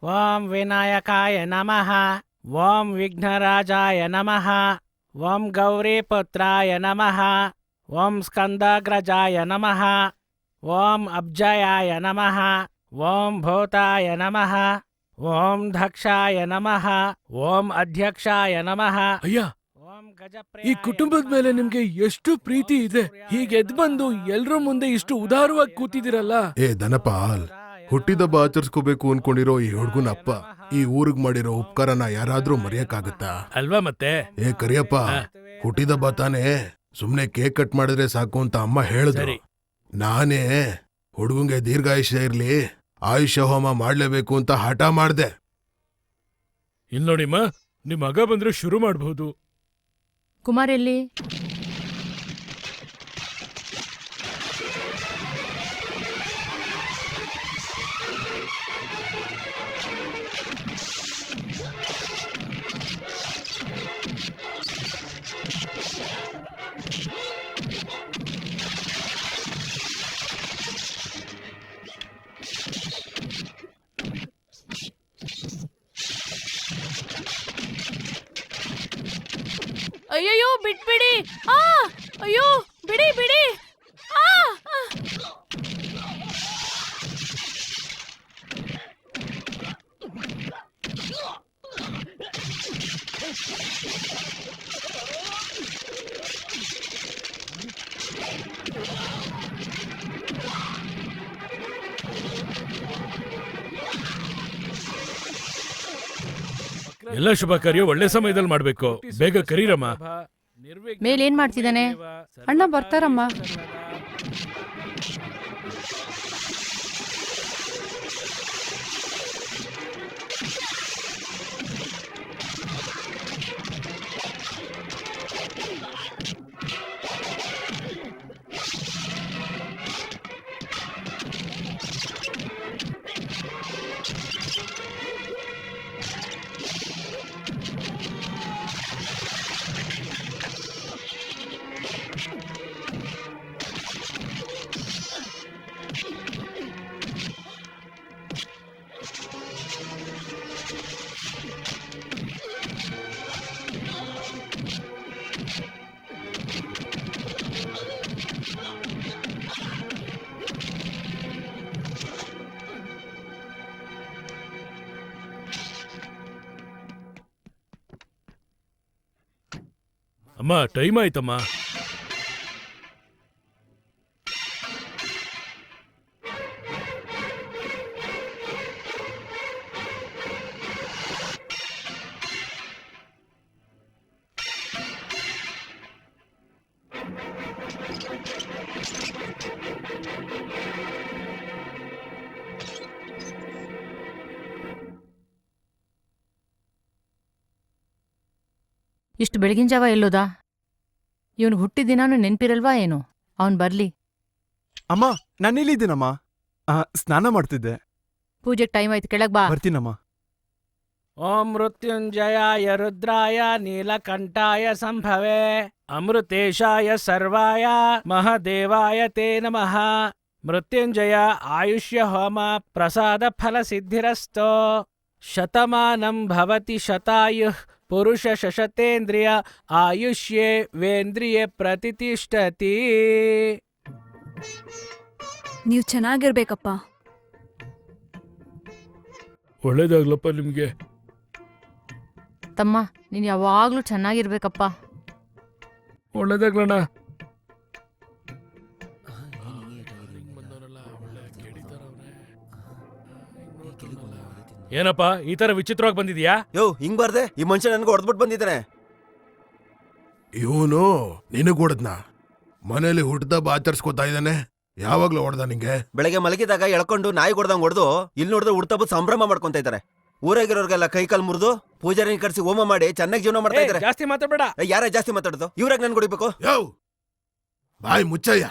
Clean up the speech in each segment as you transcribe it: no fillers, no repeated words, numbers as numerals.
ಓಂ ವಿನಾಯಕಾಯ ನಮಃ. ಓಂ ವಿಘ್ನರಾಜಾಯ ನಮಃ. ಓಂ ಗೌರೀಪುತ್ರಾಯ ನಮಃ. ಓಂ ಸ್ಕಂದಾಗ್ರಜಾಯ ನಮಃ. ಓಂ ಅಬ್ಜಯಾಯ ನಮಃ. ಓಂ ಭೂತಾಯ ನಮಃ. ಓಂ ದಕ್ಷಾಯ ನಮಃ. ಓಂ ಅಧ್ಯಕ್ಷಾಯ ನಮಃ. ಅಯ್ಯ, ಓಂ ಈ ಕುಟುಂಬದ ಮೇಲೆ ನಿಮ್ಗೆ ಎಷ್ಟು ಪ್ರೀತಿ ಇದೆ. ಹೀಗೆ ಎದ್ ಬಂದು ಎಲ್ರ ಮುಂದೆ ಇಷ್ಟು ಉದಾರವಾಗಿ ಕೂತಿದಿರಲ್ಲ. ಏ ದನಪಾಲ್, ಹುಟ್ಟಿದಬ್ಬ ಆಚರಿಸ್ಕೋಬೇಕು ಅನ್ಕೊಂಡಿರೋ ಈ ಹುಡ್ಗನ ಅಪ್ಪ ಈ ಊರಿಗ್ ಮಾಡಿರೋ ಉಪಕಾರನ ಯಾರಾದ್ರೂ ಮರೆಯಕ್ಕಾಗತ್ತಾ? ಅಲ್ವಾ ಮತ್ತೆ? ಏ ಕರಿಯಪ್ಪ, ಹುಟ್ಟಿದಬ್ಬ ತಾನೇ, ಸುಮ್ನೆ ಕೇಕ್ ಕಟ್ ಮಾಡಿದ್ರೆ ಸಾಕು ಅಂತ ಅಮ್ಮ ಹೇಳಿದ್ರು. ನಾನೇ ಹುಡುಗಂಗೆ ದೀರ್ಘಾಯುಷ್ಯ ಇರ್ಲಿ, ಆಯುಷ್ಯ ಹೋಮ ಮಾಡ್ಲೇಬೇಕು ಅಂತ ಹಠ ಮಾಡ್ದೆ. ಇಲ್ ನೋಡಿಮ್ಮ, ನಿಮ್ ಮಗ ಬಂದ್ರೆ ಶುರು ಮಾಡ್ಬಹುದು. ಕುಮಾರ್ ಎಲ್ಲಿ? ಅಯ್ಯಯ್ಯೋ ಬಿಟ್ಬಿಡಿ. ಅಯ್ಯೋ ಬಿಡಿ ಬಿಡಿ. ಎಲ್ಲ ಶುಭ ಕಾರ್ಯ ಒಳ್ಳೆ ಸಮಯದಲ್ಲಿ ಮಾಡ್ಬೇಕು. ಬೇಗ ಕರೀರಮ್ಮ. ಮೇಲೇನ್ ಮಾಡ್ತಿದ್ದಾನೆ? ಅಣ್ಣ ಬರ್ತಾರಮ್ಮ. ಅಮ್ಮ, ಟೈಮ್ ಆಯ್ತಮ್ಮ. ಇಷ್ಟು ಬೆಳಗಿನ ಜಾವ ಎಲ್ಲೋದ? ಇವನು ಹುಟ್ಟಿದಿನಾನು ನೆನ್ಪಿರಲ್ವಾ ಏನು? ಅವನ್ ಬರ್ಲಿ. ಅಮ್ಮ, ನಾನಿಲ್ಲಿದ್ದೀನಮ್ಮ. ಸ್ನಾನ ಮಾಡ್ತಿದ್ದೆ. ಪೂಜೆಗೆ ಟೈಮ್ ಆಯ್ತು, ಕೆಳಗ್ ಬಾ. ಬರ್ತೀನಮ್ಮ. ಓಂ ಮೃತ್ಯುಂಜಯಾಯ ರುದ್ರಾಯ ನೀಲಕಂಠಾಯ ಸಂಭವೆ ಅಮೃತೇಶಾಯ ಸರ್ವಾಯ ಮಹದೇವಾಯ ತೇ ನಮಃ. ಮೃತ್ಯುಂಜಯ ಆಯುಷ್ಯ ಹೋಮ ಪ್ರಸಾದ ಫಲ ಸಿದ್ಧಿರಸ್ತೋ. ಶತಮಾನಂ ಭವತಿ ಶತಾಯುಃ ಪುರುಷ ಶಶತೇಂದ್ರಿಯ ಆಯುಷ್ಯೇ ವೇಂದ್ರಿಯ ಪ್ರತಿಷ್ಠತಿ. ನೀವ್ ಚೆನ್ನಾಗಿರ್ಬೇಕಪ್ಪ. ಒಳ್ಳೇದಾಗ್ಲಪ್ಪ ನಿಮ್ಗೆ. ತಮ್ಮ, ನೀನ್ ಯಾವಾಗ್ಲೂ ಚೆನ್ನಾಗಿರ್ಬೇಕಪ್ಪ. ಒಳ್ಳೇದಾಗ್ಲಣ್ಣ. ಏನಪ್ಪ ಈ ತರ ವಿಚಿತ್ರವಾಗಿ ಬಂದಿದ್ಯಾ? ಯೋ, ಹಿಂಗ್ ಬಾರ್ದೆ? ಈ ಮನುಷ್ಯ ನನ್ಗೆ ಹೊಡೆದ್ಬಿಟ್ಟು ಬಂದಿದ್ದಾನೆ. ಇವನು ನಿನಗ್ ಹೊಡೆದ್ನ? ಮನೇಲಿ ಹುಟ್ಟಿದಬ್ಬ ಆಚರಿಸ್ಕೋತಾ ಇದ್ದಾನೆ. ಯಾವಾಗ್ಲೂ ಹೊಡೆದ ನಿಂಗೆ? ಬೆಳಗ್ಗೆ ಮಲಗಿದಾಗ ಎಳ್ಕೊಂಡು ನಾಯಿ ಹೊಡೆದಂಗ್ ಹೊಡೆದು ಇಲ್ಲಿ ನೋಡಿದ್ರೆ ಹುಡ್ತಬ್ಬ ಸಂಭ್ರಮ ಮಾಡ್ಕೊಂತ ಇದ್ದಾರೆ. ಊರಾಗಿರೋರ್ಗೆಲ್ಲ ಕೈ ಕಾಲ್ ಮುರಿದು ಪೂಜಾರಿ ಕರ್ಸಿ ಹೋಮ ಮಾಡಿ ಚೆನ್ನಾಗಿ ಜೀವನ ಮಾಡ್ತಾ ಇದ್ದಾರೆ. ಜಾಸ್ತಿ ಮಾತಾಡಬೇಡ. ಯಾರ ಜಾಸ್ತಿ ಮಾತಾಡೋದು? ಇವ್ರಾಗ ನನ್ ಹೊಡಿಬೇಕು? ಯೋ ಬಾಯ್ ಮುಚ್ಚಯ್ಯ.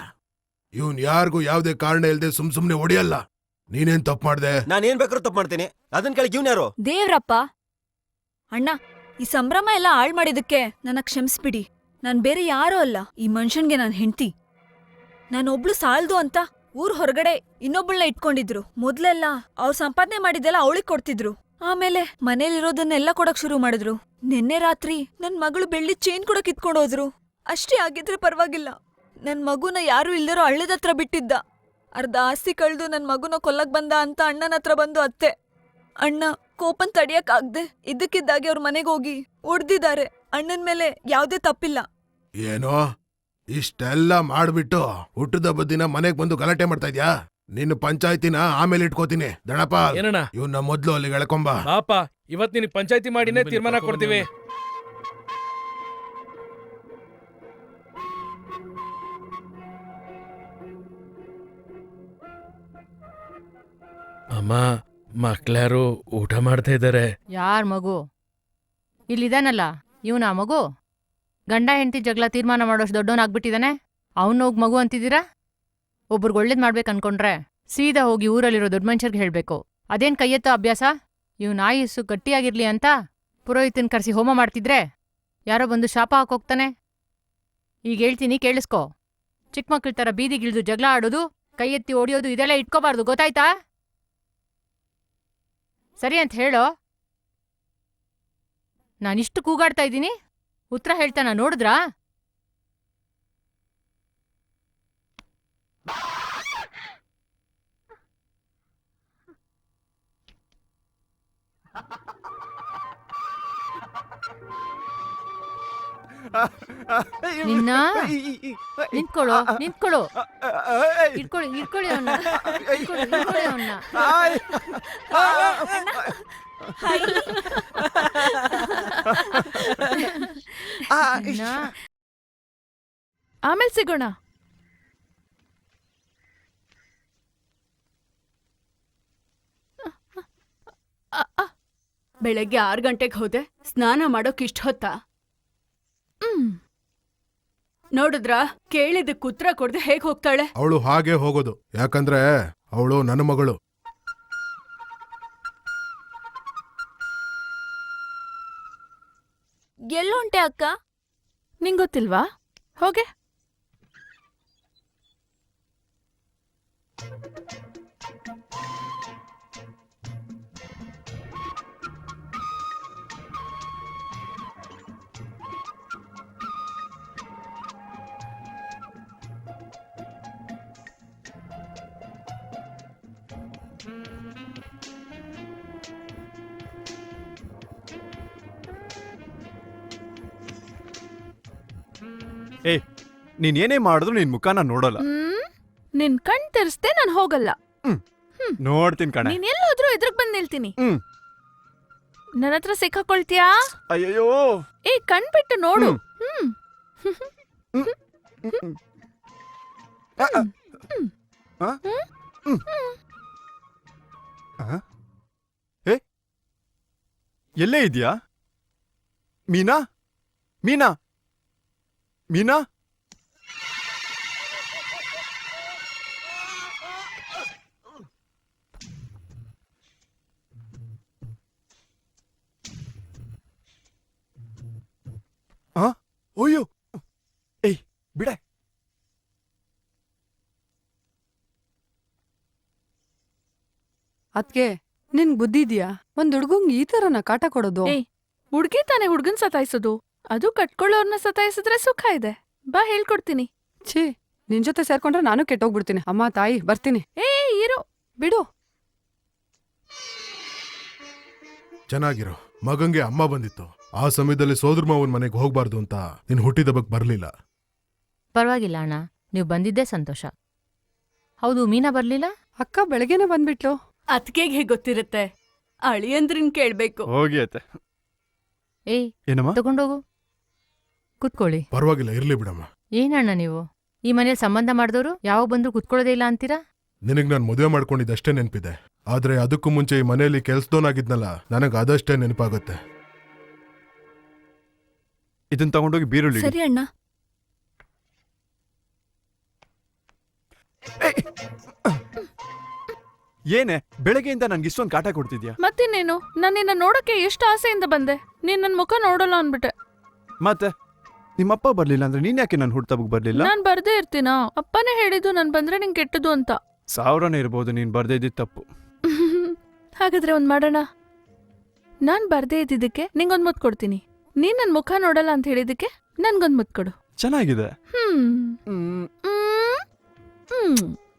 ಇವನ್ ಯಾರಿಗೂ ಯಾವ್ದೇ ಕಾರಣ ಇಲ್ದೆ ಸುಮ್ನೆ ಹೊಡಿಯಲ್ಲ. ನೀನೇನ್ ತಪ್ಪು ಮಾಡ್ದೆ? ನಾನೇನ್ ಬೇಕಾದ್ರೂ ತಪ್ಪು ಮಾಡ್ತೀನಿ. ಅದನ್ ಕೇಳಿ ಇವ್ನ ಯಾರು? ದೇವ್ರಪ್ಪ. ಅಣ್ಣ, ಈ ಸಂಭ್ರಮ ಎಲ್ಲ ಹಾಳ್ ಮಾಡಿದಕ್ಕೆ ನನ್ನ ಕ್ಷಮಿಸ್ಬಿಡಿ. ನಾನ್ ಬೇರೆ ಯಾರೋ ಅಲ್ಲ. ಈ ಮನುಷ್ಯನ್ಗೆ ನಾನ್ ಹೆಂಡ್ತಿ. ನಾನೊಬ್ಳು ಸಾಳ್ದು ಅಂತ ಊರ್ ಹೊರಗಡೆ ಇನ್ನೊಬ್ಬಳನ್ನ ಇಟ್ಕೊಂಡಿದ್ರು. ಮೊದ್ಲೆಲ್ಲ ಅವ್ರು ಸಂಪಾದನೆ ಮಾಡಿದ್ದೆಲ್ಲ ಅವಳಿಗೆ ಕೊಡ್ತಿದ್ರು. ಆಮೇಲೆ ಮನೇಲಿರೋದನ್ನೆಲ್ಲ ಕೊಡಕ್ ಶುರು ಮಾಡಿದ್ರು. ನಿನ್ನೆ ರಾತ್ರಿ ನನ್ ಮಗಳು ಬೆಳ್ಳಿ ಚೈನ್ ಕೂಡ ಕಿತ್ಕೊಂಡೋದ್ರು. ಅಷ್ಟೇ ಆಗಿದ್ರೆ ಪರವಾಗಿಲ್ಲ, ನನ್ ಮಗುನ ಯಾರು ಇಲ್ದಿರೋ ಹಳ್ಳದತ್ರ ಬಿಟ್ಟಿದ್ದ. ಅರ್ಧ ಆಸ್ತಿ ಕಳ್ದು ನನ್ ಮಗುನ ಕೊಲ್ಲಕ್ ಬಂದ ಅಂತ ಅಣ್ಣನ ಹತ್ರ ಬಂದು ಅತ್ತೆ. ಅಣ್ಣ ಕೋಪನ್ ತಡಿಯಕ್ ಆಗ್ದೆ ಇದ್ದಕ್ಕಿದ್ದಾಗೆ ಅವ್ರ ಮನೆಗೆ ಹೋಗಿ ಹೊಡ್ದಿದ್ದಾರೆ. ಅಣ್ಣನ್ ಮೇಲೆ ಯಾವ್ದೇ ತಪ್ಪಿಲ್ಲ. ಏನೋ ಇಷ್ಟೆಲ್ಲ ಮಾಡ್ಬಿಟ್ಟು ಹುಟ್ಟದ ಬದ್ದಿನ ಮನೆಗ್ ಬಂದು ಗಲಾಟೆ ಮಾಡ್ತಾ ಇದ್ಯಾ? ನಿನ್ನ ಪಂಚಾಯ್ತಿನ ಆಮೇಲೆ ಇಟ್ಕೋತೀನಿ. ದಣಪ ಏನಣ್ಣ ಇವನ್ನ ಮೊದ್ಲು ಅಲ್ಲಿಗೆ ಎಳ್ಕೊಂಬ. ಪಾಪ ಇವತ್ ನಿನಗೆ ಪಂಚಾಯತಿ ಮಾಡಿನೇ ತೀರ್ಮಾನ ಕೊಡ್ತೀವಿ. ಅಮ್ಮ, ಮಕ್ಳ್ಯಾರು ಊಟ ಮಾಡ್ತಾ ಇದ್ದಾರೆ. ಯಾರ್ ಮಗು? ಇಲ್ಲಿದಾನಲ್ಲ ಇವನ ಮಗು. ಗಂಡ ಹೆಂಡತಿ ಜಗಳ ತೀರ್ಮಾನ ಮಾಡೋಷ್ಟು ದೊಡ್ಡವನಾಗ್ಬಿಟ್ಟಿದಾನೆ. ಅವನೋಗ್ ಮಗು ಅಂತಿದ್ದೀರಾ? ಒಬ್ರಿಗೆ ಒಳ್ಳೇದ್ ಮಾಡ್ಬೇಕು ಅನ್ಕೊಂಡ್ರೆ ಸೀದಾ ಹೋಗಿ ಊರಲ್ಲಿರೋ ದೊಡ್ಡ ಮನುಷ್ಯರ್ಗೆ ಹೇಳ್ಬೇಕು. ಅದೇನ್ ಕೈಯೆತ್ತೋ ಅಭ್ಯಾಸ? ಇವ್ನ ಆಯುಸ್ಸು ಗಟ್ಟಿಯಾಗಿರ್ಲಿ ಅಂತ ಪುರೋಹಿತನ್ ಕರ್ಸಿ ಹೋಮ ಮಾಡ್ತಿದ್ರೆ ಯಾರೋ ಬಂದು ಶಾಪ ಹಾಕೋಗ್ತಾನೆ. ಈಗ ಹೇಳ್ತೀನಿ ಕೇಳಿಸ್ಕೊ. ಚಿಕ್ಕ ಮಕ್ಳ ಥರ ಬೀದಿಗಿಳ್ದು ಜಗಳ ಆಡೋದು, ಕೈ ಎತ್ತಿ ಓಡಿಯೋದು ಇದೆಲ್ಲ ಇಟ್ಕೋಬಾರ್ದು, ಗೊತ್ತಾಯ್ತಾ? ಸರಿ ಅಂತ ಹೇಳೋ. ನಾನಿಷ್ಟು ಕೂಗಾಡ್ತಾ ಇದ್ದೀನಿ, ಉತ್ತರ ಹೇಳ್ತಾನ ನೋಡಿದ್ರಾ? ನಿನ್ನ ನಿಂತ್ಕೊಳ್ಳೋ, ನಿಂತ್ಕೊಳ್ಳೋ. ಇಟ್ಕೊಳ್ಳಿ ಅವನ್ನ. ಇಟ್ಕೊಳ್ಳಿ ಅವನ್ನ. ಆಮೇಲೆ ಸಿಗೋಣ. ಬೆಳಗ್ಗೆ 6 ಗಂಟೆಗೆ ಹೋದೆ, ಸ್ನಾನ ಮಾಡೋಕ್ ಇಷ್ಟ ಹೊತ್ತಾ? ನೋಡಿದ್ರಾ, ಕೇಳಿದಕ್ಕೆ ಉತ್ತರ ಕೊಡದೆ ಹೇಗ್ ಹೋಗ್ತಾಳೆ? ಅವಳು ಹಾಗೆ ಹೋಗೋದು, ಯಾಕಂದ್ರೆ ಅವಳು ನನ್ನ ಮಗಳು. ಎಲ್ಲುಂಟೆ ಅಕ್ಕ? ನಿಂಗೊತ್ತಿಲ್ವಾ? ಹೋಗೆ. ಏ, ನೀನ್ ಏನೇ ಮಾಡಿದ್ರು ನಿನ್ ಮುಖನ ನೋಡಲ್ಲ. ನಿನ್ ಕಣ್ ತೆರೆಸ್ದೆ ನಾನ್ ಹೋಗಲ್ಲ. ನೋಡ್ತೀನಿ ಕಣೆ. ನೀನ್ ಎಲ್ಲೋದ್ರೂ ಎದುರುಗ್ ಬಂದ್ ನಿಲ್ತೀನಿ. ನನ್ನ ಹತ್ರ ಸಿಕ್ಕಾಕೊಳ್ತೀಯಾ? ಅಯ್ಯೋ, ಏ, ಕಣ್ ಬಿಟ್ಟು ನೋಡು. ಎಲ್ಲೇ ಇದ್ಯಾ ಮೀನಾ? ಮೀನಾ? ಮೀನಾ? ಅಯ್ಯೋ, ಏಯ್ ಬಿಡೆ. ಅದ್ಕೆ ನಿನ್ ಬುದ್ಧಿ ಇದ್ಯಾ? ಒಂದ್ ಹುಡ್ಗಂಗ್ ಈ ತರನ ಕಾಟ ಕೊಡೋದು? ಏಯ್, ಹುಡ್ಗಿ ತಾನೆ ಹುಡ್ಗನ್ ಸತಾಯಿಸೋದು. ಅದು ಕಟ್ಕೊಳ್ಳೋರ್ನ ಸತಾಯಿಸಿದ್ರೆ ಸುಖ ಇದೆ. ಬಾ, ಹೇಳ್ಕೊಡ್ತೀನಿ. ಛೀ, ನಿನ್ ಜೊತೆ ಸೇರ್ಕೊಂಡ್ರೆ ನಾನು ಕೆಟ್ಟೋಗ್ಬಿಡ್ತೀನಿ. ಅಮ್ಮ ತಾಯಿ, ಬರ್ತೀನಿ. ಏ, ಇರು. ಬಿಡು. ಚೆನ್ನಾಗಿರೋ ಮಗಂಗೆ ಅಮ್ಮ ಬಂದಿತ್ತು. ಆ ಸಮಯದಲ್ಲಿ ಸೋದರ ಮಾವನ್ ಮನೆಗೆ ಹೋಗ್ಬಾರ್ದು ಅಂತ ನಿನ್ ಹುಟ್ಟಿದ ಬಗ್ಗೆ ಬರ್ಲಿಲ್ಲ. ಪರವಾಗಿಲ್ಲ ಅಣ್ಣ, ನೀವು ಬಂದಿದ್ದೇ ಸಂತೋಷ. ಹೌದು, ಮೀನಾ ಬರ್ಲಿಲ್ಲ? ಅಕ್ಕ ಬೆಳಗ್ಗೆನೆ ಬಂದ್ಬಿಟ್ಲು. ಅತ್ಗೆಗೆ ಹೇಗ್ ಗೊತ್ತಿರುತ್ತೆ? ಅಳಿಯಂದ್ರಿನ್ ಕೇಳ್ಬೇಕು. ಹೋಗಿ ಆಯ್ತೆ. ಏಯ್, ಏನಮ್ಮ? ತಗೊಂಡೋಗು, ಕುತ್ಕೊಳ್ಳಿ. ಪರವಾಗಿಲ್ಲ, ಇರ್ಲಿ ಬಿಡಮ್ಮ. ಏನಣ್ಣ ನೀವು ಈ ಮನೇಲಿ ಸಂಬಂಧ ಮಾಡಿದವರು ಯಾವಾಗ ಬಂದ್ರು ಕುತ್ಕೊಳ್ಳೋದೇ ಇಲ್ಲ ಅಂತೀರಾ? ನಿನಗ್ ನಾನ್ ಮದುವೆ ಮಾಡ್ಕೊಂಡಿದ್ದಷ್ಟೇ ನೆನಪಿದೆ. ಆದ್ರೆ ಅದಕ್ಕೂ ಮುಂಚೆ ಈ ಮನೆಯಲ್ಲಿ ಕೆಲ್ಸದೋನಾಗಿದ್ನಲ್ಲ, ನನಗ್ ಅದಷ್ಟೇ ನೆನಪಾಗುತ್ತೆ. ಇದನ್ ತಗೊಂಡೋಗಿ ಬೀರುಳ್ಳಿ. ಸರಿ ಅಣ್ಣ. ಏನೇ ಬೆಳಗ್ಗೆಯಿಂದ ನನ್ಗೆ ಇಷ್ಟೊಂದು ಕಾಟ ಕೊಡ್ತಿದ್ಯಾ? ಮತ್ತಿನ್ನೇನು, ನಾನು ನಿನ್ನ ನೋಡಕ್ಕೆ ಎಷ್ಟು ಆಸೆಯಿಂದ ಬಂದೆ. ನೀನ್ ನನ್ ಮುಖ ನೋಡಲ್ಲ ಅನ್ಬಿಟ್ಟೆ. ಮತ್ತೆ ನಿಮ್ಮಪ್ಪ ಬರ್ಲಿಲ್ಲ ಅಂದ್ರೆ ನೀನ್ ಯಾಕೆ ನನ್ ಹುಟ್ಟುಹಬ್ಬಕ್ಕೆ ಬರ್ಲಿಲ್ಲ? ನಾನ್ ಬರ್ದೇ ಇರ್ತೀನಾ? ಅಪ್ಪನೇ ಹೇಳಿದ್ದು ನಾನ್ ಬಂದ್ರೆ ನಿಂಗೆ ಕೆಟ್ಟದು ಅಂತ. ಸಾವಿರನೇ ಇರ್ಬೋದು ನೀನ್ ಬರ್ದೇ ಇದ್ದಿದ್ ತಪ್ಪು. ಹಾಗಾದ್ರೆ ಒಂದ್ ಮಾಡೋಣ. ನಾನ್ ಬರ್ದೇ ಇದ್ದಿದ್ದಕ್ಕೆ ನಿಂಗೊಂದ್ ಮುತ್ ಕೊಡ್ತೀನಿ. ನೀನ್ ನನ್ ಮುಖ ನೋಡಲ್ಲ ಅಂತ ಹೇಳಿದಕ್ಕೆ ನನ್ಗೊಂದ್ ಮುತ್ ಕೊಡು. ಚೆನ್ನಾಗಿದೆ. ಹ್ಮ್ ಹ್ಮ್. ಹ್ಮ್ ಹ್ಮ್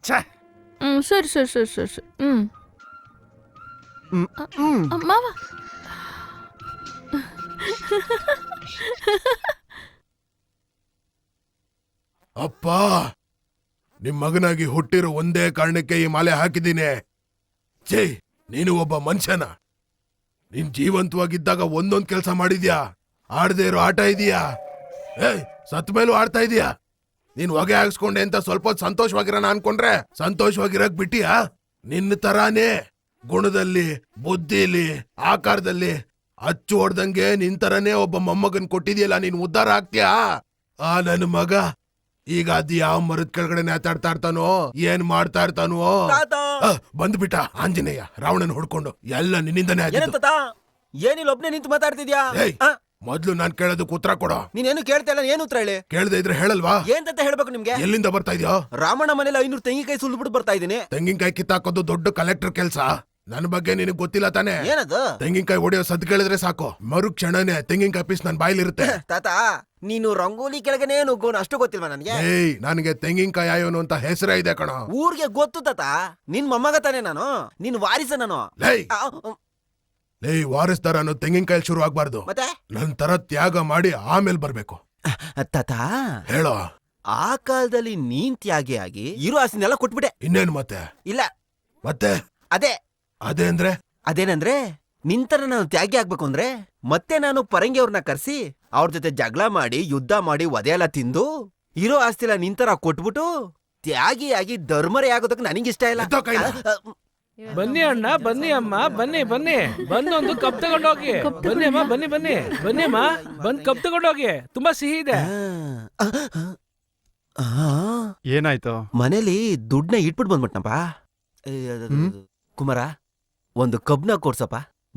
ಛೆ. ಸರಿ ಸರಿ ಸರಿ ಸರಿ ಸರಿ. ಮಾವ ಅಪ್ಪ, ನಿಮ್ ಮಗನಾಗಿ ಹುಟ್ಟಿರೋ ಒಂದೇ ಕಾರಣಕ್ಕೆ ಈ ಮಾಲೆ ಹಾಕಿದ್ದೀನಿ. ಛೇ, ನೀನು ಒಬ್ಬ ಮನುಷ್ಯನ? ನೀನ್ ಜೀವಂತವಾಗಿದ್ದಾಗ ಒಂದೊಂದ್ ಕೆಲಸ ಮಾಡಿದ್ಯಾ? ಆಡದೇ ಇರೋ ಆಟ ಇದೀಯಾ? ಸತ್ ಮೇಲೂ ಆಡ್ತಾ ಇದೀಯಾ? ನೀನ್ ಹೊಗೆ ಹಾಕ್ಸ್ಕೊಂಡೆ ಅಂತ ಸ್ವಲ್ಪ ಹೊತ್ತು ಸಂತೋಷವಾಗಿರೋಣ ಅನ್ಕೊಂಡ್ರೆ ಸಂತೋಷವಾಗಿರಕ್ ಬಿಟ್ಟಿಯಾ? ನಿನ್ನ ತರಾನೇ ಗುಣದಲ್ಲಿ, ಬುದ್ಧಿಲಿ, ಆಕಾರದಲ್ಲಿ ಅಚ್ಚು ಹೊಡ್ದಂಗೆ ನಿನ್ ತರನೇ ಒಬ್ಬ ಮೊಮ್ಮಗನ್ ಕೊಟ್ಟಿದ್ಯಲ್ಲ, ನೀನ್ ಉದ್ಧಾರ ಆಗ್ತೀಯಾ? ಆ ನನ್ನ ಮಗ ಈಗ ಅದ್ ಯಾವ ಮರದ ಕೆಳಗಡೆ ನೇತಾಡ್ತಾ ಇರ್ತಾನೋ, ಏನ್ ಮಾಡ್ತಾ ಇರ್ತಾನೋ? ಬಂದ್ಬಿಟ್ಟ ಆಂಜನೇಯ ರಾವಣನ್ ಹೊಡ್ಕೊಂಡು. ಎಲ್ಲ ನಿನ್ನಿಂದನೇ ಆಗಿದ್ದು. ಏನಿಲ್ಲ, ಒಬ್ನೇ ನಿಂತು ಮಾತಾಡ್ತಿದ್ಯಾ? ಏಯ್, ಮೊದ್ಲು ನಾನ್ ಕೇಳೋದಕ್ಕೆ ಉತ್ತರ ಕೊಡೋ. ನೀನೇನು ಕೇಳ್ತಾ ಇಲ್ಲ, ಏನು ಉತ್ತರ ಹೇಳಿ? ಕೇಳದೆ ಇದ್ರೆ ಹೇಳಲ್ವಾ? ಏನ್ ಹೇಳ್ಬೇಕು ನಿಮ್ಗೆ? ಎಲ್ಲಿಂದ ಬರ್ತಾ ಇದೆಯೋ? ರಾಮಣ್ಣ ಮನೇಲಿ 500 ತೆಂಗಿನಕಾಯಿ ಸುಲ್ಬಿಟ್ಟು ಬರ್ತಾ ಇದೀನಿ. ತೆಂಗಿನಕಾಯಿ ಕಿತ್ತಾಕೋದು ದೊಡ್ಡ ಕಲೆಕ್ಟರ್ ಕೆಲ್ಸ. ನನ್ನ ಬಗ್ಗೆ ನಿನಗ್ ಗೊತ್ತಿಲ್ಲ ತಾನೆ? ಏನದು? ತೆಂಗಿನಕಾಯಿ ಹೊಡೆಯೋ ಸದ್ ಕೇಳಿದ್ರೆ ಸಾಕು, ಮರು ಕ್ಷಣನೇ ತೆಂಗಿನಕಾಯಿ ಪೀಸ್ ನನ್ ಬಾಯಿಲಿರುತ್ತೆ. ತಾತ, ನೀನು ರಂಗೋಲಿ ಕೆಳಗನೆ ನುಗ್ಗೋನು ಅಷ್ಟು ಗೊತ್ತಿಲ್ವಾ ನನಗೆ? ಏಯ್, ನನಗೆ ತೆಂಗಿನಕಾಯಿ ಆಯೋನು ಅಂತ ಹೆಸರೇ ಇದೆ ಕಣೋ. ಊರ್ಗೆ ಗೊತ್ತು ತಾತ, ನಿನ್ ಮೊಮ್ಮಗ ತಾನೆ ನಾನು, ನಿನ್ ವಾರಿಸ ನಾನು. ಲೇ, ವಾರಸ್ದಾರ ಅನ್ನೋ ತೆಂಗಿನಕಾಯಿ ಶುರು ಆಗ್ಬಾರ್ದು. ಮತ್ತೆ ನನ್ ತರ ತ್ಯಾಗ ಮಾಡಿ ಆಮೇಲೆ ಬರ್ಬೇಕು. ತಾತ, ಹೇಳೋ. ಆ ಕಾಲದಲ್ಲಿ ನೀನ್ ತ್ಯಾಗಿ ಆಗಿ ಇರೋ ಆಸ್ತಿನೆಲ್ಲ ಕೊಟ್ಬಿಟ್ಟೆ. ಇನ್ನೇನು ಮತ್ತೆ? ಇಲ್ಲ ಮತ್ತೆ ಅದೇ ಅದೇ ಅಂದ್ರೆ ಅದೇನಂದ್ರೆ ನಿಂತರ ನಾನು ತ್ಯಾಗಿ ಆಗ್ಬೇಕು ಅಂದ್ರೆ ಮತ್ತೆ ನಾನು ಪರಂಗಿ ಅವ್ರನ್ನ ಕರ್ಸಿ ಅವ್ರ ಜೊತೆ ಜಗಳ ಮಾಡಿ ಯುದ್ಧ ಮಾಡಿ ವಧೆ ಎಲ್ಲ ತಿಂದು ಇರೋ ಆಸ್ತಿಲ ನಿಂತರ ಕೊಟ್ಬಿಟ್ಟು ತ್ಯಾಗಿಯಾಗಿ ಧರ್ಮರೇ ಆಗೋದಕ್ಕೆ ನನಗಿಷ್ಟ ಇಲ್ಲ. ಎತ್ತೋ ಕೈನ. ಬನ್ನಿ ಅಣ್ಣ, ಬನ್ನಿ ಅಮ್ಮ, ಬನ್ನಿ ಬನ್ನಿ, ಬಂದೊಂದು ಕಪ್ ತಗೊಂಡೋಗಿ. ಬನ್ನಿ ಅಮ್ಮ, ಬನ್ನಿ ಬನ್ನಿ, ಬನ್ನಿ ಅಮ್ಮ, ಬಂದ್ ಕಪ್ ತಗೊಂಡೋಗಿ, ತುಂಬಾ ಸಿಹಿ ಇದೆ. ಏನಾಯ್ತು? ಮನೇಲಿ ದುಡ್ಡನ್ನ ಇಟ್ಬಿಟ್ಟು ಬಂದ್ಬಿಟ್ನಪ್ಪ. ಕುಮಾರ, ಒಂದು ಕಬ್ನ ಕೊಡ್ಸಪ್ಪ,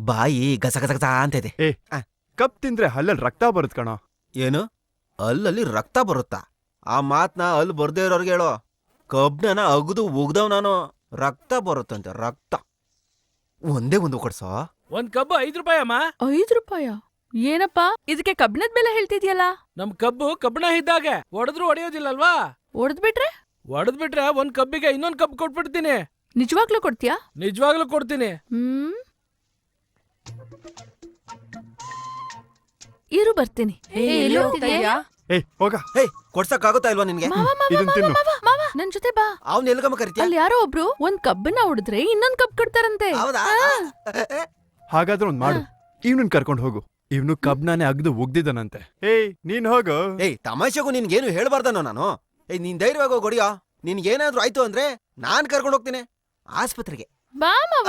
ಬಾಯಿ ಗಸ ಗಸ ಗಸ ಅಂತ ಇದೆ. ಕಪ್ ತಿಂದ್ರೆ ಹಲ್ಲಲ್ಲಿ ರಕ್ತ ಬರುತ್ ಕಣೋ. ಏನು ಅಲ್ಲಲ್ಲಿ ರಕ್ತ ಬರುತ್ತಾ? ಆ ಮಾತ್ನ ಅಲ್ಲಿ ಬರ್ದೇ ಇರೋರ್ಗೆ ಹೇಳೋ. ಕಬ್ನ ಅಗದು ಉಗ್ದವ್ ನಾನು, ರಕ್ತ ಬರುತ್ತಂತೆ ರಕ್ತ. ಒಂದೇ ಒಂದು ಕೊಡ್ಸೋ. ಒಂದ್ ಕಬ್ಬು 5 ರೂಪಾಯಿ ಅಮ್ಮ. 5 ರೂಪಾಯ? ಏನಪ್ಪಾ ಇದಕ್ಕೆ ಕಬ್ಬಿಣದ ಬೆಲೆ ಹೇಳ್ತಿದ್ಯಲ್ಲ? ನಮ್ ಕಬ್ಬು ಕಬ್ಬಣ ಇದ್ದಾಗೆ, ಒಡೆದ್ರು ಒಡೆಯೋದಿಲ್ಲಲ್ವಾ? ಒಡೆದ್ಬಿಟ್ರೆ? ಒಡೆದ್ಬಿಟ್ರೆ ಒಂದ್ ಕಬ್ಬಿಗೆ ಇನ್ನೊಂದ್ ಕಬ್ಬು ಕೊಟ್ಬಿಡ್ತೀನಿ. ನಿಜವಾಗ್ಲೂ ಕೊಡ್ತೀಯಾ? ನಿಜವಾಗ್ಲೂ ಕೊಡ್ತೀನಿ. ಇರು ಬರ್ತೀನಿ. ಹೋಗ. ಕೊಡ್ಸಕ್ಕಾಗುತ್ತಾ ಇಲ್ವಾ ನಿನ್ಗೆ? ಇದನ್ ತಿನ್ನು. ನನ್ ಜೊತೆ ಬಾ. ಅವ್ನ ಎಲ್ಗಮ್ಮ ಕರಿತೀಯ? ಅಲ್ಲಿ ಯಾರೋ ಒಬ್ರು ಒಂದ್ ಕಬ್ಬನ್ನ ಹೊಡೆದ್ರೆ ಇನ್ನೊಂದ್ ಕಬ್ ಕೊಡ್ತಾರಂತೆ. ಹೌದಾ? ಹಾಗಾದ್ರೆ ಒಂದ್ ಮಾಡು, ಇವ್ನನ್ ಕರ್ಕೊಂಡ್ ಹೋಗು. ಇವ್ನು ಕಬ್ನಾನೆ ಅಗ್ದು ಉಗ್ದಿದ್ದಾನಂತೆ. ನೀನ್ ಹೋಗು. ತಮಾಷೆಗೂ ನಿನ್ಗೇನು ಹೇಳ್ಬಾರ್ದನೋ ನಾನು. ನೀನ್ ಧೈರ್ಯವಾಗಿ ಹೋಗೋಡಿಯೋ. ನಿನ್ಗೇನಾದ್ರೂ ಆಯ್ತು ಅಂದ್ರೆ ನಾನ್ ಕರ್ಕೊಂಡ್ ಹೋಗ್ತೀನಿ ಆಸ್ಪತ್ರೆಗೆ. ಬಾ ಮಾವ.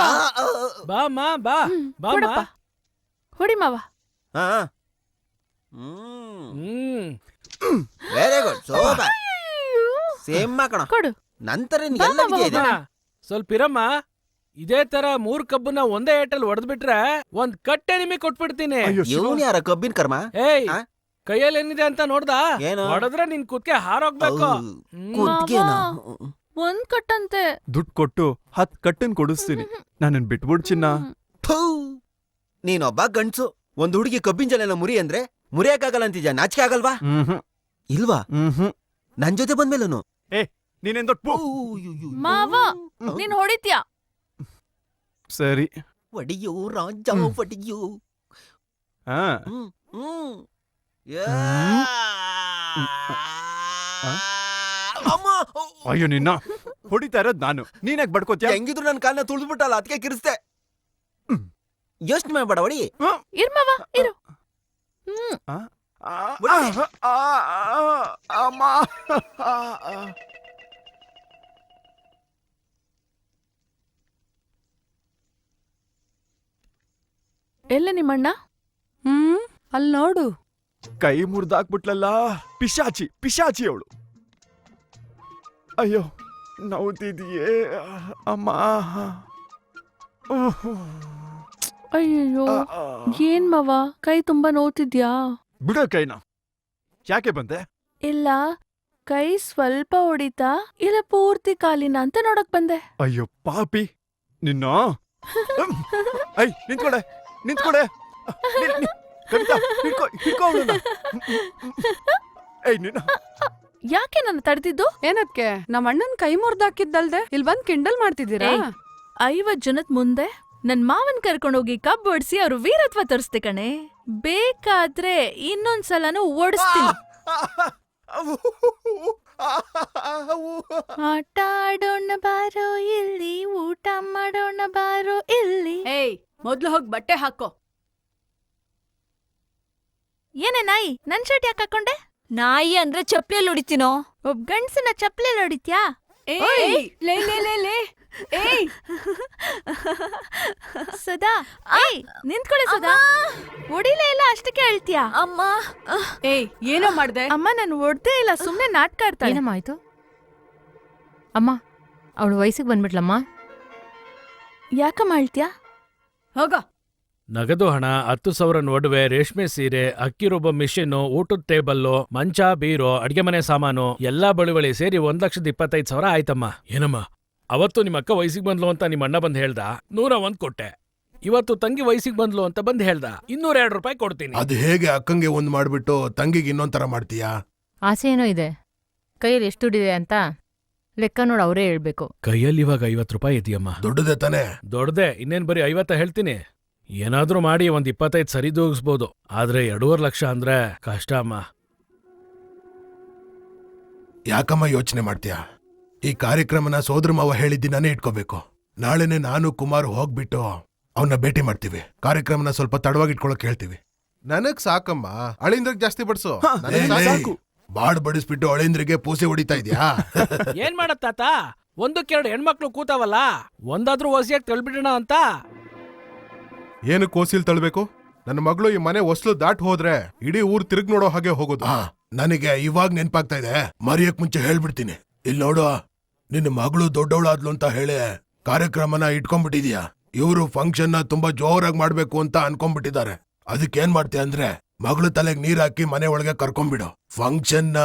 ಬಾ ಅಮ್ಮ, ಬಾ ಬಾ ಕೊಡಪ್ಪ. ಹೊಡಿ ಮಾವ. Very good, super. ಸೇಮ್ ಕಣ. ಕೊಡು. ನಂತರ ನಿನ್ಗೆಲ್ಲ ವಿದ್ಯೆ ಇದೆ. ಸ್ವಲ್ಪ ಇರಮ್ಮ. ಇದೇ ತರ 3 ಕಬ್ಬನ್ನ ಒಂದೇ ಏಟಲ್ಲಿ ಹೊಡೆದ್ಬಿಟ್ರೆ ಒಂದ್ ಕಟ್ಟೆ ನಿಮಗೆ ಕೊಟ್ಬಿಡ್ತೀನಿ. ಇವನ್ ಯಾರ ಕಬ್ಬಿನ ಕರ್ಮ? ಏಯ್, ಕೈಯಲ್ಲಿ ಏನಿದೆ ಅಂತ ನೋಡ್ದಾ? ಏನು? ಹೊಡೆದ್ರೆ ನಿನ್ ಕುತ್ಕೆ ಹಾರೋಗ್ಬೇಕು. ಒಂದ್ ಕಟ್ಟಂತೆ. ದುಡ್ಡು ಕೊಟ್ಟು 10 ಕಟ್ಟನ್ ಕೊಡಿಸ್ತೀನಿ. ನಾನನ್ ಬಿಟ್ಬಿಡ್ ಚಿನ್ನ. ನೀನೊಬ್ಬ ಗಂಡ್ಸು, ಒಂದ್ ಹುಡುಗಿ ಕಬ್ಬಿನ ಜಲೆನ ಮುರಿ ಅಂದ್ರೆ ಮುರಿಯಕ್ಕಾಗಲ್ಲ ಅಂತಿದ್ಯಾ? ನಾಚಿಕೆ ಆಗಲ್ವಾ? ಇಲ್ವಾ? ನನ್ ಜೊತೆ ಬಂದ್ಮೇಲೂ ನೀನೇನ್ ದೊಡ್ಡ ಮಾವ ನೀನ್ ಹೊಡಿತ್ಯಾ? ಸರಿ. ಒಡಿಯೋ ರಾಜ ಒಡಿಯೋ. ಅಯ್ಯೋ, ನಿನ್ನ ಹೊಡಿತಾ ಇರೋದ್ ನಾನು, ನೀನ್ಯಾಕ್ ಬಡ್ಕೋತ್ಯಾ? ಹೆಂಗಿದ್ರು ನನ್ ಕಾಲ್ನ ತುಳಿದ್ಬಿಟ್ಟಲ್ಲ, ಅದಕ್ಕೆ ಕಿರಿಸ್ತೆ. ಯೋಚನೆ ಮಾಡ್ಬೇಡ, ಹೊಡಿ. ಇರ್ ಮಾವ, ಇರು. ಎಲ್ಲ ನಿಮ್ಮಣ್ಣ? ಅಲ್ಲಿ ನೋಡು. ಕೈ ಮುರ್ದಾಕ್ಬಿಟ್ಲಲ್ಲ, ಪಿಶಾಚಿ ಪಿಶಾಚಿ ಅವಳು. ಅಯ್ಯೋ, ನೋವ್ತಿದ್ಯೇ ಅಮ್ಮ. ಅಯ್ಯಯ್ಯೋ, ಏನ್ ಮಾವ ಕೈ ತುಂಬಾ ನೋವ್ತಿದ್ಯಾ? ಬಿಡ ಕೈನ. ಯಾಕೆ ಬಂದೆ? ಇಲ್ಲ, ಕೈ ಸ್ವಲ್ಪ ಹೊಡಿತಾ ಇಲ್ಲ ಪೂರ್ತಿ ಕಾಲಿನ ಅಂತ ನೋಡಕ್ ಬಂದೆ. ಅಯ್ಯೋ ಪಾಪಿ ನಿನ್ನ ಐ ನಿಂತ್ಕೊಡೆ ನಿಂತ್ಕೊಡೆ ಕವಿತಾ ಹಿಡ್ಕೊ ಅವ್ಳನ್ನ. ಏಯ್ ನಿನ್ನ ಯಾಕೆ ನನ್ನ ತಡೆದಿದ್ದು? ಏನದ್ಕೆ ನಮ್ಮ ಅಣ್ಣನ್ ಕೈ ಮುರ್ದಾಕಿದ್ದಲ್ದೆ ಇಲ್ಲಿ ಬಂದ್ ಕಿಂಡಲ್ ಮಾಡ್ತಿದ್ದೀರಾ? 50 ಜನದ ಮುಂದೆ ನನ್ ಮಾವನ್ ಕರ್ಕೊಂಡೋಗಿ ಕಬ್ಬು ಹೊಡ್ಸಿ ಅವ್ರು ವೀರತ್ವ ತೋರಿಸ್ತೆ ಕಣೆ. ಬೇಕಾದ್ರೆ ಇನ್ನೊಂದ್ಸಲನು ಓಡಿಸ್ತೀನಿ. ಆಟ ಆಡೋಣ ಬಾರೋ ಇಲ್ಲಿ, ಊಟ ಮಾಡೋಣ ಬಾರೋ ಇಲ್ಲಿ. ಏಯ್ ಮೊದ್ಲು ಹೋಗ್ ಬಟ್ಟೆ ಹಾಕೋ. ಏನೇ ನಾಯಿ, ನನ್ ಶರ್ಟ್ ಯಾಕೆ ಹಾಕೊಂಡೆ? ನಾಯಿ ಅಂದ್ರೆ ಚಪ್ಲಿಯಲ್ಲಿ ಹೊಡಿತೀನೋ? ಒಬ್ಬ ಗಂಡ್ಸನ ಚಪ್ಲೆಲ್ ಹೊಡಿತ್ಯಾ? ಏಯ್ ಲೇ ಲೇ ಲೇ ಲೇ ಏಯ್ ಸದಾ, ಏಯ್ ನಿಂತ್ಕೊಳ್ಳಿ ಸದಾ. ಹೊಡಿಲೇ ಇಲ್ಲ ಅಷ್ಟಕ್ಕೆ ಹೇಳ್ತೀಯಾ? ಅಮ್ಮ ಏಯ್ ಏನೋ ಮಾಡ್ದೆ? ಅಮ್ಮ ನಾನು ಹೊಡ್ದೇ ಇಲ್ಲ, ಸುಮ್ನೆ ನಾಟಕ ಆಡ್ತಾಳೆ. ಏನಮ್ಮ ಆಯ್ತು? ಅಮ್ಮ ಅವಳು ವಯಸ್ಸಿಗೆ ಬಂದ್ಬಿಟ್ಲಮ್ಮ. ಯಾಕಮ್ಮ ಹೇಳ್ತೀಯಾ? ಹೋಗ. ನಗದು ಹಣ, 10,000 ಒಡವೆ, ರೇಷ್ಮೆ ಸೀರೆ, ಅಕ್ಕಿ ರುಬ್ಬೋ ಮಿಷಿನ್ನು, ಊಟದ ಟೇಬಲ್ಲು, ಮಂಚ, ಬೀರೋ, ಅಡ್ಗೆ ಮನೆ ಸಾಮಾನು ಎಲ್ಲಾ ಬಳುವಳಿ ಸೇರಿ 1,25,000 ಆಯ್ತಮ್ಮ. ಏನಮ್ಮ, ಅವತ್ತು ನಿಮ್ಮ ಅಕ್ಕ ವಯಸ್ಸಿಗೆ ಬಂದ್ಲು ಅಂತ ನಿಮ್ಮ ಅಣ್ಣ ಬಂದ್ ಹೇಳ್ದ, 101 ಕೊಟ್ಟೆ. ಇವತ್ತು ತಂಗಿ ವಯಸ್ಸಿಗೆ ಬಂದ್ಲು ಅಂತ ಬಂದ್ ಹೇಳ್ದ, 202 ರೂಪಾಯಿ ಕೊಡ್ತೀನಿ. ಅದು ಹೇಗೆ ಅಕ್ಕಂಗೆ ಒಂದ್ ಮಾಡ್ಬಿಟ್ಟು ತಂಗಿಗೆ ಇನ್ನೊಂದ್ ತರ ಮಾಡ್ತೀಯಾ? ಆಸೆ ಏನೋ ಇದೆ, ಕೈಯಲ್ಲಿ ಎಷ್ಟು ದುಡಿದೆ ಅಂತ ಲೆಕ್ಕ ನೋಡಿ ಅವರೇ ಹೇಳ್ಬೇಕು. ಕೈಯಲ್ಲಿ ಇವಾಗ 50 ರೂಪಾಯಿ ಇದೆಯಮ್ಮ. ದೊಡ್ಡದೆ ತಾನೆ? ದೊಡ್ಡದೆ, ಇನ್ನೇನ್ ಬರೀ 50 ಹೇಳ್ತೀನಿ. ಏನಾದ್ರೂ ಮಾಡಿ 25 ಸರಿ ದೂಗಿಸ್ಬೋದು, ಆದ್ರೆ 2.5 ಲಕ್ಷ ಅಂದ್ರೆ ಕಷ್ಟ ಅಮ್ಮ. ಯಾಕಮ್ಮ ಯೋಚನೆ ಮಾಡ್ತೀಯಾ? ಈ ಕಾರ್ಯಕ್ರಮನ ಸೋದರ ಮಾವ ಹೇಳಿದ್ದಿನಾನೇ ಇಟ್ಕೋಬೇಕು. ನಾಳೆನೆ ನಾನು ಕುಮಾರ್ ಹೋಗ್ಬಿಟ್ಟು ಅವನ್ನ ಭೇಟಿ ಮಾಡ್ತೀವಿ. ಕಾರ್ಯಕ್ರಮನ ಸ್ವಲ್ಪ ತಡವಾಗಿ ಇಟ್ಕೊಳಕ್ ಹೇಳ್ತೀವಿ. ನನಗ್ ಸಾಕಮ್ಮ, ಅಳಿಂದ್ರಿಗೆ ಜಾಸ್ತಿ ಬಡ್ಸು. ಸಾಕು. ಬಾಡ್ ಬಡಿಸ್ಬಿಟ್ಟು ಅಳೇಂದ್ರಿಗೆ ಪೂಸೆ ಹೊಡಿತಾ ಇದ್ಯಾ? ಏನ್ ಮಾಡತ್ತಾತ? 1-2 ಹೆಣ್ಮಕ್ಳು ಕೂತಾವಲ್ಲ, ಒಂದಾದ್ರೂ ಒಸಿಯಾಗಿ ತಳ್ಬಿಡೋಣ ಅಂತ. ಏನು ಕೋಸಿಲ್ ತಳ್ಬೇಕು? ನನ್ನ ಮಗಳು ಈ ಮನೆ ಹೊಸ್ಲು ದಾಟ್ ಹೋದ್ರೆ ಇಡೀ ಊರ್ ತಿರುಗ್ ನೋಡೋ ಹಾಗೆ ಹೋಗೋದು. ನನಗೆ ಇವಾಗ ನೆನ್ಪಾಗ್ತಾ ಇದೆ, ಮರಿಯಕ್ ಮುಂಚೆ ಹೇಳ್ಬಿಡ್ತೀನಿ. ಇಲ್ಲಿ ನೋಡು, ನಿನ್ನ ಮಗಳು ದೊಡ್ಡವಳಾದ್ಲು ಅಂತ ಹೇಳಿ ಕಾರ್ಯಕ್ರಮನ ಇಟ್ಕೊಂಡ್ಬಿಟ್ಟಿದ್ಯಾ. ಇವರು ಫಂಕ್ಷನ್ ನ ತುಂಬಾ ಜೋರಾಗಿ ಮಾಡ್ಬೇಕು ಅಂತ ಅನ್ಕೊಂಡ್ಬಿಟ್ಟಿದ್ದಾರೆ. ಅದಕ್ಕೇನ್ ಮಾಡ್ತೀಯ ಅಂದ್ರೆ, ಮಗಳು ತಲೆಗೆ ನೀರ್ ಹಾಕಿ ಮನೆ ಒಳಗೆ ಕರ್ಕೊಂಡ್ಬಿಡು. ಫಂಕ್ಷನ್ ನ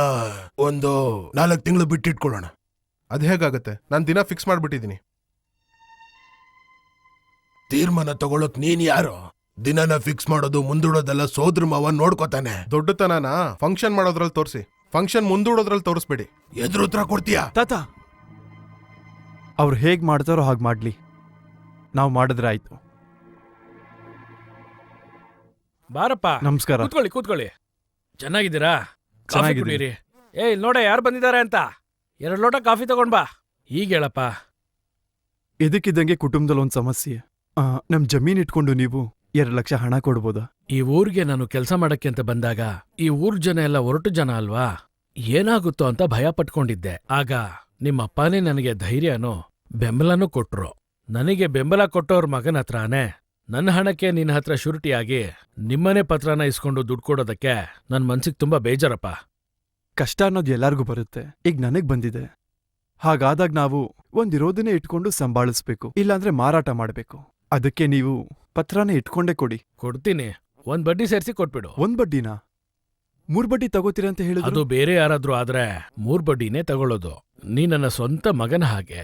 ಒಂದು 4 ತಿಂಗಳು ಬಿಟ್ಟಿಟ್ಕೊಳ್ಳೋಣ. ಅದ್ ಹೇಗಾಗತ್ತೆ? ನಾನ್ ದಿನ ಫಿಕ್ಸ್ ಮಾಡ್ಬಿಟ್ಟಿದೀನಿ. ತೀರ್ಮಾನ ತಗೊಳಕ್ ನೀನ್ ಯಾರು? ದಿನನ ಫಿಕ್ಸ್ ಮಾಡೋದು ಮುಂದೂಡೋದೆಲ್ಲ ಸೋದ್ರ ಮಾವ ನೋಡ್ಕೋತಾನೆ. ದೊಡ್ಡತನನ ಫಂಕ್ಷನ್ ಮಾಡೋದ್ರಲ್ಲಿ ತೋರಿಸಿ, ಫಂಕ್ಷನ್ ಮುಂದೂಡೋದ್ರಲ್ಲಿ ತೋರಿಸ್ಬೇಡಿ. ಎದುರು ಉತ್ತರ ಕೊಡ್ತೀಯಾ? ತಾತ ಅವ್ರು ಹೇಗ್ ಮಾಡ್ತಾರೋ ಹಾಗೆ ಮಾಡ್ಲಿ, ನಾವು ಮಾಡಿದ್ರೆ ಆಯ್ತು. ಬಾರಪ್ಪ, ನಮಸ್ಕಾರ. ಕೂತ್ಕೊಳ್ಳಿ. ಚೆನ್ನಾಗಿದ್ದೀರಾ? ಕಾಫಿ ಚೆನ್ನಾಗಿದ್ದೀನಿ. ಕುಡೀರಿ. ಇಲ್ಲಿ ನೋಡ ಯಾರು ಬಂದಿದ್ದಾರೆ ಅಂತ. 2 ಲೋಟ ಕಾಫಿ ತಗೊಂಡ್ ಬಾ. ಈಗ ಹೇಳಪ್ಪ. ಇದಕ್ಕಿದ್ದಂಗೆ ಕುಟುಂಬದಲ್ಲಿ ಒಂದು ಸಮಸ್ಯೆ. ನಮ್ ಜಮೀನ್ ಇಟ್ಕೊಂಡು ನೀವು 2 ಲಕ್ಷ ಹಣ ಕೊಡ್ಬೋದಾ? ಈ ಊರಿಗೆ ನಾನು ಕೆಲಸ ಮಾಡಕ್ಕೆ ಅಂತ ಬಂದಾಗ ಈ ಊರ್ ಜನ ಎಲ್ಲ ಹೊರಟು ಜನ ಅಲ್ವಾ, ಏನಾಗುತ್ತೋ ಅಂತ ಭಯ ಪಟ್ಕೊಂಡಿದ್ದೆ. ಆಗ ನಿಮ್ಮಪ್ಪನೇ ನನಗೆ ಧೈರ್ಯನೂ ಬೆಂಬಲನೂ ಕೊಟ್ರು. ನನಗೆ ಬೆಂಬಲ ಕೊಟ್ಟವ್ರ ಮಗನ ಹತ್ರನೇ ನನ್ನ ಹಣಕ್ಕೆ ನಿನ್ನ ಹತ್ರ ಶೂರಿಟಿಯಾಗಿ ನಿಮ್ಮನೆ ಪತ್ರನ ಇಸ್ಕೊಂಡು ದುಡ್ಡು ಕೊಡೋದಕ್ಕೆ ನನ್ ಮನ್ಸಿಗೆ ತುಂಬಾ ಬೇಜಾರಪ್ಪ. ಕಷ್ಟ ಅನ್ನೋದು ಎಲ್ಲಾರ್ಗೂ ಬರುತ್ತೆ. ಈಗ ನನಗ್ ಬಂದಿದೆ. ಹಾಗಾದಾಗ ನಾವು ಒಂದಿರೋದನ್ನೇ ಇಟ್ಕೊಂಡು ಸಂಭಾಳಿಸ್ಬೇಕು, ಇಲ್ಲಾಂದ್ರೆ ಮಾರಾಟ ಮಾಡ್ಬೇಕು. ಅದಕ್ಕೆ ನೀವು ಪತ್ರನೇ ಇಟ್ಕೊಂಡೇ ಕೊಡಿ. ಕೊಡ್ತೀನಿ, 1 ಬಡ್ಡಿ ಸೇರಿಸಿ ಕೊಟ್ಬಿಡು. 1 ಬಡ್ಡಿನಾ? 3 ಬಡ್ಡಿ ತಗೋತೀರಂತ ಅದು ಹೇಳಿದ್ರು. ಬೇರೆ ಯಾರಾದ್ರೂ ಆದ್ರೆ 3 ಬಡ್ಡಿನೇ ತಗೊಳ್ಳೋದು. ನೀ ನನ್ನ ಸ್ವಂತ ಮಗನ ಹಾಗೆ.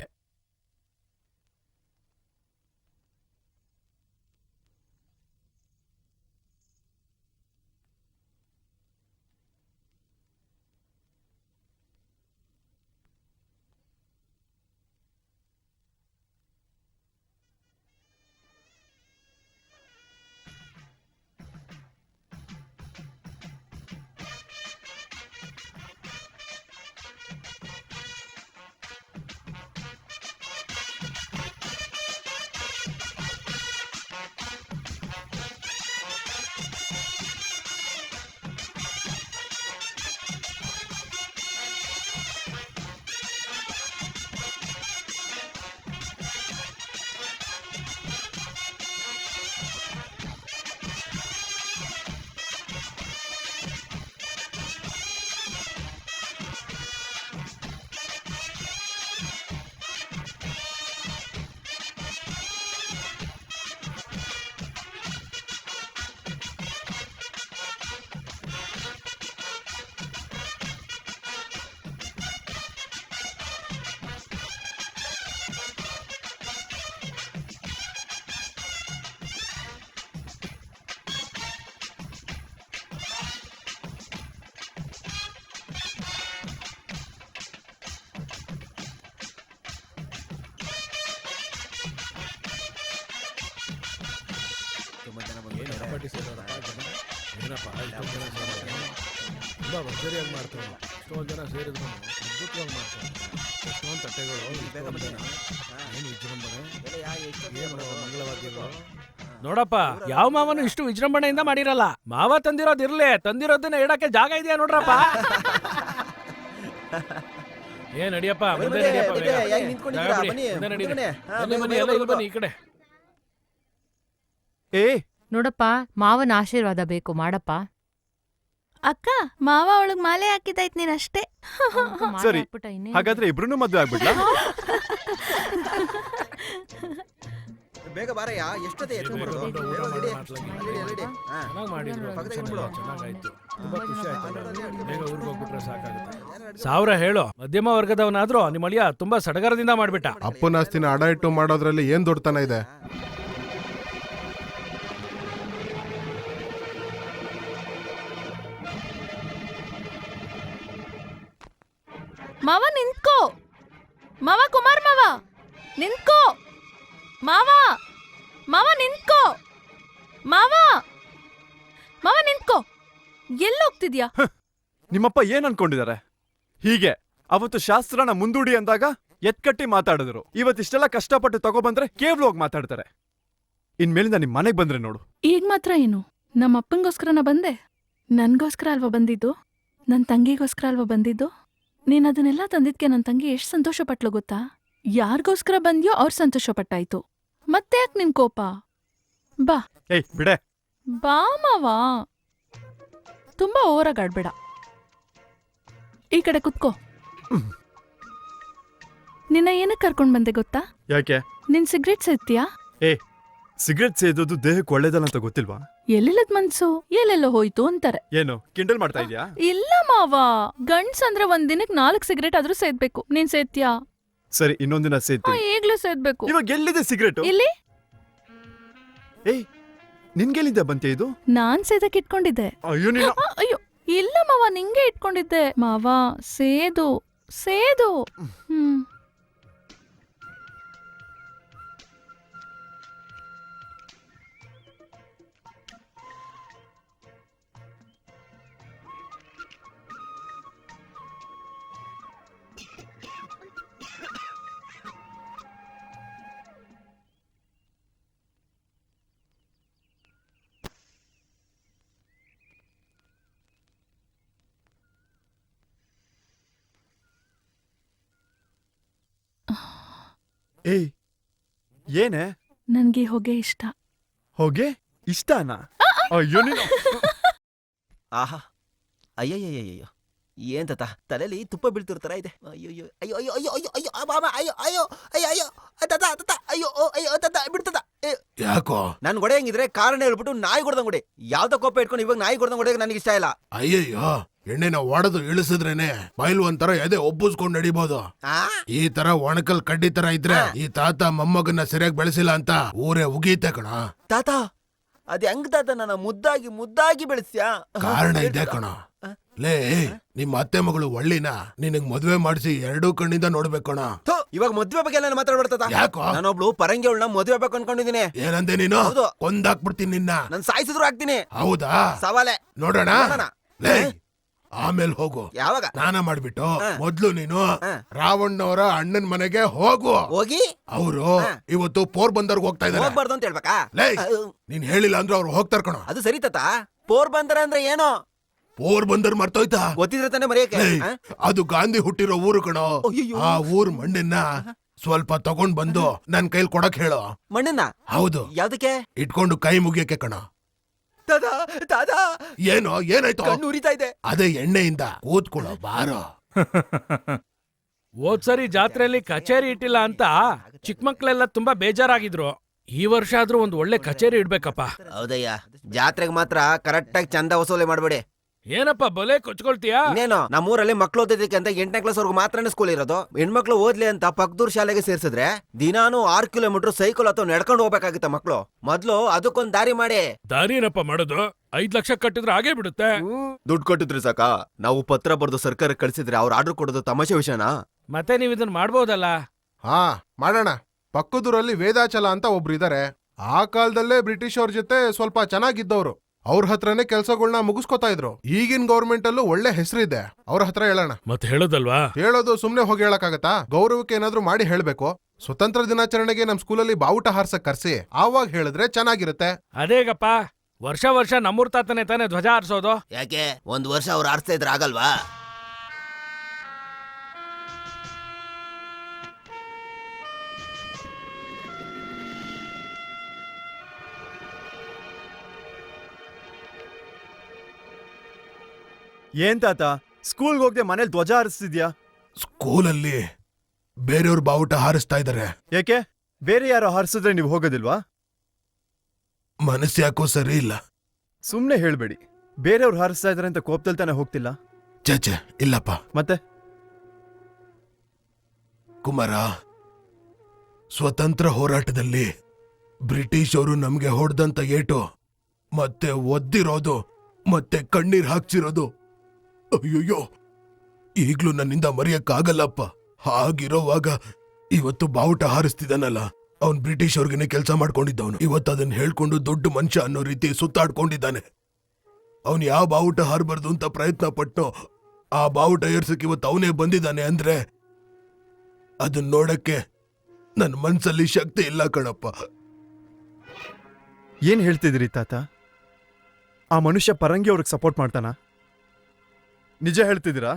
ಪಾರ್ಟಿ ಸೇರೋರಪ್ಪ ಜನ. ಏನಪ್ಪ ಇಷ್ಟೊಂದು ಜನ ಸೇರೋರು? ತುಂಬ ಭರ್ಜರಿಯಾಗಿ ಮಾಡ್ತಾರೆ. ಎಷ್ಟೊಂದು ಜನ ಸೇರಿದ್ರು ಅದ್ಭುತವಾಗಿ ಮಾಡ್ತಾರೆ. ಎಷ್ಟೊಂದು ತಟ್ಟೆಗಳು, ಎಷ್ಟೊಂದು ಜನ. ಏನು ವಿಜೃಂಭಣೆ, ಏನು ಮಂಗಳವಾದ್ಯಗಳು. ನೋಡಪ್ಪ, ಯಾವ ಮಾವನು ಇಷ್ಟು ವಿಜೃಂಭಣೆಯಿಂದ ಮಾಡಿರಲ್ಲ. ಮಾವ ತಂದಿರೋದಿರ್ಲಿ, ತಂದಿರೋದನ್ನ ಇಡಕ್ಕೆ ಜಾಗ ಇದೆಯಾ ನೋಡ್ರಪ್ಪ. ಏನ್ ನಡಿಯಪ್ಪ, ಮುಂದೆ ನಡಿಯಪ್ಪ ಬೇಗ. ಜಾಗ ಬಿಡಿ, ಮುಂದೆ ನಡೀರಿ. ಬನ್ನಿ, ಎಲ್ಲ ಇಲ್ಲಿ ಬನ್ನಿ ಈ ಕಡೆ. ಏ ನೋಡಪ್ಪ, ಮಾವನ ಆಶೀರ್ವಾದ ಬೇಕು ಮಾಡಪ್ಪ. ಅಕ್ಕ, ಮಾವ ಅವಳಿಗೆ ಮಾಲೆ ಹಾಕಿದ್ದಾಯ್ತು ನೀನಷ್ಟೇ. ಮಾಲೆ ಸರಿ. ಹಾಕ್ಬಿಟ್ಟ ಇನ್ನೇನು? ಹಾಗಾದ್ರೆ ಇಬ್ರು ಮದ್ವೆ ಆಗ್ಬಿಡ್ಲಾ? ಬೇಗ ಬಾರಯ್ಯ, ಎಷ್ಟೊತ್ತೆ ಎತ್ಕೊಂಡ್ಬರೋದು? ಊಟ ಬೇಗ ಮಾಡಿ ನಡಿ. ಮಾತ್ಲಾಗಿ. ನಡಿ. ಹಾ. ಚೆನ್ನಾಗ್ ಮಾಡಿದ್ರು, ಪಕ್ಕದಲ್ಲಿ function ಬಿಡು. ಎಲ್ಲ ಚೆನ್ನಾಗಾಯ್ತು. ತುಂಬಾ ಖುಷಿ ಆಯ್ತು. ಬೇಗ ಊರಿಗೆ ಹೋಗ್ಬಿಟ್ರೆ ಸಾಕಾಗುತ್ತೆ. ಸಾವಿರ ಹೇಳು, ಮಧ್ಯಮ ವರ್ಗದವನಾದ್ರೂ ನಿಮ್ಮ ಅಳಿಯ ತುಂಬಾ ಸಡಗರದಿಂದ ಮಾಡ್ಬಿಟ್ಟ. ಅಪ್ಪನ ಆಸ್ತಿನ ಅಡ ಇಟ್ಟು ಮಾಡೋದ್ರಲ್ಲಿ ಏನ್ ದೊಡ್ಡತನ ಇದೆ? ಮಾವ ನಿಂತ್ಕೋ. ಮಾವ, ಕುಮಾರ್ ಮಾವ ನಿಂತ್ಕೋ. ಮಾವ, ಮಾವ ನಿಂತ್ಕೋ. ಮಾವ, ಮಾವ ನಿಂತ್ಕೋ. ಎಲ್ಲೋಗ್ತಿದ್ಯಾ? ನಿಮ್ಮಪ್ಪ ಏನ್ ಅನ್ಕೊಂಡಿದ್ದಾರೆ? ಹೀಗೆ ಅವತ್ತು ಶಾಸ್ತ್ರನ ಮುಂದೂಡಿ ಅಂದಾಗ ಎತ್ಕಟ್ಟಿ ಮಾತಾಡಿದ್ರು. ಇವತ್ತಿಷ್ಟೆಲ್ಲ ಕಷ್ಟಪಟ್ಟು ತಗೊಬಂದ್ರೆ ಕೇವಲವಾಗಿ ಮಾತಾಡ್ತಾರೆ. ಇನ್ಮೇಲಿಂದ ನಿಮ್ ಮನೆಗ್ ಬಂದ್ರೆ ನೋಡು. ಈಗ ಮಾತ್ರ ಏನು, ನಮ್ಮ ಅಪ್ಪಂಗೋಸ್ಕರನ ಬಂದೆ? ನನ್ಗೋಸ್ಕರ ಅಲ್ವಾ ಬಂದಿದ್ದು? ನನ್ನ ತಂಗಿಗೋಸ್ಕರ ಅಲ್ವಾ ಬಂದಿದ್ದು? ನೀನ್ ಅದನ್ನೆಲ್ಲ ತಂದಿದ್ಕೆ ನನ್ನ ತಂಗಿ ಎಷ್ಟು ಸಂತೋಷ ಪಟ್ಲು ಗೊತ್ತಾ? ಯಾರಿಗೋಸ್ಕರ ಬಂದ್ಯೋ ಅವ್ರು ಸಂತೋಷ ಪಟ್ಟಾಯ್ತು. ಮತ್ತೆ ಯಾಕೆ ನಿನ್ ಕೋಪ? ಬಾ ಏಯ್ ಬಿಡೆ. ಬಾ ಮಾವ, ತುಂಬಾ ಓವರಾಗಿ ಆಡ್ಬೇಡ. ಈ ಕಡೆ ಕುತ್ಕೋ. ನಿನ್ನ ಏನಕ್ಕೆ ಕರ್ಕೊಂಡ್ ಬಂದೆ ಗೊತ್ತಾ? ಯಾಕೆ? ನಿನ್ ಸಿಗರೇಟ್ ಸೇದ್ತೀಯಾ? ಸಿಗರೆಟ್ ಸೇದೋದು ದೇಹಕ್ಕೆ ಒಳ್ಳೇದಲ್ಲ ಅಂತ ಗೊತ್ತಿಲ್ವಾ? ಎಲ್ಲಿಲ್ಲದ್ ಮನ್ಸು ಎಲ್ಲೆಲ್ಲೋ ಹೋಯ್ತು ಅಂತಾರೆ. ಏನು ಕಿಂಡಲ್ ಮಾಡ್ತಾ ಇದ್ಯಾ? ಇಲ್ಲ ಮಾವ, ಗಂಡ್ಸ್ ಅಂದ್ರೆ ಒಂದ್ ದಿನಕ್ಕೆ 4 ಸಿಗರೇಟ್ ಆದ್ರೂ ಸೇದ್ಬೇಕು. ನೀನ್ ಸೇದ್ತೀಯಾ? ಸರಿ, ಇನ್ನೊಂದಿನ ಸೇದ್ತೀನಿ. ಈಗ್ಲೂ ಸೇದ್ಬೇಕು. ಇವಾಗ ಎಲ್ಲಿದೆ ಸಿಗರೇಟ್? ಇಲ್ಲಿ ಏಯ್, ನಿನ್ಗೆಲ್ಲಿಂದ ಬಂತೆ ಇದು? ನಾನ್ ಸೇದಕ್ ಇಟ್ಕೊಂಡಿದ್ದೆ. ಅಯ್ಯೋ ನೀನು. ಅಯ್ಯೋ ಇಲ್ಲ ಮಾವ, ನಿಂಗೆ ಇಟ್ಕೊಂಡಿದ್ದೆ. ಮಾವ, ಸೇದು ಸೇದು. ಏಯ್, ಏನೇ? ನನ್ಗೆ ಹೊಗೆ ಇಷ್ಟ. ಹೋಗೆ ಇಷ್ಟನಾ? ಅಯ್ಯೋ ನೀನು. ಆಹಾ, ಅಯ್ಯಯ್ಯಯ್ಯಯ್ಯೋ, ಏನ್ ತಾತ ತಲೆಲಿ ತುಪ್ಪ ಬೀಳ್ತಿರ್ತಾರ ಇದೆ. ಅಯ್ಯೋ ಅಯ್ಯೋ ಅಯ್ಯೋ ಅಯ್ಯೋ ಅಯ್ಯೋ ಅಯ್ಯೋ ಮಾಮ, ಅಯ್ಯೋ ಅಯ್ಯೋ ಅಯ್ಯೋ ಅಯ್ಯೋ ತಾತ ತಾತ, ಅಯ್ಯೋ ಅಯ್ಯೋ ತಾತ ಬಿಡ್ತದ. ಯಾಕೋ? ನನ್ ಗೊಡೆ ಹೆಂಗಿದ್ರೆ ಕಾರಣ ಹೇಳ್ಬಿಟ್ಟು ನಾಯಿ ಹೊಡೆದಂಗ್ ಹೊಡೆ. ಯಾವ್ದೋ ಕೋಪ ಇಟ್ಕೊಂಡು ಇವಾಗ ನಾಯಿ ಹೊಡೆದಂಗ್ ಹೊಡೆಯಕ್ಕೆ ನನಗೆ ಇಷ್ಟ ಇಲ್ಲ. ಅಯ್ಯಯ್ಯೋ, ಎಣ್ಣೆನ ಒಡೆದು ಇಳಿಸಿದ್ರೇನೆ ಬಯಲು ಒಂಥರ ಎದೆ ಒಬ್ಬಿಸ್ಕೊಂಡ್ ನಡಿಬೋದು. ಈ ತರ ಒಣಕಲ್ ಕಡ್ಡಿ ತರ ಇದ್ರೆ ಈ ತಾತ ಮೊಮ್ಮಗನ್ನ ಸರಿಯಾಗಿ ಬೆಳೆಸಿಲ್ಲ ಅಂತ ಊರೇ ಉಗೀತೆ ಕಣ. ತಾತ ಅದ್ ಹೆಂಗ್ ತಾತ ನನ್ನ ಮುದ್ದಾಗಿ ಮುದ್ದಾಗಿ ಬೆಳೆಸ್ಯಾ? ಕಾರಣ ಇದೆ ಕಣ. ಲೇ, ನಿಮ್ಮ ಅತ್ತೆ ಮಗಳು ಒಳ್ಳಿನ ನಿನಗ್ ಮದ್ವೆ ಮಾಡಿಸಿ 2 ಕಣ್ಣಿಂದ ನೋಡ್ಬೇಕಣ. ಇವಾಗ ಮದ್ವೆ ಬಗ್ಗೆ ಎಲ್ಲ ಮಾತಾಡ್ಬಿಡ್ತದ. ಯಾಕೋ? ನಾನೊಬ್ಳು ಪರಂಗಿ ಅವಳನ್ನ ಮದ್ವೆ ಬೇಕು ಅನ್ಕೊಂಡಿದೀನಿ. ಏನಂದೆ ನೀನು? ಹೌದು. ಕೊಂದಾಕ್ಬಿಡ್ತೀನಿ ನಿನ್ನ. ನನ್ ಸಾಯಿಸಿದ್ರು ಆಗ್ತೀನಿ. ಹೌದಾ? ಸವಾಲೆ ನೋಡೋಣ. ಲೇ, ಆಮೇಲೆ ಹೋಗು. ಯಾವಾಗ? ಸ್ನಾನ ಮಾಡ್ಬಿಟ್ಟು ಮೊದ್ಲು ನೀನು ರಾವಣ್ಣವರ ಅಣ್ಣನ್ ಮನೆಗೆ ಹೋಗು. ಹೋಗಿ ಅವರು ಇವತ್ತು ಪೋರ್ಬಂದರ್ಗೆ ಹೋಗ್ತಾ ಇದ್ದಾರೆ. ಹೋಗ್ಬಾರ್ದು ಅಂತ ಹೇಳ್ಬೇಕಾ? ಲೇ, ನೀನ್ ಹೇಳಿಲ್ಲ ಅಂದ್ರೆ ಅವ್ರು ಹೋಗ್ತಾರ ಕಣ. ಅದು ಸರಿ ತಾತ. ಪೋರ್ಬಂದರ್ ಅಂದ್ರೆ ಏನು? ಪೋರ್ಬಂದರ್ ಮರ್ತೋಯ್ತಾ? ಗೊತ್ತಿದ್ರೆ ತಾನೆ ಮರೆಯಕ್ಕೆ. ಲೇ, ಅದು ಗಾಂಧಿ ಹುಟ್ಟಿರೋ ಊರು ಕಣೋ. ಅಯ್ಯಯ್ಯೋ. ಆ ಊರ್ ಮಣ್ಣನ್ನ ಸ್ವಲ್ಪ ತಗೊಂಡ್ ಬಂದು ನನ್ ಕೈಲಿ ಕೊಡಕ್ ಹೇಳು. ಮಣ್ಣನ್ನ? ಹೌದು. ಯಾವ್ದಕ್ಕೆ? ಇಟ್ಕೊಂಡು ಕೈ ಮುಗಿಯಕ್ಕೆ ಕಣ. ತಾತ ತಾತ, ಏನೋ ಏನಾಯ್ತು? ಕಣ್ಣು ಉರಿತಾ ಇದೆ. ಅದೇ ಎಣ್ಣೆಯಿಂದ ಕೂತ್ಕೊಳ್ಳೋ ಬಾರೋ. ಹೋದ್ಸರಿ ಜಾತ್ರೆಯಲ್ಲಿ ಕಚೇರಿ ಇಟ್ಟಿಲ್ಲ ಅಂತ ಚಿಕ್ಕ ಮಕ್ಳೆಲ್ಲ ತುಂಬಾ ಬೇಜಾರಾಗಿದ್ರು. ಈ ವರ್ಷ ಆದ್ರೂ ಒಂದ್ ಒಳ್ಳೆ ಕಚೇರಿ ಇಡ್ಬೇಕಪ್ಪ. ಹೌದಯ್ಯ, ಜಾತ್ರೆಗೆ ಮಾತ್ರ ಕರೆಕ್ಟ್ ಆಗಿ ಚಂದ ವಸೂಲಿ ಮಾಡ್ಬೇಡಿ. ಏನಪ್ಪ ಬಲೆ ಕೊಚ್ಕೊಳ್ತೀಯಾ? ಇನ್ನೇನು, ನಮ್ಮೂರಲ್ಲಿ ಮಕ್ಳು ಓದೋದಕ್ಕೆ ಅಂತ 8ನೇ ಕ್ಲಾಸ್ ವರ್ಗು ಮಾತ್ರನೇ ಸ್ಕೂಲ್ ಇರೋದು. ಹೆಣ್ಮಕ್ಳು ಓದ್ಲಿ ಅಂತ ಪಕ್ಕದೂರ್ ಶಾಲೆಗೆ ಸೇರ್ಸಿದ್ರೆ ದಿನಾನು 6 ಕಿಲೋಮೀಟರ್ ಸೈಕಲ್ ಅಥವಾ ನಡ್ಕೊಂಡು ಹೋಗ್ಬೇಕಾಗಿತ್ತ ಮಕ್ಳು. ಮೊದ್ಲು ಅದಕ್ಕೊಂದ್ ದಾರಿ ಮಾಡಿ. ದಾರಿನಪ್ಪ ಮಾಡೋದು? 5 ಲಕ್ಷ ಕಟ್ಟಿದ್ರೆ ಹಾಗೆ ಬಿಡುತ್ತೆ. ದುಡ್ಡು ಕೊಟ್ಟಿದ್ರಿ ಸಾಕ? ನಾವು ಪತ್ರ ಬರ್ದು ಸರ್ಕಾರಕ್ಕೆ ಕಳ್ಸಿದ್ರೆ ಅವ್ರು ಆರ್ಡರ್ ಕೊಡೋದು ತಮಾಷೆ ವಿಷಯನಾ? ಮತ್ತೆ ನೀವ್ ಇದನ್ನ ಮಾಡ್ಬೋದಲ್ಲ? ಹಾ ಮಾಡೋಣ. ಪಕ್ಕದೂರಲ್ಲಿ ವೇದಾಚಲ ಅಂತ ಒಬ್ರು ಇದಾರೆ. ಆ ಕಾಲದಲ್ಲೇ ಬ್ರಿಟಿಷ್ ಅವ್ರ ಜೊತೆ ಸ್ವಲ್ಪ ಚೆನ್ನಾಗಿದ್ದವ್ರು. ಅವ್ರ ಹತ್ರನೇ ಕೆಲ್ಸಗಳ್ನ ಮುಗಿಸ್ಕೊತಾ ಇದ್ರು. ಈಗಿನ ಗೌರ್ಮೆಂಟ್ ಅಲ್ಲೂ ಒಳ್ಳೆ ಹೆಸರಿದೆ. ಅವ್ರ ಹತ್ರ ಹೇಳೋಣ. ಮತ್ತೆ ಹೇಳೋದಲ್ವಾ? ಹೇಳೋದು ಸುಮ್ನೆ ಹೋಗಿ ಹೇಳಕ್ಕಾಗತ್ತಾ? ಗೌರವಕ್ಕೆ ಏನಾದ್ರೂ ಮಾಡಿ ಹೇಳ್ಬೇಕು. ಸ್ವತಂತ್ರ ದಿನಾಚರಣೆಗೆ ನಮ್ ಸ್ಕೂಲಲ್ಲಿ ಬಾವುಟ ಹಾರ್ಸಕ್ ಕರ್ಸಿ ಆವಾಗ ಹೇಳಿದ್ರೆ ಚೆನ್ನಾಗಿರುತ್ತೆ. ಅದೇಗಪ್ಪ, ವರ್ಷ ವರ್ಷ ನಮ್ಮೂರ್ ತಾತನೇ ತಾನೇ ಧ್ವಜ ಹಾರಿಸೋದು. ಯಾಕೆ 1 ವರ್ಷ ಅವ್ರು ಆರಿಸ್ತಾ ಇದ್ರೆ ಆಗಲ್ವಾ? ಏನ್ ತಾತ, ಸ್ಕೂಲ್ಗೆ ಹೋಗದೆ ಮನೇಲಿ ಧ್ವಜ ಹಾರಿಸ್ತಿದ್ಯಾ? ಸ್ಕೂಲಲ್ಲಿ ಬೇರೆಯವ್ರ ಬಾವುಟ ಹಾರಿಸ್ತಾ ಇದಾರೆ. ಯಾಕೆ ಬೇರೆ ಯಾರೋ ಹಾರಿಸಿದ್ರೆ ನೀವು ಹೋಗೋದಿಲ್ವಾ? ಮನಸ್ಸು ಯಾಕೋ ಸರಿ ಇಲ್ಲ. ಸುಮ್ನೆ ಹೇಳ್ಬೇಡಿ. ಬೇರೆಯವ್ರು ಹಾರಿಸ್ತಾ ಇದಾರೆ ಅಂತ ಕೋಪದಲ್ಲಿ ತಾನೇ ಹೋಗ್ತಿಲ್ಲ? ಚೇಚೆ ಇಲ್ಲಪ್ಪ. ಮತ್ತೆ ಕುಮಾರ, ಸ್ವತಂತ್ರ ಹೋರಾಟದಲ್ಲಿ ಬ್ರಿಟಿಷ್ ಅವರು ನಮ್ಗೆ ಹೊಡೆದಂತ ಏಟು, ಮತ್ತೆ ಒದ್ದಿರೋದು, ಮತ್ತೆ ಕಣ್ಣೀರ್ ಹಾಕ್ಸಿರೋದು, ಅಯ್ಯಯ್ಯೋ ಈಗ್ಲೂ ನನ್ನಿಂದ ಮರೆಯಕ್ಕಾಗಲ್ಲಪ್ಪ. ಹಾಗಿರೋವಾಗ ಇವತ್ತು ಬಾವುಟ ಹಾರಿಸ್ತಿದ್ದಾನಲ್ಲ, ಅವನ್ ಬ್ರಿಟಿಷ್ ಅವ್ರಿಗೇನೆ ಕೆಲಸ ಮಾಡ್ಕೊಂಡಿದ್ದವನು. ಇವತ್ತು ಅದನ್ನ ಹೇಳ್ಕೊಂಡು ದೊಡ್ಡ ಮನುಷ್ಯ ಅನ್ನೋ ರೀತಿ ಸುತ್ತಾಡ್ಕೊಂಡಿದ್ದಾನೆ. ಅವನ್ ಯಾವ ಬಾವುಟ ಹಾರಬಾರ್ದು ಅಂತ ಪ್ರಯತ್ನ ಪಟ್ಟು ಆ ಬಾವುಟ ಏರ್ಸಕ್ ಇವತ್ತು ಅವನೇ ಬಂದಿದ್ದಾನೆ ಅಂದ್ರೆ ಅದನ್ನ ನೋಡಕ್ಕೆ ನನ್ನ ಮನ್ಸಲ್ಲಿ ಶಕ್ತಿ ಇಲ್ಲ ಕಣಪ್ಪ. ಏನ್ ಹೇಳ್ತಿದ್ರಿ ತಾತ? ಆ ಮನುಷ್ಯ ಪರಂಗಿ ಅವ್ರಿಗೆ ಸಪೋರ್ಟ್ ಮಾಡ್ತಾನ? ನಿಜ ಹೇಳ್ತಿದ್ದೀರಾ?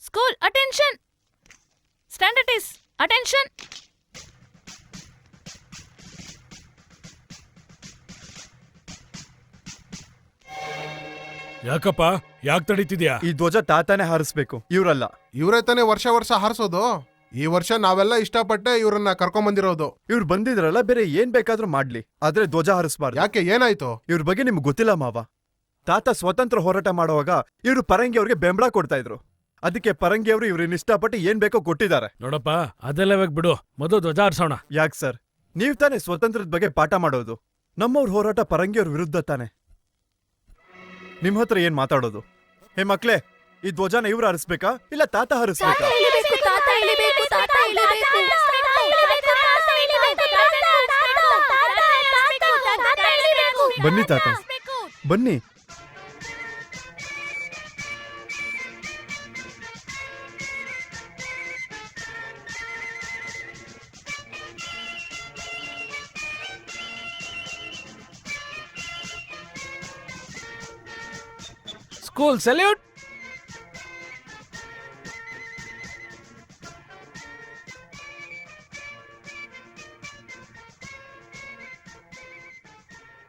School attention, standard is attention. ಯಾಕಪ್ಪ, ಯಾಕೆ ತಡೀತಿದ್ಯಾ? ಈ ಧ್ವಜ ತಾತಾನೆ ಹಾರಿಸ್ಬೇಕು, ಇವ್ರಲ್ಲ. ಇವ್ರೇ ತಾನೇ ವರ್ಷ ವರ್ಷ ಹಾರಿಸೋದು. ಈ ವರ್ಷ ನಾವೆಲ್ಲ ಇಷ್ಟಪಟ್ಟೆ ಇವ್ರನ್ನ ಕರ್ಕೊಂಬಂದಿರೋದು. ಇವ್ರು ಬಂದಿದ್ರಲ್ಲ, ಬೇರೆ ಏನ್ ಬೇಕಾದ್ರೂ ಮಾಡ್ಲಿ, ಆದ್ರೆ ಧ್ವಜ ಹಾರಿಸ್ಬಾರ್ದು. ಯಾಕೆ, ಏನಾಯ್ತು? ಇವ್ರ ಬಗ್ಗೆ ನಿಮ್ಗೆ ಗೊತ್ತಿಲ್ಲ ಮಾವ. ತಾತ ಸ್ವಾತಂತ್ರ್ಯ ಹೋರಾಟ ಮಾಡುವಾಗ ಇವ್ರು ಪರಂಗಿ ಅವ್ರಿಗೆ ಬೆಂಬಲ ಕೊಡ್ತಾ ಇದ್ರು. ಅದಕ್ಕೆ ಪರಂಗಿ ಅವರು ಇವ್ರನ್ನ ಇಷ್ಟಪಟ್ಟು ಏನ್ ಬೇಕೋ ಕೊಟ್ಟಿದ್ದಾರೆ. ನೋಡಪ್ಪ, ಅದೆಲ್ಲ ಇವಾಗ ಬಿಡು, ಮೊದಲು ಧ್ವಜ ಹಾರಿಸೋಣ. ಯಾಕೆ ಸರ್, ನೀವ್ ತಾನೇ ಸ್ವತಂತ್ರದ ಬಗ್ಗೆ ಪಾಠ ಮಾಡೋದು? ನಮ್ಮವ್ರ ಹೋರಾಟ ಪರಂಗಿಯವ್ರ ವಿರುದ್ಧ ತಾನೆ. ನಿಮ್ ಹತ್ರ ಏನ್ ಮಾತಾಡೋದು? ಹೇ ಮಕ್ಳೇ, ಈ ಧ್ವಜನ ಇವ್ರು ಹಾರಿಸ್ಬೇಕಾ ಇಲ್ಲ ತಾತ ಹಾರಿಸ್ಬೇಕಾ? ಬನ್ನಿ ತಾತ, ಬನ್ನಿ. School salute.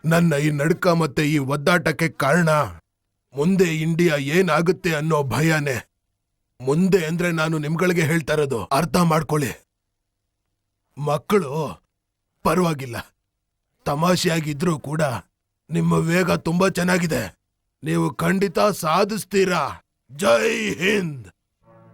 ನನ್ನ ಈ ನಡ್ಕ ಮತ್ತೆ ಈ ಒದ್ದಾಟಕ್ಕೆ ಕಾರಣ ಮುಂದೆ ಇಂಡಿಯಾ ಏನಾಗುತ್ತೆ ಅನ್ನೋ ಭಯನೇ. ಮುಂದೆ ಅಂದ್ರೆ ನಾನು ನಿಮ್ಗಳಿಗೆ ಹೇಳ್ತಾ ಇರೋದು, ಅರ್ಥ ಮಾಡ್ಕೊಳ್ಳಿ. ಮಕ್ಕಳು ಪರವಾಗಿಲ್ಲ, ತಮಾಷೆಯಾಗಿದ್ರೂ ಕೂಡ ನಿಮ್ಮ ವೇಗ ತುಂಬಾ ಚೆನ್ನಾಗಿದೆ. ನೀವು ಖಂಡಿತ ಸಾಧಿಸ್ತೀರಾ. ಜೈ ಹಿಂದ್.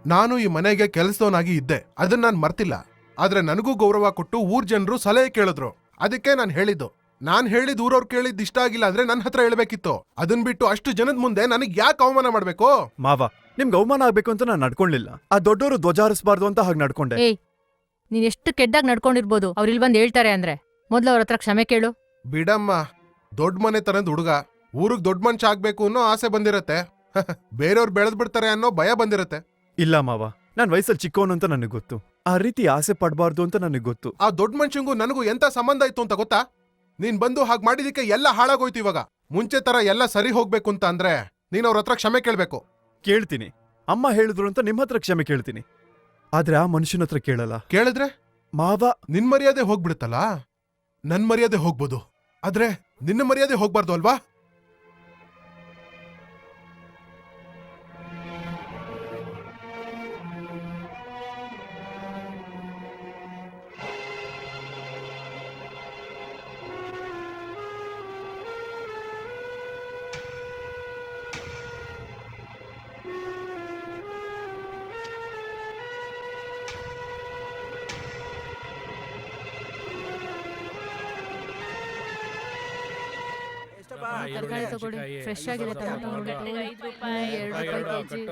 ನಾನು ಈ ಮನೆಗೆ ಕೆಲಸದವನಾಗಿ ಇದ್ದೆ, ಅದನ್ನ ನಾನು ಮರ್ತಿಲ್ಲ. ಆದ್ರೆ ನನಗೂ ಗೌರವ ಕೊಟ್ಟು ಊರ್ ಜನರು ಸಲಹೆ ಕೇಳಿದ್ರು. ಅದಕ್ಕೆ ನಾನು ಹೇಳಿದ್ದು. ನಾನ್ ಹೇಳಿದ್ ಊರವ್ರು ಕೇಳಿದ್ ಇಷ್ಟ ಆಗಿಲ್ಲ ಅಂದ್ರೆ ನನ್ನ ಹತ್ರ ಹೇಳ್ಬೇಕಿತ್ತು. ಅದನ್ ಬಿಟ್ಟು ಅಷ್ಟು ಜನದ ಮುಂದೆ ನನಗ್ ಯಾಕೆ ಅವಮಾನ ಮಾಡ್ಬೇಕು? ಮಾವ, ನಿಮ್ಗೆ ಅವಮಾನ ಆಗ್ಬೇಕು ಅಂತ ನಾನು ನಡ್ಕೊಂಡಿಲ್ಲ. ಆ ದೊಡ್ಡವರು ಧ್ವಜ ಹಾರಿಸ್ಬಾರ್ದು ಅಂತ ಹಾಗೆ ನಡ್ಕೊಂಡೆ. ಏಯ್, ನೀನ್ ಎಷ್ಟು ಕೆಟ್ಟಾಗ್ ನಡ್ಕೊಂಡಿರ್ಬೋದು. ಅವ್ರು ಇಲ್ಲಿ ಬಂದ್ ಹೇಳ್ತಾರೆ ಅಂದ್ರೆ ಮೊದ್ಲು ಅವ್ರ ಹತ್ರ ಕ್ಷಮೆ ಕೇಳು. ಬಿಡಮ್ಮ, ದೊಡ್ಡ ಮನೆ ತನದ ಹುಡುಗ, ಊರಿಗೆ ದೊಡ್ಡ ಮನುಷ್ಯ ಆಗ್ಬೇಕು ಅನ್ನೋ ಆಸೆ ಬಂದಿರತ್ತೆ. ಬೇರೆಯವ್ರು ಬೆಳೆದ್ ಬಿಡ್ತಾರೆ ಅನ್ನೋ ಭಯ ಬಂದಿರತ್ತೆ. ಇಲ್ಲ ಮಾವ, ನಾನ್ ವಯಸ್ಸಲ್ಲಿ ಚಿಕ್ಕವನು ಅಂತ ನನಗೆ ಗೊತ್ತು. ಆ ರೀತಿ ಆಸೆ ಪಡಬಾರ್ದು ಅಂತ ನನಗೆ ಗೊತ್ತು. ಆ ದೊಡ್ಡ ಮನುಷ್ಯಂಗೂ ನನಗೂ ಎಂತ ಸಂಬಂಧ ಇತ್ತು ಅಂತ ಗೊತ್ತಾ? ನೀನ್ ಬಂದು ಹಾಗೆ ಮಾಡಿದಕ್ಕೆ ಎಲ್ಲ ಹಾಳಾಗೋಯ್ತು. ಇವಾಗ ಮುಂಚೆ ತರ ಎಲ್ಲ ಸರಿ ಹೋಗ್ಬೇಕು ಅಂತ ಅಂದ್ರೆ ನೀನ್ ಅವ್ರ ಹತ್ರ ಕ್ಷಮೆ ಕೇಳ್ಬೇಕು. ಕೇಳ್ತೀನಿ, ಅಮ್ಮ ಹೇಳಿದ್ರು ಅಂತ ನಿಮ್ಮ ಹತ್ರ ಕ್ಷಮೆ ಕೇಳ್ತೀನಿ. ಆದ್ರೆ ಆ ಮನುಷ್ಯನ ಹತ್ರ ಕೇಳಲ್ಲ. ಕೇಳಿದ್ರೆ ಮಾವ, ನಿನ್ ಮರ್ಯಾದೆ ಹೋಗ್ಬಿಡುತ್ತಲ್ಲ. ನನ್ ಮರ್ಯಾದೆ ಹೋಗ್ಬೋದು, ಆದ್ರೆ ನಿನ್ನ ಮರ್ಯಾದೆ ಹೋಗ್ಬಾರ್ದು ಅಲ್ವಾ? ತರಕಾರಿ ತಗೊಳ್ಳಿ, ಫ್ರೆಶ್ ಆಗಿದೆ ಟೊಮೆಟೊ ನೋಡಿ. 2 ರೂಪಾಯಿ ಕೆಜಿ.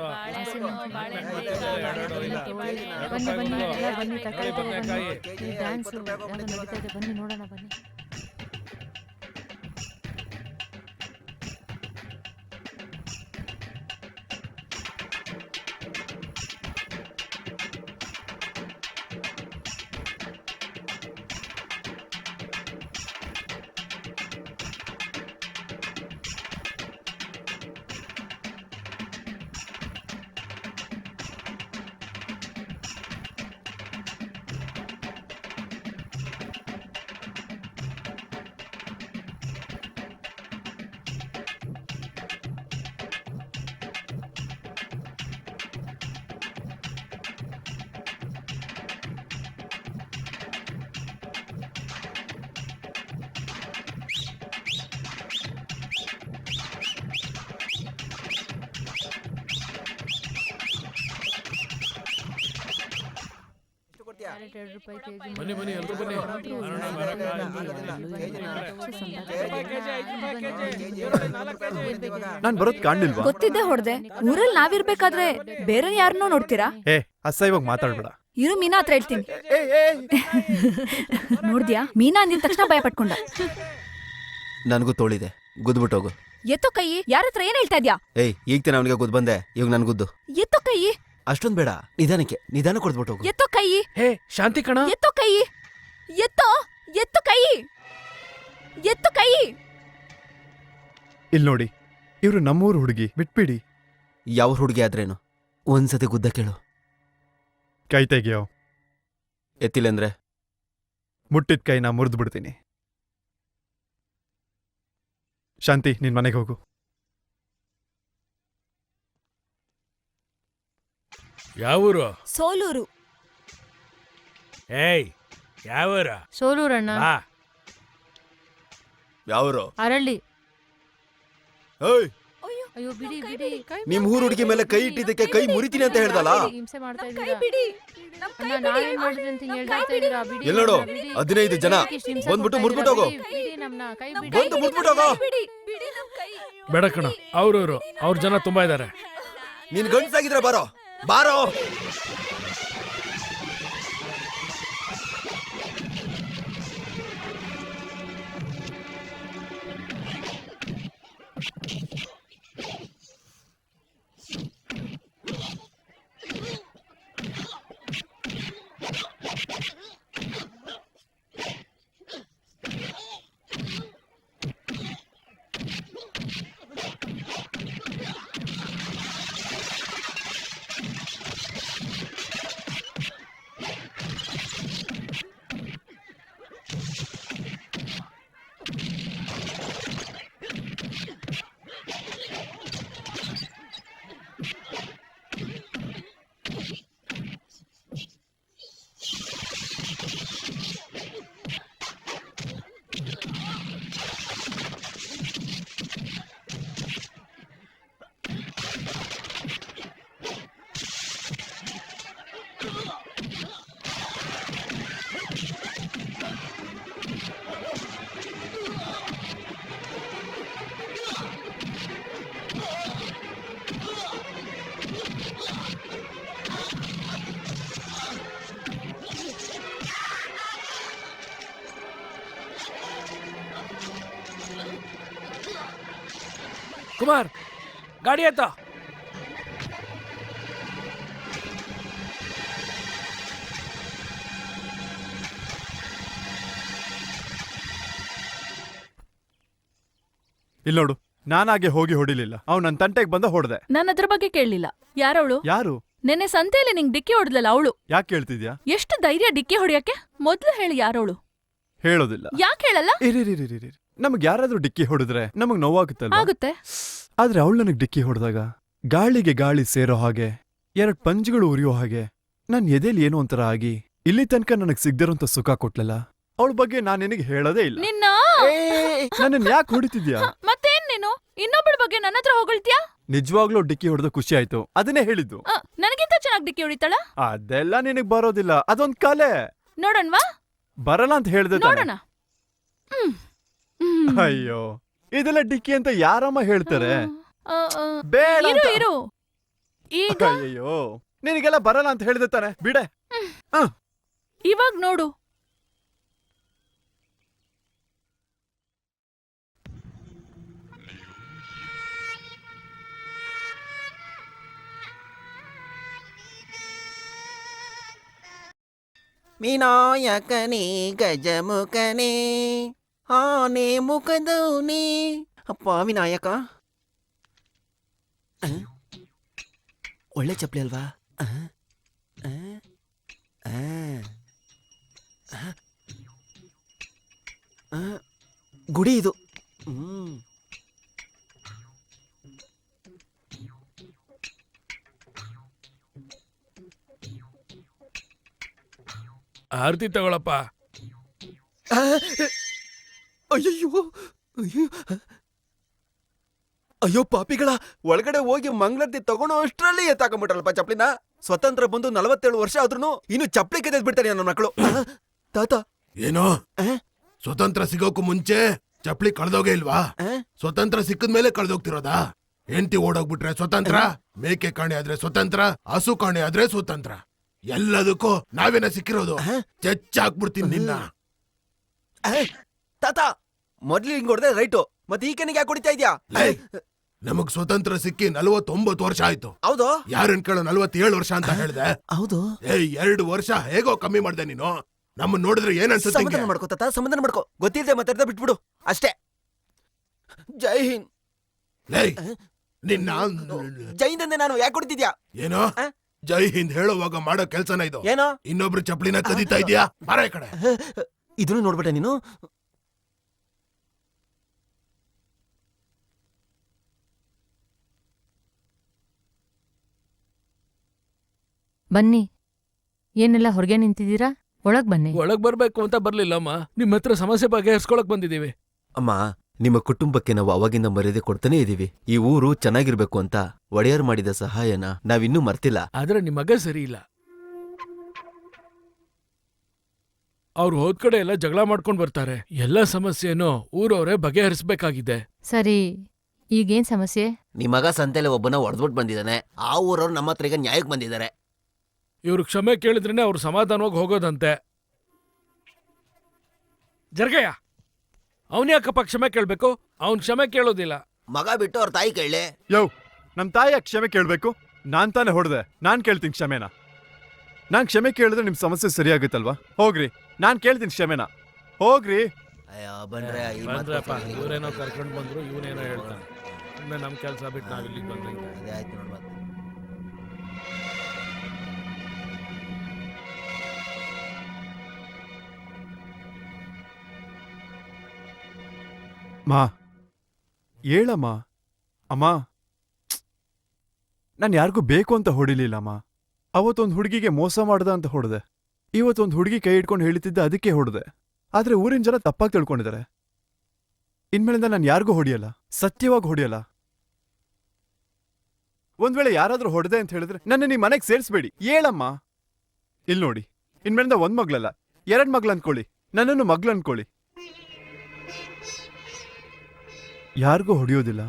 ಬನ್ನಿ ಬನ್ನಿ ಎಲ್ಲ ಬನ್ನಿ, ತರಕಾರಿ ತಗೊಬನ್ನಿ. ಡ್ಯಾನ್ಸ್ ಯಾವ್ದು ನಡೀತಾ ಇದೆ, ಬನ್ನಿ ನೋಡೋಣ ಬನ್ನಿ. ಕ್ಯಾರೆಟ್ 2 ರೂಪಾಯಿ ಕೆಜಿ. ಬನ್ನಿ ಬನ್ನಿ ಎಲ್ರು ಬನ್ನಿ. ನಾನ್ ಬರೋದ್ ಕಾಣ್ಲಿಲ್ವಾ? ಗೊತ್ತಿದ್ದೆ ಹೊಡ್ದೆ. ಊರಲ್ಲಿ ನಾವಿರ್ಬೇಕಾದ್ರೆ ಬೇರೆ ಯಾರನ್ನೋ ನೋಡ್ತೀರಾ? ಏ ಅಸಹ್ಯವಾಗಿ ಮಾತಾಡ್ಬೇಡ. ಇರು ಮೀನಾ ಹತ್ರ ಹೇಳ್ತೀನಿ. ನೋಡ್ದ್ಯಾ, ಮೀನಾ ಅಂದಿದ ತಕ್ಷಣ ಭಯ ಪಟ್ಕೊಂಡ. ನನಗೂ ತೋಳಿದೆ, ಗುದ್ಬಿಟ್ಟೋಗು. ಎತ್ತೋ ಕೈ. ಯಾರ ಹತ್ರ ಏನ್ ಹೇಳ್ತಾ ಇದ್ಯಾ? ಏಯ್ ಈಗ ತಾನೆ ಅವನಿಗೆ ಗುದ್ ಬಂದೆ, ಇವಾಗ ನನ್ ಗುದ್ದು. ಎತ್ತೋ ಕೈ. ಅಷ್ಟೊಂದ್ ಬೇಡ, ನಿಧಾನ ಕೊಡ್ಬಿಟ್ಟೋಗು. ಎತ್ತೋ ಕೈ. ಹೇ ಶಾಂತಿ ಕಣ. ಎತ್ತೋ ಕೈ. ಎತ್ತೋ ಎತ್ತು ಕೈ. ಎತ್ತು ಕೈ. ಇಲ್ ನೋಡಿ, ಇವ್ರು ನಮ್ಮೂರ್ ಹುಡುಗಿ, ಬಿಟ್ಬಿಡಿ. ಯಾವ ಹುಡುಗಿ ಆದ್ರೇನು, ಒಂದ್ಸತಿ ಗುದ್ದ ಕೇಳು. ಕೈ ತೆಗಿಯೋ. ಎತ್ತಿಲ್ಲಂದ್ರೆ ಮುಟ್ಟಿದ ಕೈನ ಮುರಿದು ಬಿಡ್ತೀನಿ. ಶಾಂತಿ, ನಿನ್ ಮನೆಗೆ ಹೋಗು. ಯಾವೂರು? ಸೋಲೂರು. ಏಯ್ ಯಾವೂರ? ಸೋಲೂರಣ್ಣ. ಬಾ. ಯಾವ್ರು? ಅರಳಿ. ಏಯ್, ಅಯ್ಯೋ ಬಿಡಿ ಬಿಡಿ. ನಿಮ್ ಊರ್ ಹುಡುಗಿ ಮೇಲೆ ಕೈ ಇಟ್ಟಿದ್ದಕ್ಕೆ ಕೈ ಮುರಿತೀನಿ ಅಂತ ಹೇಳ್ದಲ್ಲ. ಹಿಂಸೆ ಮಾಡ್ತಾ ಕೈ ಇದ್ದೀರಾ. ಬಿಡಿ. ಅಣ್ಣ ನಾವೇನ್ ಮಾಡಿದ್ರಿ ಅಂತ ಹಿಂಗ್ ಹೇಳ್ತಾ ಇದ್ದೀರಾ? ಬಿಡಿ. ಎಲ್ ನೋಡು, ಬಿಡಿ. 15 ಜನ ಹಿಂಸೆ ಬಂದ್ಬಿಟ್ಟು ಕೊಡ್ತಾ ಮುರ್ದ್ಬಿಟ್ಟೋಗು. ಇದ್ದೀರಾ? ಬಿಡಿ ನಮ್ನ, ಕೈ ಬಿಡಿ. ಬಂದು ಮುರ್ದ್ಬಿಟ್ಟೋಗು. ಬಿಡಿ ಬಿಡಿ ನಮ್ ಕೈ. ಬೇಡ ಕಣ, ಅವ್ರ ಜನ ತುಂಬಾ ಇದಾರೆ. ನೀನ್ ಗಂಡ್ಸಾಗಿದ್ರೆ ಬಾರೋ ಬಾರೋ. ಕುಮಾರ್, ಗಾಡಿ ಎತ್ತ. ಇಲ್ ನೋಡು, ನಾನಾಗೆ ಹೋಗಿ ಹೊಡಿಲಿಲ್ಲ. ಅವ್ನು ನನ್ ತಂಟೆಗೆ ಬಂದ ಹೊಡ್ದೆ. ನಾನು ಅದ್ರ ಬಗ್ಗೆ ಕೇಳಲಿಲ್ಲ. ಯಾರವಳು? ಯಾರು? ನೆನ್ನೆ ಸಂತೆಯಲ್ಲಿ ನಿಂಗ್ ಡಿಕ್ಕಿ ಹೊಡೆದ್ಲಲ್ಲ ಅವಳು. ಯಾಕೆ ಕೇಳ್ತಿದ್ಯಾ? ಎಷ್ಟು ಧೈರ್ಯ ಡಿಕ್ಕಿ ಹೊಡಿಯಕ್ಕೆ? ಮೊದ್ಲು ಹೇಳಿ ಯಾರವಳು. ಹೇಳೋದಿಲ್ಲ. ಯಾಕೆ ಹೇಳಲ್ಲ? ಇರಿ, ನಮಗ್ ಯಾರಾದ್ರೂ ಡಿಕ್ಕಿ ಹೊಡೆದ್ರೆ ನಮಗ್ ನೋವಾಗುತ್ತಲ್ಲ. ಆಗುತ್ತೆ. ಆದ್ರೆ ಅವಳು ನನಗ್ ಡಿಕ್ಕಿ ಹೊಡೆದಾಗ ಗಾಳಿಗೆ ಗಾಳಿ ಸೇರೋ ಹಾಗೆ, 2 ಪಂಜ್ಗಳು ಉರಿಯೋ ಹಾಗೆ ನನ್ ಎದೆಲಿ ಏನೋ ಒಂಥರ ಆಗಿ ಇಲ್ಲಿ ತನಕ ನನಗ್ ಸಿಗ್ದಿರೋಂತ ಸುಖ ಕೊಟ್ಲಲ್ಲ. ಅವಳ ಬಗ್ಗೆ ನಾನ್ ನಿನಗೆ ಹೇಳೋದೇ ಇಲ್ಲ. ನಿನ್ನ ನನ್ನನ್ ಯಾಕೆ ಹೊಡಿತಿದ್ಯಾ? ಮತ್ತೇನ್ ನೀನು ಇನ್ನೊಬ್ಬಳ ಬಗ್ಗೆ ನನ್ನ ಹತ್ರ ಹೊಗಳ್ತ್ಯಾ? ನಿಜವಾಗ್ಲೂ ಡಿಕ್ಕಿ ಹೊಡೆದ ಖುಷಿ ಆಯ್ತು, ಅದನ್ನೇ ಹೇಳಿದ್ದು. ನನಗಿಂತ ಚೆನ್ನಾಗಿ ಡಿಕ್ಕಿ ಹೊಡಿತಾಳ? ಅದೆಲ್ಲ ನಿನಗ್ ಬರೋದಿಲ್ಲ, ಅದೊಂದ್ ಕಲೆ. ನೋಡಣ್ವಾ? ಬರಲ್ಲ ಅಂತ ಹೇಳ್ದೆ ತಾನೆ? ನೋಡೋಣ. ಅಯ್ಯೋ, ಇದೆಲ್ಲ ಡಿಕ್ಕಿ ಅಂತ ಯಾರಮ್ಮ ಹೇಳ್ತಾರೆ? ಆ, ಆ, ಬೇಡ ಇರು ಅಂತ. ಇರು ಈಗ ಅಯ್ಯೋ, ನಿನಗೆಲ್ಲ ಬರಲ್ಲ ಅಂತ ಹೇಳಿದೆ ತಾನೆ, ಬಿಡೆ. ಇವಾಗ ನೋಡು. ವಿನಾಯಕನೇ ಗಜಮುಖನೇ ಆನೆ ಮುಖದವನೇ. ಅಪ್ಪ ವಿನಾಯಕ, ಒಳ್ಳೆ ಚಪ್ಪಲಿ ಅಲ್ವಾ? ಗುಡಿ ಇದು. ಆರತಿ ತಗೊಳಪ್ಪ. ಅಯ್ಯಯ್ಯೋ, ಅಯ್ಯೋ, ಅಯ್ಯೋ ಪಾಪಿಗಳ, ಒಳಗಡೆ ಹೋಗಿ ಮಂಗಳಾರತಿ ತಗೊಳೋ ಅಷ್ಟ್ರಲ್ಲಿ ಎತ್ತಾಕೊಂಡ್ಬಿಟ್ರಲ್ಪ ಚಪ್ಲಿನ. ಸ್ವತಂತ್ರ ಬಂದು 47 ವರ್ಷ ಆದ್ರೂ ಇನ್ನು ಚಪ್ಲಿ ಕೆದ್ದ್ ಬಿಡ್ತಾರೆ ನನ್ನ ಮಕ್ಕಳು. ತಾತ ಏನೋ ಸ್ವತಂತ್ರ ಸಿಗೋಕು ಮುಂಚೆ ಚಪ್ಲಿ ಕಳ್ದೋಗೇ ಇಲ್ವಾ? ಸ್ವತಂತ್ರ ಸಿಕ್ಕದ್ಮೇಲೆ ಕಳ್ದೋಗ್ತಿರೋದಾ? ಹೆಂಡತಿ ಓಡೋಗ್ಬಿಟ್ರೆ ಸ್ವತಂತ್ರ, ಮೇಕೆ ಕಾಣೆ ಆದ್ರೆ ಸ್ವತಂತ್ರ, ಹಸು ಕಾಣೆ ಆದ್ರೆ ಸ್ವತಂತ್ರ. ಎಲ್ಲದಕ್ಕೂ ನಾವೇನ ಸಿಕ್ಕಿರೋದು? ಚೆಚ್ಚಾಕ್ಬಿಡ್ತೀನಿ ನಿನ್ನ. ತಾತ, ಮೊದ್ಲು ಹಿಂಗ್ ಹೊಡೆದ್ರೆ ರೈಟು, ಮತ್ತೆ ಈ ಕಣಿಗೆ ಯಾಕೆ ಹೊಡಿತಾ ಇದ್ಯಾ? ನಮಗ್ ಸ್ವತಂತ್ರ ಸಿಕ್ಕಿ 49 ವರ್ಷ ಆಯ್ತು. ಹೌದು? ಯಾರನ್ ಕೇಳೋ 47 ವರ್ಷ ಅಂತ ಹೇಳ್ದೆ? ಹೌದು. 2 ವರ್ಷ ಹೇಗೋ ಕಮ್ಮಿ ಮಾಡ್ದೆ ನೀನು. ನಮ್ಮನ್ನ ನೋಡಿದ್ರೆ ಏನ್ ಅನ್ಸುತ್ತೆ? ಸಮಾಧಾನ ಮಾಡ್ಕೋ ತಾತ, ಸಮಾಧಾನ ಮಾಡ್ಕೋ. ಗೊತ್ತಿಲ್ಲದೆ ಮಾತಾಡ್ದ ಬಿಟ್ಬಿಡು ಅಷ್ಟೇ. ಜೈ ಹಿಂದ್. ಲೇ ನಿನ್ನ ಜೈ ಹಿಂದ್ ಅಂದೆ ನಾನು, ಯಾಕೆ ಹೊಡಿತಿದ್ಯಾ? ಏನೋ ಜೈ ಹಿಂದ್ ಹೇಳುವಾಗ ಮಾಡೋ ಕೆಲ್ಸನ ಇದು? ಏನೋ ಇನ್ನೊಬ್ರು ಚಪ್ಲಿನ ಕದೀತಾ ಇದ್ಯಾ? ಬಾರ ಈ ಕಡೆ. ಇದನ್ನು ನೋಡ್ಬಿಟ್ಟೆ ನೀನು? ಬನ್ನಿ. ಏನೆಲ್ಲ ಹೊರಗೆ ನಿಂತಿದ್ದೀರಾ? ಒಳಗ್ ಬನ್ನಿ. ಒಳಗ್ ಬರ್ಬೇಕು ಅಂತ ಬರ್ಲಿಲ್ಲಮ್ಮ, ನಿಮ್ಮ ಹತ್ರ ಸಮಸ್ಯೆ ಬಗೆಹರಿಸ್ಕೊಳಕ್ ಬಂದಿದೀವಿ. ಅಮ್ಮ, ನಿಮ್ಮ ಕುಟುಂಬಕ್ಕೆ ನಾವು ಅವಾಗಿಂದ ಮರ್ಯಾದೆ ಕೊಡ್ತಾನೆ ಇದೀವಿ. ಈ ಊರು ಚೆನ್ನಾಗಿರ್ಬೇಕು ಅಂತ ಒಡೆಯರ್ ಮಾಡಿದ ಸಹಾಯನ ನಾವಿನ್ನೂ ಮರ್ತಿಲ್ಲ. ಆದ್ರೆ ನಿಮ್ ಮಗ ಸರಿ ಇಲ್ಲ. ಅವ್ರು ಹೋದ್ ಕಡೆ ಎಲ್ಲ ಜಗಳ ಮಾಡ್ಕೊಂಡ್ ಬರ್ತಾರೆ. ಎಲ್ಲ ಸಮಸ್ಯೆನೂ ಊರವರೇ ಬಗೆಹರಿಸ್ಬೇಕಾಗಿದೆ. ಸರಿ, ಈಗೇನ್ ಸಮಸ್ಯೆ? ನಿಮ್ ಮಗ ಸಂತೆಲೆ ಒಬ್ಬನ ಹೊಡೆದ್ಬಿಟ್ಟು ಬಂದಿದ್ದಾನೆ. ಆ ಊರವ್ರು ನಮ್ಮ ಹತ್ರ ಈಗ ನ್ಯಾಯಕ್ಕೆ ಬಂದಿದ್ದಾರೆ. ಇವ್ರು ಕ್ಷಮೆ ಕೇಳಿದ್ರೇನೆ ಅವ್ರು ಸಮಾಧಾನವಾಗಿ ಹೋಗೋದಂತೆ. ಜರ್ಗಯ್ಯ, ಅವನ್ಯಾಕಪ್ಪ ಕ್ಷಮೆ ಕೇಳ್ಬೇಕು? ಅವ್ನ್ ಕ್ಷಮೆ ಕೇಳೋದಿಲ್ಲ. ಮಗ ಬಿಟ್ಟು ಅವ್ರ ತಾಯಿ ಕೇಳಲೆ. ಯೋ, ನಮ್ ತಾಯಿ ಕ್ಷಮೆ ಕೇಳ್ಬೇಕು? ನಾನ್ ತಾನೇ ಹೊಡೆದೆ, ನಾನ್ ಕೇಳ್ತೀನಿ ಕ್ಷಮೆನ. ನಾನ್ ಕ್ಷಮೆ ಕೇಳಿದ್ರೆ ನಿಮ್ ಸಮಸ್ಯೆ ಸರಿಯಾಗುತ್ತಲ್ವಾ? ಹೋಗ್ರಿ, ನಾನ್ ಕೇಳ್ತೀನಿ ಕ್ಷಮೆನ. ಹೋಗ್ರಿ. ಬಂದ್ರಪ್ಪ, ಇವ್ರೇನೋ ಕರ್ಕೊಂಡ್ ಬಂದ್ರು, ಇವನೇನೋ ಹೇಳ್ತಾನೆ. ಸುಮ್ಮನೆ ನಮ್ ಕೆಲ್ಸ ಬಿಟ್ಟು ನಾವಿಲ್ಲಿಗೆ ಬಂದಂಗೆ. ಮಾ, ಹೇಳಮ್ಮ. ಅಮ್ಮ, ನಾನು ಯಾರಿಗೂ ಬೇಕು ಅಂತ ಹೊಡಿಲಿಲ್ಲಮ್ಮ. ಅವತ್ತೊಂದು ಹುಡುಗಿಗೆ ಮೋಸ ಮಾಡ್ದ ಅಂತ ಹೊಡೆದೆ. ಇವತ್ತೊಂದು ಹುಡುಗಿ ಕೈ ಹಿಡ್ಕೊಂಡು ಹೇಳ್ತಿದ್ದೆ, ಅದಕ್ಕೆ ಹೊಡೆದೆ. ಆದ್ರೆ ಊರಿನ ಜನ ತಪ್ಪಾಗಿ ತಿಳ್ಕೊಂಡಿದ್ದಾರೆ. ಇನ್ಮೇಲಿಂದ ನಾನು ಯಾರಿಗೂ ಹೊಡಿಯಲ್ಲ, ಸತ್ಯವಾಗಿ ಹೊಡಿಯಲ್ಲ. ಒಂದ್ ವೇಳೆ ಯಾರಾದ್ರೂ ಹೊಡೆದೆ ಅಂತ ಹೇಳಿದ್ರೆ ನನ್ನ ನಿಮ್ಮ ಮನೆಗೆ ಸೇರಿಸ್ಬೇಡಿ. ಹೇಳಮ್ಮ. ಇಲ್ಲಿ ನೋಡಿ, ಇನ್ಮೇಲಿಂದ ಒಂದ್ ಮಗ್ಳಲ್ಲ, 2 ಮಗ್ಳು ಅನ್ಕೊಳ್ಳಿ, ನನ್ನನ್ನು ಮಗ್ಳು ಅನ್ಕೊಳ್ಳಿ. ಯಾರಿಗೂ ಹೊಡೆಯೋದಿಲ್ಲ.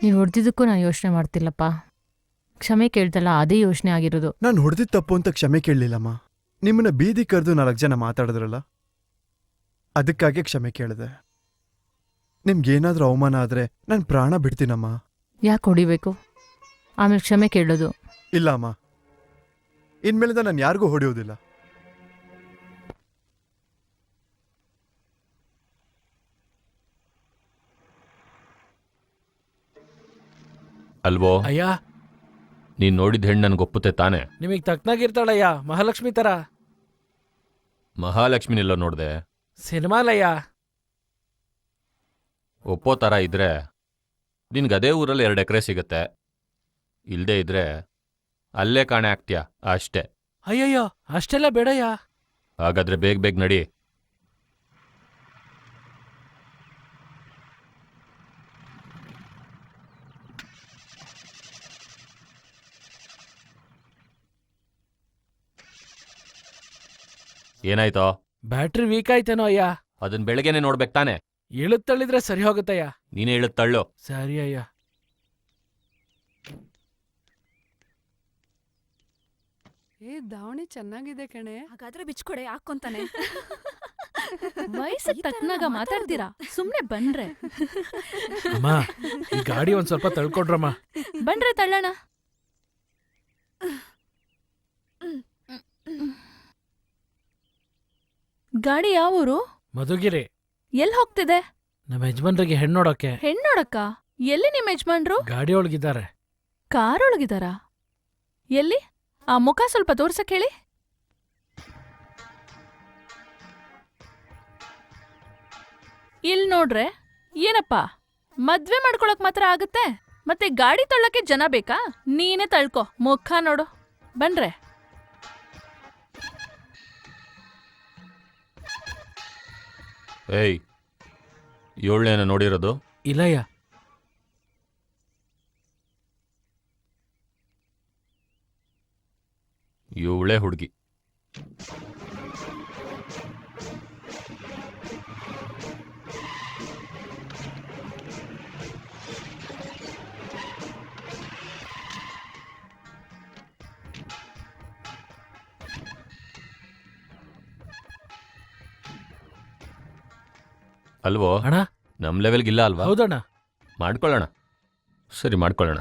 ನೀವ್ ಹೊಡೆದಿದ್ದಕ್ಕೂ ನಾನು ಯೋಚನೆ ಮಾಡ್ತಿಲ್ಲಪ್ಪ. ಕ್ಷಮೆ ಕೇಳ್ದಲ್ಲ, ಅದೇ ಯೋಚನೆ ಆಗಿರೋದು. ನಾನು ಹೊಡೆದಿದ್ದ ತಪ್ಪು ಅಂತ ಕ್ಷಮೆ ಕೇಳಲಿಲ್ಲಮ್ಮ. ನಿಮ್ಮನ್ನ ಬೀದಿ ಕರೆದು 4 ಜನ ಮಾತಾಡಿದ್ರಲ್ಲ, ಅದಕ್ಕಾಗಿ ಕ್ಷಮೆ ಕೇಳಿದೆ. ನಿಮ್ಗೇನಾದ್ರೂ ಅವಮಾನ ಆದ್ರೆ ನಾನು ಪ್ರಾಣ ಬಿಡ್ತೀನಮ್ಮ. ಯಾಕೆ ಹೊಡಿಬೇಕು? ಆಮೇಲೆ ಕ್ಷಮೆ ಕೇಳೋದು? ಇಲ್ಲ ಅಮ್ಮ, ಇನ್ಮೇಲಿಂದ ನಾನು ಯಾರಿಗೂ ಹೊಡೆಯೋದಿಲ್ಲ. ಅಲ್ವೋ? ಅಯ್ಯ, ನೀನ್ ನೋಡಿದ ಹೆಣ್ಣು ನನ್ಗೊಪ್ಪುತ್ತೆ ತಾನೆ? ನಿಮಗ್ ತಕ್ನಾಗಿರ್ತಾಳಯ್ಯ, ಮಹಾಲಕ್ಷ್ಮಿ ತರ. ಮಹಾಲಕ್ಷ್ಮಿನೆಲ್ಲ ನೋಡ್ದೆ? ಸಿನಿಮಾಲಯ್ಯ. ಒಪ್ಪೋ ತರ ಇದ್ರೆ ನಿನ್ಗದೇ ಊರಲ್ಲಿ 2 ಎಕರೆ ಸಿಗತ್ತೆ. ಇಲ್ದೇ ಇದ್ರೆ ಅಲ್ಲೇ ಕಾಣೆ ಆಗ್ತೀಯ ಅಷ್ಟೇ. ಅಯ್ಯಯ್ಯೋ, ಅಷ್ಟೆಲ್ಲ ಬೇಡಯ್ಯ. ಹಾಗಾದ್ರೆ ಬೇಗ ನಡಿ. ಏನಾಯ್ತೋ? ಬ್ಯಾಟ್ರಿ ವೀಕ್ ಆಯ್ತೇನೋ ಅಯ್ಯ. ಅದನ್ ಬೆಳಗ್ಗೆನೆ ನೋಡ್ಬೇಕು ತಾನೆ. ಇಳಿದ್ ತಳ್ಳಿದ್ರೆ ಸರಿ ಹೋಗುತ್ತಯ್ಯ. ನೀನೇ ಇಳಿದ್ ತಳ್ಳು. ಸರಿ ಅಯ್ಯ. ದಾವಣಿ ಚೆನ್ನಾಗಿದೆ ಕಣೆ. ಹಾಗಾದ್ರೆ ಬಿಚ್ಕೊಡೆ ಹಾಕೊಂತಾನೆ. ವಯಸ್ಸಿಗೆ ತಕ್ಕನಾಗ ಮಾತಾಡ್ತೀರಾ, ಸುಮ್ನೆ ಬನ್ರೆ. ಅಮ್ಮ, ಈ ಗಾಡಿ ಒಂದ್ ಸ್ವಲ್ಪ ತಳ್ಕೊಡ್ರಮ್ಮ. ಬನ್ರೆ ತಳ್ಳೋಣ. ಗಾಡಿ ಯಾವೂರು? ಮಧುಗಿರಿ. ಎಲ್ ಹೋಗ್ತಿದೆ? ನಮ್ಮ ಯಜಮಾನ್ರಿಗೆ ಹೆಣ್ಣೋಡಕ್ಕೆ. ಹೆಣ್ಣೋಡಕ್ಕ? ಎಲ್ಲಿ ನಿಮ್ ಯಜಮಾನ್ರು? ಗಾಡಿ ಒಳಗಿದ್ದಾರೆ. ಕಾರೊಳಗಿದಾರಾ? ಎಲ್ಲಿ? ಆ ಮುಖ ಸ್ವಲ್ಪ ತೋರ್ಸಕ್ ಹೇಳಿ. ಇಲ್ ನೋಡ್ರೆ. ಏನಪ್ಪ, ಮದ್ವೆ ಮಾಡ್ಕೊಳಕ್ ಮಾತ್ರ ಆಗತ್ತೆ, ಮತ್ತೆ ಗಾಡಿ ತಳ್ಳಕ್ಕೆ ಜನ ಬೇಕಾ? ನೀನೇ ತಳ್ಕೊ, ಮುಖ ನೋಡು. ಬನ್ರೆ. ಏಯ್, ಇವಳೇನ ನೋಡಿರೋದು? ಇಲ್ಲಯ್ಯ. ಇವಳೇ ಹುಡುಗಿ. ಅಲ್ವೋ ಅಣ್ಣ? ನಮ್ ಲೆವೆಲ್ಗಿಲ್ಲ ಅಲ್ವಾ? ಹೌದಣ್ಣ. ಮಾಡ್ಕೊಳ್ಳೋಣ. ಸರಿ, ಮಾಡ್ಕೊಳ್ಳೋಣ.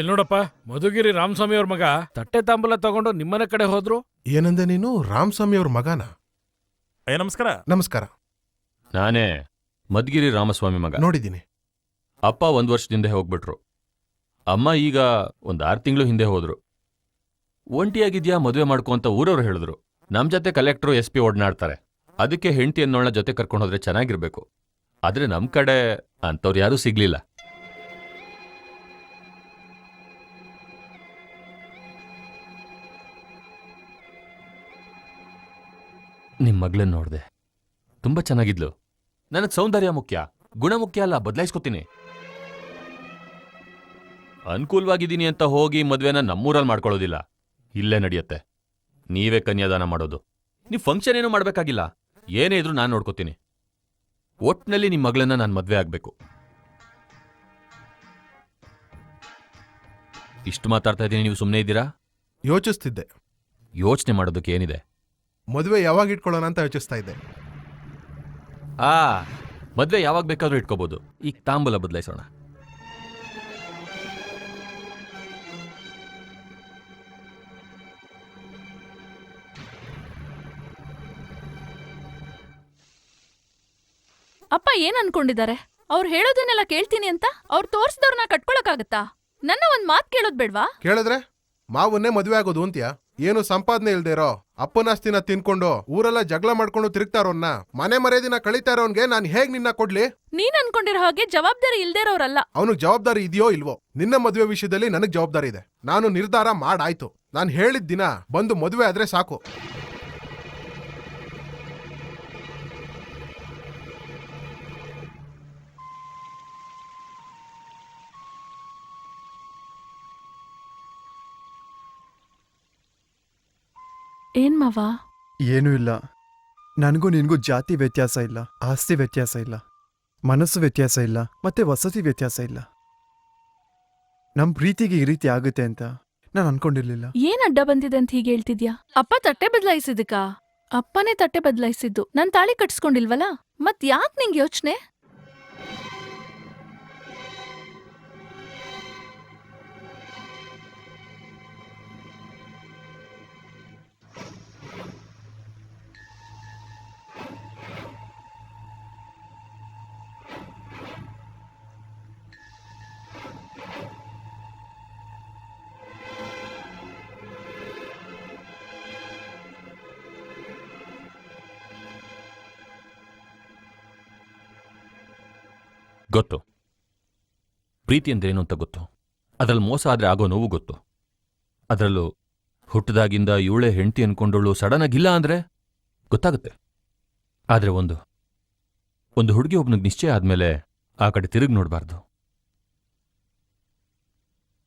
ನೋಡಪ್ಪ, ಮಧುಗಿರಿ ರಾಮಸ್ವಾಮಿ ಅವ್ರ ಮಗ ತಟ್ಟೆ ತಾಂಬೂಲ ತಗೊಂಡು ನಿಮ್ಮನೆ ಕಡೆ ಹೋದ್ರು. ಏನಂದೆ ನೀನು? ರಾಮಸ್ವಾಮಿ ಅವ್ರ ಮಗನ? ನಮಸ್ಕಾರ. ನಮಸ್ಕಾರ. ನಾನೇ ಮದ್ಗಿರಿ ರಾಮಸ್ವಾಮಿ ಮಗ. ನೋಡಿದ್ದೀನಿ. ಅಪ್ಪ 1 ವರ್ಷದಿಂದ ಹೋಗ್ಬಿಟ್ರು. ಅಮ್ಮ ಈಗ 6 ತಿಂಗಳು ಹಿಂದೆ ಹೋದ್ರು. ಒಂಟಿಯಾಗಿದ್ಯಾ, ಮದುವೆ ಮಾಡ್ಕೊ ಅಂತ ಊರವ್ರು ಹೇಳಿದ್ರು. ನಮ್ ಜೊತೆ ಕಲೆಕ್ಟ್ರು SP ಓಡ್ನಾಡ್ತಾರೆ. ಅದಕ್ಕೆ ಹೆಂಡತಿ ಅನ್ನೋಳ ಜೊತೆ ಕರ್ಕೊಂಡೋದ್ರೆ ಚೆನ್ನಾಗಿರ್ಬೇಕು. ಆದ್ರೆ ನಮ್ ಕಡೆ ಅಂಥವ್ರು ಯಾರೂ ಸಿಗ್ಲಿಲ್ಲ. ನಿಮ್ ಮಗಳನ್ನ ನೋಡ್ದೆ, ತುಂಬಾ ಚೆನ್ನಾಗಿದ್ಲು. ನನಗ್ ಸೌಂದರ್ಯ ಮುಖ್ಯ, ಗುಣ ಮುಖ್ಯ ಅಲ್ಲ. ಬದಲಾಯಿಸ್ಕೊತೀನಿ. ಅನುಕೂಲವಾಗಿದ್ದೀನಿ ಅಂತ ಹೋಗಿ ಮದ್ವೆನ ನಮ್ಮೂರಲ್ಲಿ ಮಾಡ್ಕೊಳ್ಳೋದಿಲ್ಲ. ಇಲ್ಲೇ ನಡೆಯುತ್ತೆ. ನೀವೇ ಕನ್ಯಾದಾನ ಮಾಡೋದು. ನೀವ್ ಫಂಕ್ಷನ್ ಏನೂ ಮಾಡ್ಬೇಕಾಗಿಲ್ಲ. ಏನೇ ಇದ್ರೂ ನಾನು ನೋಡ್ಕೋತೀನಿ. ಒಟ್ನಲ್ಲಿ ನಿಮ್ ಮಗಳನ್ನ ನಾನು ಮದ್ವೆ ಆಗ್ಬೇಕು. ಇಷ್ಟು ಮಾತಾಡ್ತಾ ಇದ್ದೀನಿ, ನೀವು ಸುಮ್ಮನೆ ಇದ್ದೀರಾ? ಯೋಚಿಸ್ತಿದ್ದೆ. ಯೋಚನೆ ಮಾಡೋದಕ್ಕೆ ಏನಿದೆ? ಮದುವೆ ಯಾವಾಗ ಇಟ್ಕೊಳ್ಳೋಣ ಅಂತ ಯೋಚಿಸ್ತಾ ಇದ್ದೆ. ಮದ್ವೆ ಯಾವಾಗ ಬೇಕಾದ್ರೂ ಇಟ್ಕೋಬಹುದು. ಈಗ ತಾಂಬೂಲ ಬದಲಾಯಿಸೋಣ. ಅಪ್ಪ ಏನ್ ಅನ್ಕೊಂಡಿದ್ದಾರೆ? ಅವ್ರು ಹೇಳೋದನ್ನೆಲ್ಲ ಕೇಳ್ತೀನಿ ಅಂತ ಅವ್ರು ತೋರ್ಸಿದವ್ರನ್ನ ಕಟ್ಕೊಳಕ್ಕಾಗತ್ತಾ? ನನ್ನ ಒಂದ್ ಮಾತ್ ಕೇಳೋದ್ ಬೇಡ್ವಾ? ಕೇಳಿದ್ರೆ ಮಾವನ್ನೇ ಮದುವೆ ಆಗೋದು ಅಂತ್ಯಾ? ಏನು ಸಂಪಾದನೆ ಇಲ್ದೇ ಇರೋ ಅಪ್ಪನಾಸ್ತಿನ ತಿನ್ಕೊಂಡು ಊರೆಲ್ಲ ಜಗಳ ಮಾಡ್ಕೊಂಡು ತಿರುಗ್ತಾರೋನ್ನ, ಮನೆ ಮರ್ಯಾದಿನ ಕಳೀತಾ ಇರೋನ್ಗೆ ನಾನು ಹೇಗ್ ನಿನ್ನ ಕೊಡ್ಲಿ? ನೀನ್ ಅನ್ಕೊಂಡಿರೋ ಹಾಗೆ ಜವಾಬ್ದಾರಿ ಇಲ್ದೇರೋರಲ್ಲ. ಅವನು ಜವಾಬ್ದಾರಿ ಇದೆಯೋ ಇಲ್ವೋ? ನಿನ್ನ ಮದುವೆ ವಿಷಯದಲ್ಲಿ ನನಗ್ ಜವಾಬ್ದಾರಿ ಇದೆ. ನಾನು ನಿರ್ಧಾರ ಮಾಡಾಯ್ತು. ನಾನು ಹೇಳಿದ ದಿನ ಬಂದು ಮದುವೆ ಆದ್ರೆ ಸಾಕು. ಏನ್ ಮಾವ? ಏನೂ ಇಲ್ಲ. ನನಗೂ ನಿನಗೂ ಜಾತಿ ವ್ಯತ್ಯಾಸ ಇಲ್ಲ, ಆಸ್ತಿ ವ್ಯತ್ಯಾಸ ಇಲ್ಲ, ಮನಸ್ಸು ವ್ಯತ್ಯಾಸ ಇಲ್ಲ, ಮತ್ತೆ ವಸತಿ ವ್ಯತ್ಯಾಸ ಇಲ್ಲ. ನಮ್ ಪ್ರೀತಿಗೆ ಈ ರೀತಿ ಆಗುತ್ತೆ ಅಂತ ನಾನು ಅನ್ಕೊಂಡಿರ್ಲಿಲ್ಲ. ಏನ್ ಅಡ್ಡ ಬಂದಿದೆ ಅಂತ ಹೀಗೆ ಹೇಳ್ತಿದ್ಯಾ? ಅಪ್ಪ ತಟ್ಟೆ ಬದಲಾಯಿಸಿದಕ್ಕ? ಅಪ್ಪನೇ ತಟ್ಟೆ ಬದಲಾಯಿಸಿದ್ದು. ನನ್ ತಾಳಿ ಕಟ್ಸ್ಕೊಂಡಿಲ್ವಲ್ಲ, ಮತ್ ಯಾಕ್ ನಿಂಗೆ ಯೋಚನೆ? ಗೊತ್ತು, ಪ್ರೀತಿ ಅಂದ್ರೇನು ಅಂತ ಗೊತ್ತು. ಅದ್ರಲ್ಲಿ ಮೋಸ ಆದ್ರೆ ಆಗೋ ನೋವು ಗೊತ್ತು. ಅದರಲ್ಲೂ ಹುಟ್ಟದಾಗಿಂದ ಇವಳೇ ಹೆಂಡತಿ ಅನ್ಕೊಂಡವಳು ಸಡನ್ ಆಗಿಲ್ಲ ಅಂದ್ರೆ ಗೊತ್ತಾಗುತ್ತೆ. ಆದ್ರೆ ಒಂದು ಹುಡುಗಿ ಒಬ್ನಿಗೆ ನಿಶ್ಚಯ ಆದ್ಮೇಲೆ ಆ ಕಡೆ ತಿರುಗಿ ನೋಡಬಾರ್ದು.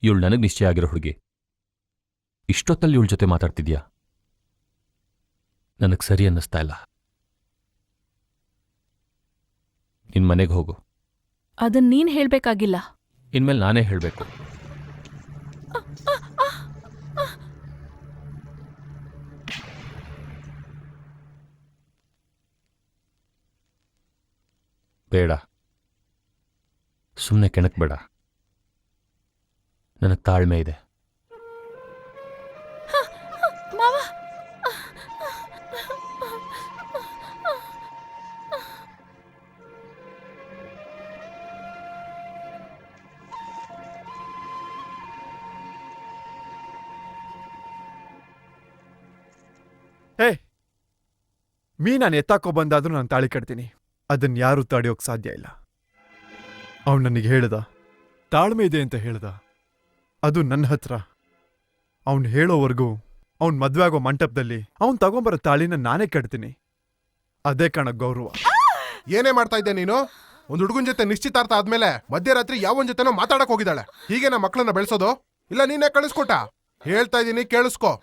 ಇವಳು ನನಗೆ ನಿಶ್ಚಯ ಆಗಿರೋ ಹುಡುಗಿ. ಇಷ್ಟೊತ್ತಲ್ಲಿ ಇವಳ ಜೊತೆ ಮಾತಾಡ್ತಿದ್ಯಾ? ನನಗೆ ಸರಿ ಅನ್ನಿಸ್ತಾ ಇಲ್ಲ. ನಿನ್ ಮನೆಗೆ ಹೋಗು. ಅದನ್ ನೀನ್ ಹೇಳ್ಬೇಕಾಗಿಲ್ಲ. ಇನ್ಮೇಲೆ ನಾನೇ ಹೇಳಬೇಕು. ಬೇಡ, ಸುಮ್ಮನೆ ಕೆಣಕ್ಬೇಡ. ನನಗೆ ತಾಳ್ಮೆ ಇದೆ. ಮಾವ, ಹೇ, ಮೀನಾನ್ ಎತ್ತಾಕೋ ಬಂದಾದ್ರೂ ನಾನು ತಾಳಿ ಕಟ್ತೀನಿ. ಅದನ್ನ ಯಾರೂ ತಡೆಯೋಕ್ ಸಾಧ್ಯ ಇಲ್ಲ. ಅವನು ನನಗೆ ಹೇಳ್ದ, ತಾಳ್ಮೆ ಇದೆ ಅಂತ ಹೇಳ್ದ. ಅದು ನನ್ನ ಹತ್ರ. ಅವನು ಹೇಳೋವರೆಗೂ ಅವ್ನ್ ಮದ್ವೆ ಆಗೋ ಮಂಟಪದಲ್ಲಿ ಅವ್ನ್ ತಗೊಂಬರೋ ತಾಳಿನ ನಾನೇ ಕಟ್ತೀನಿ. ಅದೇ ಕಣ ಗೌರವ. ಏನೇ ಮಾಡ್ತಾ ಇದ್ದೆ ನೀನು? ಒಂದ್ ಹುಡುಗನ್ ಜೊತೆ ನಿಶ್ಚಿತಾರ್ಥ ಆದ್ಮೇಲೆ ಮಧ್ಯರಾತ್ರಿ ಯಾವನ್ ಜೊತೆನೋ ಮಾತಾಡಕ್ ಹೋಗಿದ್ದಾಳೆ. ಹೀಗೆ ನಾ ಮಕ್ಕಳನ್ನ ಬೆಳೆಸೋದು? ಇಲ್ಲ ನೀನೇ ಕಳಿಸ್ಕೊಟ್ಟ? ಹೇಳ್ತಾ ಇದೀನಿ, ಕೇಳಿಸ್ಕೊ.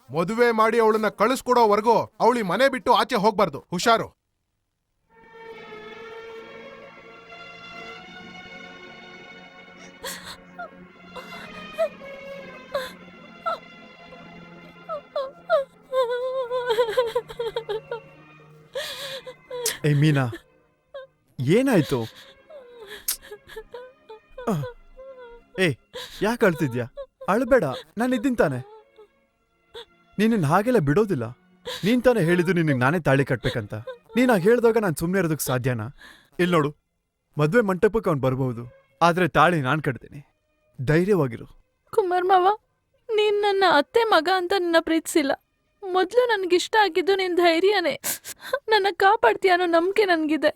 ಮದುವೆ ಮಾಡಿ ಅವಳನ್ನ ಕಳಿಸ್ಕೊಡೋವರೆಗೂ ಅವಳಿ ಮನೆ ಬಿಟ್ಟು ಆಚೆ ಹೋಗ್ಬಾರ್ದು. ಹುಷಾರು. ಏ ಮೀನಾ, ಏನಾಯ್ತು? ಯಾಕೆ ಅಳ್ತಿದ್ಯಾ? ಅಳ್ಬೇಡ, ನಾನು ಇದ್ದೀನಿ ತಾನೆ. ನೀನನ್ನ ಹಾಗೆಲ್ಲ ಬಿಡೋದಿಲ್ಲ. ನೀನ್ ತಾನೇ ಹೇಳಿದ್ದು ನಿನಗೆ ನಾನೇ ತಾಳಿ ಕಟ್ಬೇಕಂತ. ನೀನ್ ಹಾಗೆ ಹೇಳ್ದಾಗ ನಾನು ಸುಮ್ಮನೆ ಇರೋದಕ್ಕೆ ಸಾಧ್ಯನಾ? ಇಲ್ಲಿ ನೋಡು, ಮದ್ವೆ ಮಂಟಪಕ್ಕೆ ಅವ್ನು ಬರ್ಬಹುದು, ಆದ್ರೆ ತಾಳಿ ನಾನು ಕಟ್ತೀನಿ. ಧೈರ್ಯವಾಗಿರು. ಕುಮಾರ್ ಮಾವ, ನೀನ್ ನನ್ನ ಅತ್ತೆ ಮಗ ಅಂತ ನಿನ್ನ ಪ್ರೀತಿಸಿಲ್ಲ. ಮೊದ್ಲು ನನ್ಗಿಷ್ಟ ಆಗಿದ್ದು ನಿನ್ ಧೈರ್ಯನೇ. ನನ್ನ ಕಾಪಾಡ್ತೀಯ ಅನ್ನೋ ನಂಬಿಕೆ ನನ್ಗಿದೆ.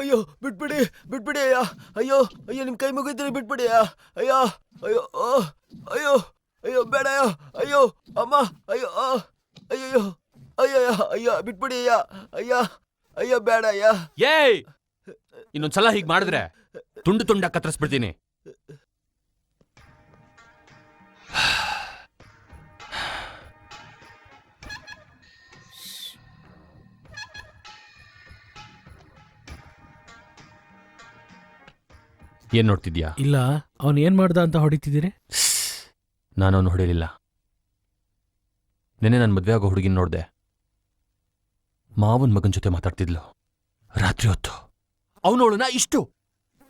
ಅಯ್ಯೋ ಬಿಟ್ಬಿಡಿ, ಬಿಟ್ಬಿಡಿ ಅಯ್ಯ. ಅಯ್ಯೋ ಅಯ್ಯೋ, ನಿಮ್ ಕೈ ಮುಗಿತೀನಿ, ಬಿಟ್ಬಿಡಿ ಅಯ್ಯ. ಅಯ್ಯೋ ಅಯ್ಯೋ ಅಯ್ಯೋ ಅಯ್ಯೋ, ಬೇಡ ಅಯ್ಯೋ. ಅಯ್ಯೋ ಅಮ್ಮ, ಅಯ್ಯೋ ಅಯ್ಯೋ ಅಯ್ಯೋ ಅಯ್ಯೋ, ಬಿಟ್ಬಿಡಿ ಅಯ್ಯ. ಅಯ್ಯ ಅಯ್ಯೋ, ಬೇಡ ಅಯ್ಯ. ಏಯ್, ಇನ್ನೊಂದ್ಸಲ ಹೀಗ್ ಮಾಡಿದ್ರೆ ತುಂಡು ತುಂಡ ಕತ್ತರಿಸ್ಬಿಡ್ತೀನಿ. ಏನ್ ನೋಡ್ತಿದ್ಯಾ? ಇಲ್ಲ, ಅವನ್ ಏನ್ ಮಾಡ್ದ ಅಂತ ಹೊಡಿತಿದ್ದೀರಿ? ನಾನು ಅವನು ಹೊಡೆಯಲಿಲ್ಲ. ನೆನ್ನೆ ನನ್ನ ಮದ್ವೆ ಆಗೋ ಹುಡುಗಿನ ನೋಡ್ದೆ. ಮಾವನ್ ಮಗನ್ ಜೊತೆ ಮಾತಾಡ್ತಿದ್ಲು ರಾತ್ರಿ ಹೊತ್ತು. ಅವನವಳನ್ನ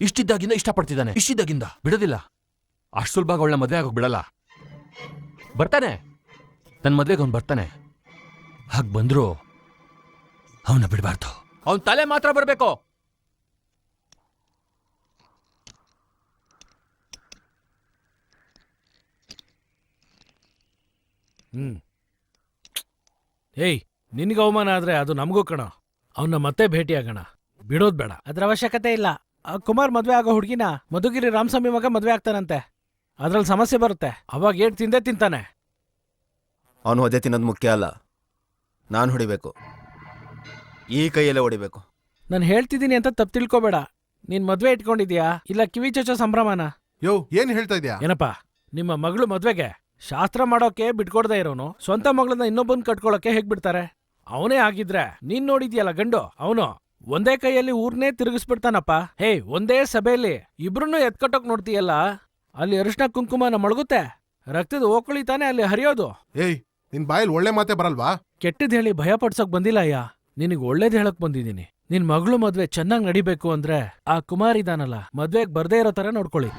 ಇಷ್ಟಿದ್ದಾಗಿಂದ ಇಷ್ಟಪಡ್ತಿದ್ದಾನೆ. ಇಷ್ಟಿದ್ದಾಗಿಂದ ಬಿಡೋದಿಲ್ಲ. ಅಷ್ಟು ಸುಲಭ ಅವಳನ್ನ ಮದ್ವೆ ಆಗೋಕ್ ಬಿಡಲ್ಲ. ಬರ್ತಾನೆ, ನನ್ನ ಮದ್ವೆಗೆ ಅವ್ನು ಬರ್ತಾನೆ. ಹಾಗೆ ಬಂದ್ರು ಅವನ್ನ ಬಿಡಬಾರ್ದು. ಅವನ್ ತಲೆ ಮಾತ್ರ ಬರ್ಬೇಕು. ಏಯ್, ನಿನ್ಗೆ ಅವಮಾನ ಆದ್ರೆ ಅದು ನಮಗೂ ಕಣ. ಅವನ್ನ ಮತ್ತೆ ಭೇಟಿಯಾಗೋಣ, ಬಿಡೋದ್ ಬೇಡ. ಅದ್ರ ಅವಶ್ಯಕತೆ ಇಲ್ಲ. ಆ ಕುಮಾರ್ ಮದ್ವೆ ಆಗೋ ಹುಡುಗಿನ ಮಧುಗಿರಿ ರಾಮಸ್ವಾಮಿ ಮಗ ಮದ್ವೆ ಆಗ್ತಾನಂತೆ. ಅದ್ರಲ್ಲಿ ಸಮಸ್ಯೆ ಬರುತ್ತೆ. ಅವಾಗ ಏಟ್ ತಿಂದೇ ತಿಂತಾನೆ. ಅವನು ಹೊದೆ ತಿನ್ನೋದು ಮುಖ್ಯ ಅಲ್ಲ, ನಾನು ಹೊಡಿಬೇಕು. ಈ ಕೈಯಲ್ಲೇ ಹೊಡಿಬೇಕು. ನಾನು ಹೇಳ್ತಿದ್ದೀನಿ ಅಂತ ತಪ್ಪು ತಿಳ್ಕೊಬೇಡ. ನೀನ್ ಮದ್ವೆ ಇಟ್ಕೊಂಡಿದ್ಯಾ ಇಲ್ಲ ಕಿವಿ ಚೊಚ್ಚೋ ಸಂಭ್ರಮನ? ಯೋ, ಏನ್ ಹೇಳ್ತಾ ಇದ್ಯಾ? ಏನಪ್ಪಾ, ನಿಮ್ಮ ಮಗಳು ಮದ್ವೆಗೆ ಶಾಸ್ತ್ರ ಮಾಡೋಕೆ ಬಿಟ್ಕೊಡ್ದೆ ಇರೋನು ಸ್ವಂತ ಮಗಳನ್ನ ಇನ್ನೊಬ್ಬನ್ ಕಟ್ಕೊಳಕ್ಕೆ ಹೇಗ್ ಬಿಡ್ತಾರೆ? ಅವನೇ ಆಗಿದ್ರೆ ನೀನ್ ನೋಡಿದ್ಯಲ್ಲ ಗಂಡು, ಅವನು ಒಂದೇ ಕೈಯಲ್ಲಿ ಊರ್ನೇ ತಿರುಗಿಸ್ಬಿಡ್ತಾನಪ್ಪ. ಹೇ, ಒಂದೇ ಸಭೆಯಲ್ಲಿ ಇಬ್ರನ್ನೂ ಎತ್ಕಟ್ಟೋಕ್ ನೋಡ್ತೀಯಲ್ಲ, ಅಲ್ಲಿ ಅರಿಶಿನ ಕುಂಕುಮನ ಮೊಳಗುತ್ತೆ, ರಕ್ತದ ಓಕಳಿ ತಾನೆ ಅಲ್ಲಿ ಹರಿಯೋದು. ಏಯ್, ನಿನ್ ಬಾಯಲ್ಲಿ ಒಳ್ಳೆ ಮಾತೆ ಬರಲ್ವಾ? ಕೆಟ್ಟದ್ ಹೇಳಿ ಭಯ ಪಡ್ಸೋಕ್ ಬಂದಿಲ್ಲ ಅಯ್ಯ, ನಿನಗ್ ಒಳ್ಳೇದ್ ಹೇಳಕ್ ಬಂದಿದ್ದೀನಿ. ನಿನ್ ಮಗಳು ಮದ್ವೆ ಚೆನ್ನಾಗ್ ನಡಿಬೇಕು ಅಂದ್ರೆ ಆ ಕುಮಾರ್ ಇದಾನಲ್ಲ, ಮದ್ವೆಗ್ ಬರ್ದೇ ಇರೋ ತರ ನೋಡ್ಕೊಳ್ಳಿ.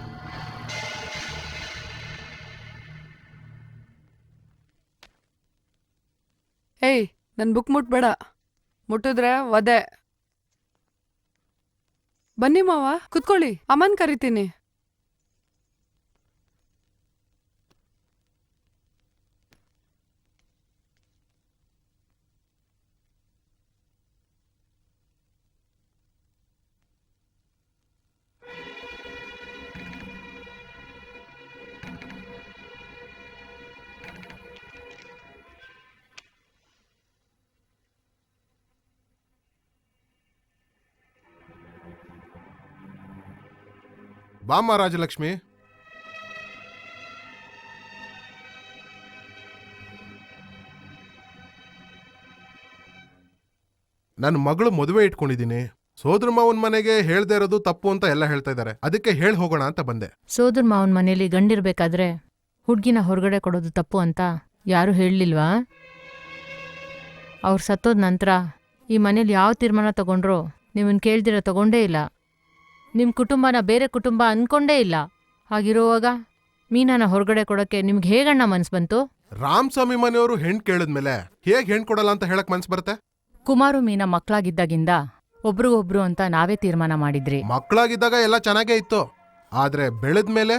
ಏಯ್, ನನ್ ಬುಕ್ ಮುಟ್ಬೇಡ. ಮುಟ್ಟಿದ್ರೆ ವದೆ. ಬನ್ನಿ ಮಾವ, ಕುತ್ಕೊಳ್ಳಿ. ಅಮ್ಮನ್ ಕರಿತೀನಿ. ಬಾಮ್ಮ ರಾಜಲಕ್ಷ್ಮಿ. ನನ್ನ ಮಗಳು ಮದುವೆ ಇಟ್ಕೊಂಡಿದ್ದೀನಿ. ಸೋದರ ಮಾವನ್ ಮನೆಗೆ ಹೇಳ್ದೇ ಇರೋದು ತಪ್ಪು ಅಂತ ಎಲ್ಲ ಹೇಳ್ತಾ ಇದ್ದಾರೆ. ಅದಕ್ಕೆ ಹೇಳ್ ಹೋಗೋಣ ಅಂತ ಬಂದೆ. ಸೋದರ್ ಮಾವನ್ ಮನೇಲಿ ಗಂಡಿರ್ಬೇಕಾದ್ರೆ ಹುಡ್ಗಿನ ಹೊರಗಡೆ ಕೊಡೋದು ತಪ್ಪು ಅಂತ ಯಾರೂ ಹೇಳಲಿಲ್ವಾ? ಅವ್ರು ಸತ್ತೋದ ನಂತರ ಈ ಮನೇಲಿ ಯಾವ ತೀರ್ಮಾನ ತಗೊಂಡ್ರೋ ನಿಮ್ಮನ್ನು ಕೇಳ್ದಿರ ತಗೊಂಡೇ ಇಲ್ಲ. ನಿಮ್ಮ ಕುಟುಂಬನ ಬೇರೆ ಕುಟುಂಬ ಅನ್ಕೊಂಡೇ ಇಲ್ಲ. ಹಾಗಿರುವಾಗ ಮೀನಾನ ಹೊರಗಡೆ ಕೊಡೋಕ್ಕೆ ನಿಮ್ಗೆ ಹೇಗಣ್ಣ ಮನ್ಸು ಬಂತು? ರಾಮಸ್ವಾಮಿ ಮನೆಯವರು ಹೆಣ್ ಕೇಳಿದ್ಮೇಲೆ ಹೇಗ್ ಹೆಣ್ ಕೊಡಲ್ಲ ಅಂತ ಹೇಳಕ್ ಮನ್ಸ್ ಬರುತ್ತೆ? ಕುಮಾರು ಮೀನಾ ಮಕ್ಕಳಾಗಿದ್ದಾಗಿಂದ ಒಬ್ರಿಗೊಬ್ರು ಅಂತ ನಾವೇ ತೀರ್ಮಾನ ಮಾಡಿದ್ರಿ. ಮಕ್ಕಳಾಗಿದ್ದಾಗ ಎಲ್ಲ ಚೆನ್ನಾಗೇ ಇತ್ತು. ಆದ್ರೆ ಬೆಳೆದ್ಮೇಲೆ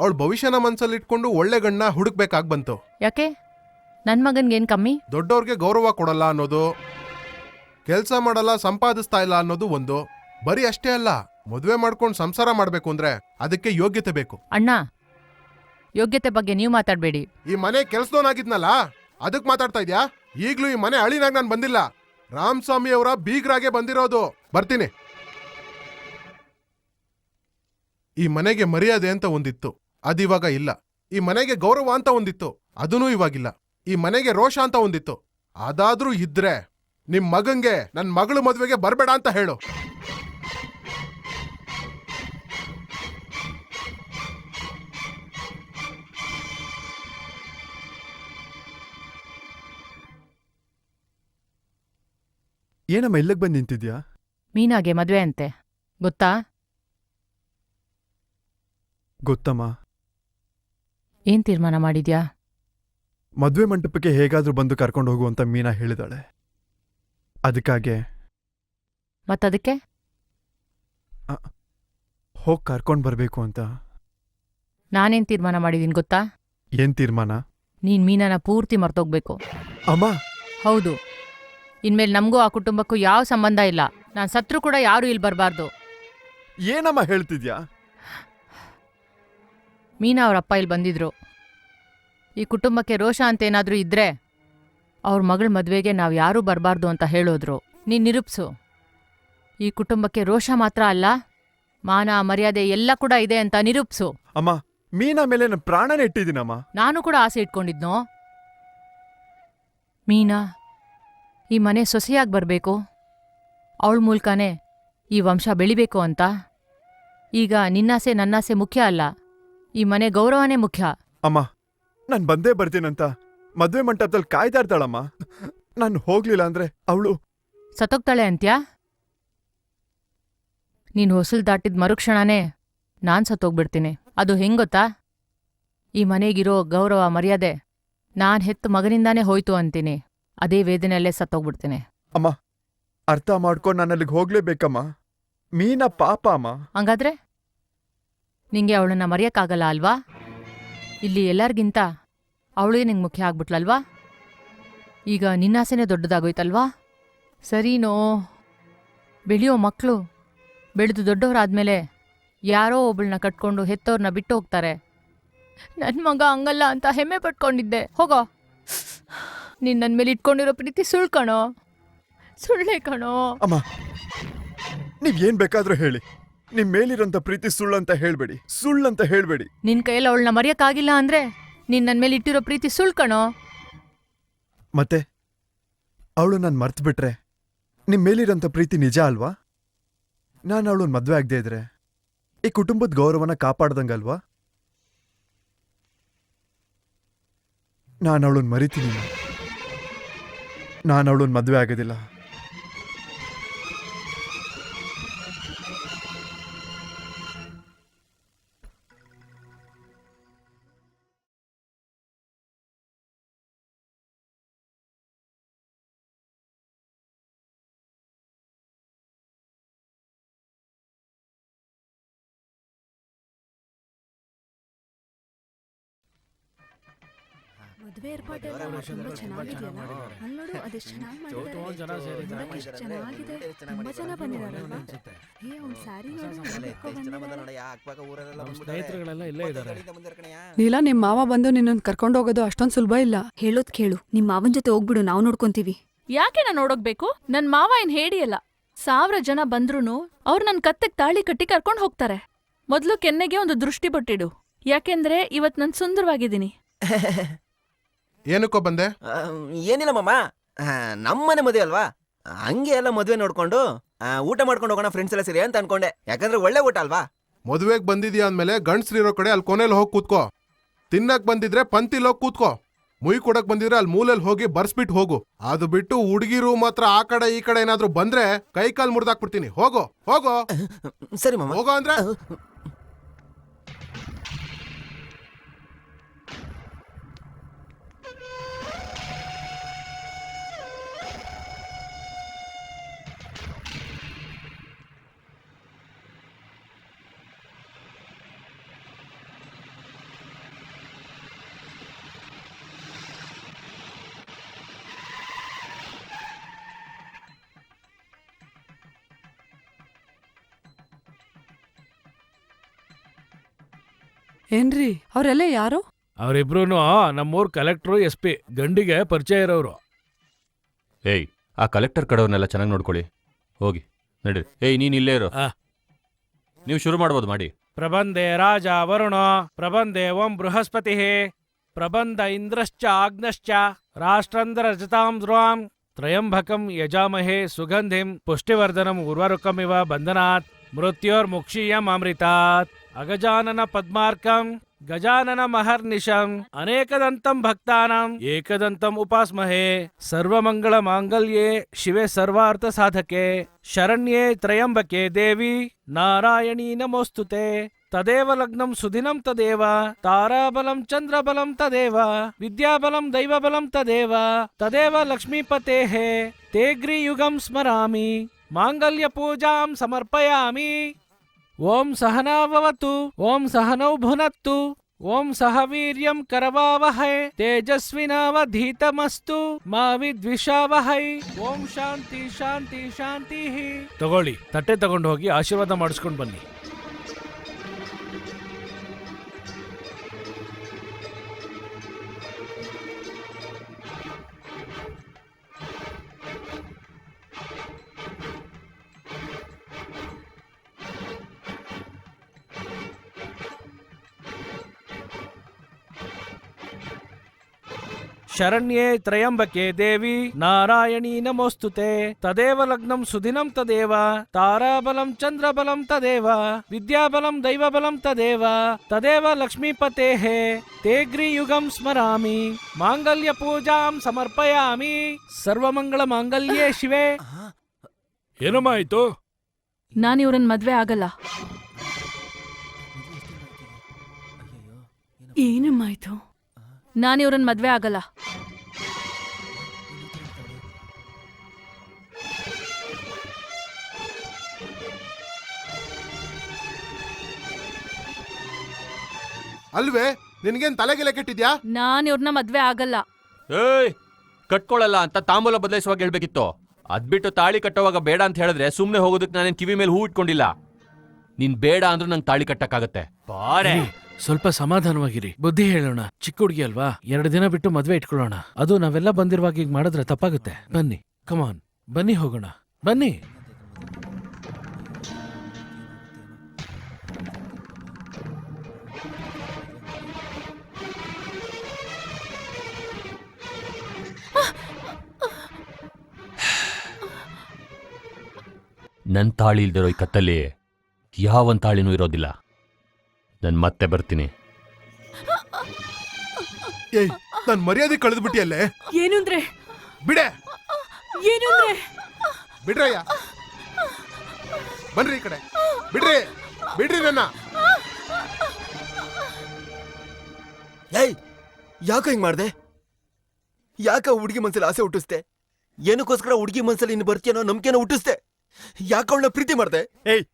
ಅವಳ ಭವಿಷ್ಯನ ಮನ್ಸಲ್ಲಿ ಇಟ್ಕೊಂಡು ಒಳ್ಳೆ ಗಂಡ ಹುಡುಕ್ಬೇಕಾಗ್ ಬಂತು. ಯಾಕೆ? ನನ್ ಮಗನ್ಗೇನ್ ಕಮ್ಮಿ? ದೊಡ್ಡವ್ರಿಗೆ ಗೌರವ ಕೊಡಲ್ಲ ಅನ್ನೋದು, ಕೆಲ್ಸ ಮಾಡಲ್ಲ, ಸಂಪಾದಿಸ್ತಾ ಇಲ್ಲ ಅನ್ನೋದು ಒಂದು. ಬರೀ ಅಷ್ಟೇ ಅಲ್ಲ, ಮದುವೆ ಮಾಡ್ಕೊಂಡು ಸಂಸಾರ ಮಾಡ್ಬೇಕು ಅಂದ್ರೆ ಅದಕ್ಕೆ ಯೋಗ್ಯತೆ ಬೇಕು. ಅಣ್ಣ, ಯೋಗ್ಯತೆ ಬಗ್ಗೆ ನೀವು ಮಾತಾಡ್ಬೇಡಿ. ಈ ಮನೆ ಕೆಲ್ಸದವನಾಗಿದ್ನಲ್ಲ ಅದಕ್ ಮಾತಾಡ್ತಾ ಇದ್ಯಾ? ಈಗ್ಲೂ ಈ ಮನೆ ಅಳಿನಾಗ ನಾನು ಬಂದಿಲ್ಲ. ರಾಮಸ್ವಾಮಿ ಅವರ ಬೀಗ್ರಾಗೆ ಬಂದಿರೋದು. ಬರ್ತೀನಿ. ಈ ಮನೆಗೆ ಮರ್ಯಾದೆ ಅಂತ ಒಂದಿತ್ತು, ಅದಿವಾಗ ಇಲ್ಲ. ಈ ಮನೆಗೆ ಗೌರವ ಅಂತ ಒಂದಿತ್ತು, ಅದೂ ಇವಾಗಿಲ್ಲ. ಈ ಮನೆಗೆ ರೋಷ ಅಂತ ಒಂದಿತ್ತು, ಅದಾದ್ರೂ ಇದ್ರೆ ನಿಮ್ ಮಗಂಗೆ ನನ್ ಮಗಳು ಮದ್ವೆಗೆ ಬರ್ಬೇಡ ಅಂತ ಹೇಳು. ಏನಮ್ಮ ಇಲ್ಲಿಗೆ ಬಂದು ನಿಂತಿದ್ಯಾ? ಮೀನಾಗೆ ಮದ್ವೆ ಅಂತೆ, ಗೊತ್ತಾ? ಗೊತ್ತಮ್ಮ. ಏನ್ ತೀರ್ಮಾನ ಮಾಡಿದ್ಯಾ? ಮದ್ವೆ ಮಂಟಪಕ್ಕೆ ಹೇಗಾದ್ರೂ ಬಂದು ಕರ್ಕೊಂಡು ಹೋಗು ಅಂತ ಮೀನಾ ಹೇಳಿದಾಳೆ. ಅದಕ್ಕಾಗೆ ಮತ್ತದಕ್ಕೆ ಹೋಗ್ ಕರ್ಕೊಂಡ್ ಬರ್ಬೇಕು ಅಂತ. ನಾನೇನ್ ತೀರ್ಮಾನ ಮಾಡಿದೀನಿ ಗೊತ್ತಾ? ಏನ್ ತೀರ್ಮಾನ? ನೀನ್ ಮೀನಾನ ಪೂರ್ತಿ ಮರ್ತೋಗ್ಬೇಕು. ಅಮ್ಮ! ಹೌದು. ಇನ್ಮೇಲೆ ನಮಗೂ ಆ ಕುಟುಂಬಕ್ಕೂ ಯಾವ ಸಂಬಂಧ ಇಲ್ಲ. ನಾನ್ ಸತ್ರು ಕೂಡ ಯಾರೂ ಇಲ್ಲಿ ಬರಬಾರ್ದು. ಏನಮ್ಮ ಹೇಳ್ತಿದ್ಯಾ? ಮೀನಾ ಅವ್ರ ಅಪ್ಪ ಇಲ್ಲಿ ಬಂದಿದ್ರು. ಈ ಕುಟುಂಬಕ್ಕೆ ರೋಷ ಅಂತ ಏನಾದ್ರೂ ಇದ್ರೆ ಅವ್ರ ಮಗಳ ಮದ್ವೆಗೆ ನಾವು ಯಾರೂ ಬರಬಾರ್ದು ಅಂತ ಹೇಳೋದ್ರು. ನೀನ್ ನಿರೂಪ್ಸು. ಈ ಕುಟುಂಬಕ್ಕೆ ರೋಷ ಮಾತ್ರ ಅಲ್ಲ, ಮಾನ ಮರ್ಯಾದೆ ಎಲ್ಲ ಕೂಡ ಇದೆ ಅಂತ ನಿರೂಪ್ಸು. ಅಮ್ಮ, ಮೀನಾ ಮೇಲೆ ನನ್ನ ಪ್ರಾಣನೇ ಇಟ್ಟಿದ್ದೀನಮ್ಮ. ನಾನು ಕೂಡ ಆಸೆ ಇಟ್ಕೊಂಡಿದ್ನೋ. ಮೀನಾ ಈ ಮನೆ ಸೊಸೆಯಾಗಿ ಬರಬೇಕು, ಅವಳ ಮೂಲಕನೇ ಈ ವಂಶ ಬೆಳಿಬೇಕು ಅಂತ. ಈಗ ನಿನ್ನಾಸೆ ನನ್ನಾಸೆ ಮುಖ್ಯ ಅಲ್ಲ, ಈ ಮನೆ ಗೌರವನೇ ಮುಖ್ಯ. ಅಮ್ಮ, ನಾನು ಬಂದೇ ಬರ್ತೀನಂತ ಮದ್ವೆ ಮಂಟಪದಲ್ಲಿ ಕಾಯ್ತಾ ಇರ್ತಾಳಮ್ಮ. ನಾನು ಹೋಗ್ಲಿಲ್ಲ ಅಂದ್ರೆ ಅವಳು ಸತ್ತೋಗ್ತಾಳೆ ಅಂತ್ಯಾ? ನೀನು ಹೊಸಲು ದಾಟಿದ ಮರುಕ್ಷಣನೇ ನಾನ್ ಸತ್ತೋಗ್ಬಿಡ್ತೀನಿ. ಅದು ಹೆಂಗೊತ್ತಾ? ಈ ಮನೆಗಿರೋ ಗೌರವ ಮರ್ಯಾದೆ ನಾನ್ ಹೆತ್ತು ಮಗನಿಂದಾನೇ ಹೋಯ್ತು ಅಂತೀನಿ. ಅದೇ ವೇದನೆಯಲ್ಲೇ ಸತ್ತೋಗ್ಬಿಡ್ತೀನಿ. ಅಮ್ಮ, ಅರ್ಥ ಮಾಡ್ಕೊಂಡು ನಾನು ಅಲ್ಲಿಗೆ ಹೋಗ್ಲೇಬೇಕಮ್ಮ. ಮೀನಾ ಪಾಪ ಅಮ್ಮ. ಹಂಗಾದ್ರೆ ನಿಂಗೆ ಅವಳನ್ನ ಮರೆಯಕ್ಕಾಗಲ್ಲ ಅಲ್ವಾ? ಇಲ್ಲಿ ಎಲ್ಲರಿಗಿಂತ ಅವಳೇ ನಿಂಗೆ ಮುಖ್ಯ ಆಗ್ಬಿಟ್ಲಲ್ವಾ? ಈಗ ನಿನ್ನಾಸೆನೇ ದೊಡ್ಡದಾಗೋಯ್ತಲ್ವಾ? ಸರಿನೋ, ಬೆಳೆಯೋ ಮಕ್ಕಳು ಬೆಳೆದು ದೊಡ್ಡವರಾದ್ಮೇಲೆ ಯಾರೋ ಒಬ್ಬಳನ್ನ ಕಟ್ಕೊಂಡು ಹೆತ್ತವ್ರನ್ನ ಬಿಟ್ಟು ಹೋಗ್ತಾರೆ. ನನ್ನ ಮಗ ಹಂಗಲ್ಲ ಅಂತ ಹೆಮ್ಮೆ ಪಟ್ಕೊಂಡಿದ್ದೆ. ಹೋಗೋ, ನೀನ್ ನನ್ನ ಮೇಲೆ ಇಟ್ಕೊಂಡಿರೋ ಪ್ರೀತಿ ಸುಳ್ಳು ಕಣೋ, ಸುಳ್ಳೇ ಕಣೋ. ಅಮ್ಮ, ನೀವೇನ್ ಬೇಕಾದ್ರೂ ಹೇಳಿ, ನಿಮ್ ಮೇಲಿರೋಂಥ ಪ್ರೀತಿ ಸುಳ್ಳಂತ ಹೇಳ್ಬೇಡಿ, ಸುಳ್ಳಂತ ಹೇಳ್ಬೇಡಿ. ನಿನ್ ಕೈಯಲ್ಲಿ ಅವಳನ್ನ ಮರೆಯಕ್ಕಾಗಿಲ್ಲ ಅಂದ್ರೆ ನೀನ್ ನನ್ನ ಮೇಲೆ ಇಟ್ಟಿರೋ ಪ್ರೀತಿ ಸುಳ್ಳು ಕಣೋ. ಮತ್ತೆ ಅವಳು ನಾನು ಮರ್ತು ಬಿಟ್ರೆ ನಿಮ್ ಮೇಲಿರೋಂಥ ಪ್ರೀತಿ ನಿಜ ಅಲ್ವಾ? ನಾನು ಅವಳನ್ನ ಮದ್ವೆ ಆಗದೆ ಇದ್ರೆ ಈ ಕುಟುಂಬದ ಗೌರವನ ಕಾಪಾಡ್ದಂಗಲ್ವಾ? ನಾನು ಅವಳನ್ನ ಮರಿತೀನಿ. ನಾನು ಅವಳನ್ನ ಮದ್ವೆ ಆಗೋದಿಲ್ಲ. ಮದುವೆ ಏರ್ಪಾಟೆಲ್ಲ ತುಂಬಾ ಚೆನ್ನಾಗಿದೆಯಲ್ಲ? ಅಲ್ಲಿ ನೋಡು, ಅದೆಷ್ಟು ಚೆನ್ನಾಗಿ ಮಾಡಿದ್ದಾರೆ. ನೋಡಕ್ಕೆ ಎಷ್ಟು ಚೆನ್ನಾಗಿದೆ. ತುಂಬಾ ಜನ ಬಂದಿದ್ದಾರಲ್ವಾ? ಅವ್ನ್ ಸ್ಯಾರಿ ನೋಡು, ಹೆಂಗ್ ಉಟ್ಕೊಂಡ್ ಬಂದಿದ್ದಾರೆ. ಸ್ನೇಹಿತರುಗಳೆಲ್ಲ ಇಲ್ಲೇ ಇದ್ದಾರೆ. ನೀಲ, ನಿಮ್ ಮಾವ ಬಂದು ನಿನ್ನನ್ನು ಕರ್ಕೊಂಡು ಹೋಗೋದು ಅಷ್ಟೊಂದು ಸುಲಭ ಇಲ್ಲ. ಹೇಳೋದ್ ಕೇಳು, ನಿಮ್ ಮಾವನ್ ಜೊತೆ ಹೋಗ್ಬಿಡು, ನಾವು ನೋಡ್ಕೊಂತೀವಿ. ಯಾಕೆ ನಾನು ನೋಡೋಗ್ಬೇಕು? ನನ್ ಮಾವ ಏನ್ ಹೇಡಿಯಲ್ಲ. 1000 ಜನ ಬಂದ್ರೂನು ಅವ್ರು ನನ್ ಕತ್ತೆಗ್ ತಾಳಿ ಕಟ್ಟಿ ಕರ್ಕೊಂಡ್ ಹೋಗ್ತಾರೆ. ಮೊದ್ಲು ಕೆನ್ನೆಗೆ ಒಂದು ದೃಷ್ಟಿ ಬೊಟ್ಟಿಡು. ಯಾಕೆಂದ್ರೆ ಇವತ್ ನಾನ್ ಸುಂದರವಾಗಿದ್ದೀನಿ. ಏನಕ್ಕೋ ಬಂದೆ? ಏನಿಲ್ಲ ಮಾಮ, ನಮ್ಮನೆ ಮದುವೆ ಅಲ್ವಾ, ಹಂಗೆ ಎಲ್ಲ ಮದುವೆ ನೋಡ್ಕೊಂಡು ಊಟ ಮಾಡ್ಕೊಂಡು ಹೋಗೋಣ ಫ್ರೆಂಡ್ಸ್ ಎಲ್ಲ ಸೇರಿ ಅಂತ ಅನ್ಕೊಂಡೆ. ಯಾಕಂದ್ರೆ ಒಳ್ಳೆ ಊಟ ಅಲ್ವಾ. ಮದುವೆಗೆ ಬಂದಿದ್ಯಾ ಅಂದ್ಮೇಲೆ ಗಂಡ್ಸ್ರಿರೋ ಕಡೆ ಅಲ್ಲಿ ಕೊನೆಯಲ್ಲಿ ಹೋಗಿ ಕೂತ್ಕೋ. ತಿನ್ನಕ್ ಬಂದಿದ್ರೆ ಪಂತಿಲ್ ಹೋಗಿ ಕೂತ್ಕೋ. ಮುಯ್ ಕೊಡಕ್ ಬಂದಿದ್ರೆ ಅಲ್ಲಿ ಮೂಲೆಯಲ್ಲಿ ಹೋಗಿ ಬರ್ಸ್ಬಿಟ್ಟು ಹೋಗು. ಅದು ಬಿಟ್ಟು ಹುಡುಗಿರು ಮಾತ್ರ ಆ ಕಡೆ ಈ ಕಡೆ ಏನಾದ್ರೂ ಬಂದ್ರೆ ಕೈ ಕಾಲ್ ಮುರ್ದಾಕ್ಬಿಡ್ತೀನಿ. ಹೋಗೋ ಹೋಗೋ. ಸರಿ ಮಾಮ. ಹೋಗೋ ಅಂದ್ರೆ ಏನ್ರಿ ಅವ್ರೆಲ್ಲ ಯಾರು? ಅವರಿಬ್ರು ನಮ್ಮೂರ್ ಕಲೆಕ್ಟ್ರು SP ಗಂಡಿಗೆ ಪರಿಚಯ ಇರೋರು. ಏಯ್, ಆ ಕಲೆಕ್ಟರ್ ಕಡೆಯವ್ರನ್ನೆಲ್ಲ ಚೆನ್ನಾಗಿ ನೋಡ್ಕೊಳ್ಳಿ. ಹೋಗಿ ನಡೀರಿ. ಏಯ್, ನೀನ್ ಇಲ್ಲೇ ಇರೋ. ನೀವು ಶುರು ಮಾಡ್ಬೋದು, ಮಾಡಿ. ಪ್ರಬಂಧೆ ರಾಜ ವರುಣ, ಪ್ರಬಂಧೆ ಓಂ ಬೃಹಸ್ಪತಿ, ಪ್ರಬಂಧ ಇಂದ್ರಶ್ಚ ಆಗ್ನಶ್ಚ, ರಾಷ್ಟ್ರಂದ್ರ ರಜತಾಂ ಧ್ರುವಾಂ, ತ್ರಯಂಬಕಂ ಯಜಾಮಹೇ ಸುಗಂಧಿಂ ಪುಷ್ಟಿವರ್ಧನಂ ಉರ್ವರುಕಮಿವ ಬಂಧನಾತ್ ಮೃತ್ಯೋರ್ಮುಕ್ಷೀಯಂ ಅಮೃತಾತ್. ಅಗಜಾನನ ಪದ್ಮಾರ್ಕಂ ಗಜಾನನ ಮಹರ್ನಿಶಂ ಅನೇಕದಂತಂ ಭಕ್ತಾನಾಂ ಏಕದಂತಂ ಉಪಾಸ್ಮಹೇ. ಸರ್ವಮಂಗಳ ಮಾಂಗಲ್ಯೇ ಶಿವೆ ಸರ್ವಾರ್ಥ ಸಾಧಕೆ ಶರಣ್ಯೇ ತ್ರಯಂಬಕೆ ದೇವಿ ನಾರಾಯಣೀ ನಮೋಸ್ತುತೆ. ತದೇವ ಲಗ್ನಂ ಸುದಿನಂ ತದೇವ ತಾರಾಬಲಂ ಚಂದ್ರಬಲಂ ತದೇವ ವಿದ್ಯಾಬಲಂ ದೈವಬಲಂ ತದೇವ ತದೇವ ಲಕ್ಷ್ಮೀಪತೇಃ ತೇಗ್ರಿಯುಗಂ ಸ್ಮರಾಮಿ ಮಾಂಗಲ್ಯ ಪೂಜಾಂ ಸಮರ್ಪಯಾಮಿ. ಓಂ ಸಹನಾವವತು ಓಂ ಸಹನೌ ಭುನತ್ತು ಓಂ ಸಹ ವೀರ್ಯಂ ಕರವಾವಹೈ ತೇಜಸ್ವಿನಾವಧೀತಮಸ್ತು ಮಾ ವಿದ್ವಿಷಾವಹೈ. ಓಂ ಶಾಂತಿ ಶಾಂತಿ ಶಾಂತಿ. ತಗೊಳ್ಳಿ, ತಟ್ಟೆ ತಗೊಂಡು ಹೋಗಿ ಆಶೀರ್ವಾದ ಮಾಡಿಸ್ಕೊಂಡು ಬನ್ನಿ. ಶರಣ್ಯೇ ತ್ರಯಂಬಕೆ ದೇವಿ ನಾರಾಯಣೀ ನಮೋಸ್ತುತೆ. ತದೇವ ಲಗ್ನಂ ಸುದಿನಂ ತದೇವ ತಾರಾಬಲಂ ಚಂದ್ರಬಲಂ ತದೇವ ವಿದ್ಯಾಬಲಂ ದೈವಬಲಂ ತದೇವ ತದೇವ ಲಕ್ಷ್ಮೀಪತೇಃ ತೇಗ್ರಿಯುಗಂ ಸ್ಮರಾಮಿ ಮಾಂಗಲ್ಯ ಪೂಜಾಂ ಸಮರ್ಪಯಾಮಿ. ಸರ್ವಮಂಗಳ ಮಾಂಗಲ್ಯೇ ಶಿವೆ. ಏನಮ್ಮ ಆಯ್ತು? ನಾನ್ ಇವ್ರನ್ ಮದ್ವೆ ಆಗಲ್ಲ. ಏನಮ್ಮಾಯ್ತು? ನಾನ್ ಇವ್ರನ್ ಮದ್ವೆ ಆಗಲ್ಲ. ಅಲ್ವೇ, ನಿನ್ಗೇನ್ ತಲೆಗೆಲೆ ಕೆಟ್ಟಿದ್ಯಾ? ನಾನ್ ಇವ್ರನ್ನ ಮದ್ವೆ ಆಗಲ್ಲ. ಏಯ್, ಕಟ್ಕೊಳ್ಳಲ್ಲ ಅಂತ ತಾಂಬೂಲ ಬದಲಾಯಿಸುವಾಗ ಹೇಳ್ಬೇಕಿತ್ತು. ಅದ್ಬಿಟ್ಟು ತಾಳಿ ಕಟ್ಟುವಾಗ ಬೇಡ ಅಂತ ಹೇಳಿದ್ರೆ ಸುಮ್ನೆ ಹೋಗೋದಕ್ಕೆ ನಾನೇನ್ ಕಿವಿ ಮೇಲೆ ಹೂ ಇಟ್ಕೊಂಡಿಲ್ಲ. ನೀನ್ ಬೇಡ ಅಂದ್ರೂ ನಂಗೆ ತಾಳಿ ಕಟ್ಟಕ್ಕಾಗತ್ತೆ. ಬಾರೆ, ಸ್ವಲ್ಪ ಸಮಾಧಾನವಾಗಿರಿ, ಬುದ್ಧಿ ಹೇಳೋಣ. ಚಿಕ್ಕ ಹುಡುಗಿ ಅಲ್ವಾ, 2 ದಿನ ಬಿಟ್ಟು ಮದ್ವೆ ಇಟ್ಕೊಳ್ಳೋಣ. ಅದು ನಾವೆಲ್ಲ ಬಂದಿರುವಾಗ ಈಗ ಮಾಡಿದ್ರೆ ತಪ್ಪಾಗುತ್ತೆ. ಬನ್ನಿ, ಕಮಾನ್, ಬನ್ನಿ ಹೋಗೋಣ, ಬನ್ನಿ. ನನ್ ತಾಳಿ ಇಲ್ದಿರೋ ಈ ಕತ್ತಲ್ಲಿ ಯಾವನ್ ತಾಳಿನೂ ಇರೋದಿಲ್ಲ. ನನ್ ಮತ್ತೆ ಬರ್ತೀನಿ. ಏಯ್, ನನ್ ಮರ್ಯಾದೆ ಕಳೆದ್ಬಿಟ್ಟಿಯಲ್ಲೇ. ಏನಂದ್ರೆ? ಬಿಡೆ. ಏನಂದ್ರೆ? ಬಿಡ್ರಯ್ಯ, ಬನ್ರಿ ಈ ಕಡೆ. ಬಿಡ್ರಿ, ಬಿಡ್ರಿ ನನ್ನ. ಏಯ್, ಯಾಕ ಹಿಂಗ್ ಮಾಡ್ದೆ? ಯಾಕ ಹುಡುಗಿ ಮನ್ಸಲ್ಲಿ ಆಸೆ ಹುಟ್ಟಿಸ್ದೆ? ಏನಕ್ಕೋಸ್ಕರ ಹುಡುಗಿ ಮನ್ಸಲ್ಲಿ ಇನ್ನು ಬರ್ತೀಯನೋ ನಂಬಿಕೆನ ಹುಟ್ಟಿಸ್ದೆ? ಯಾಕ ಅವಳನ್ನ ಪ್ರೀತಿ ಮಾಡ್ದೆ? ಏಯ್,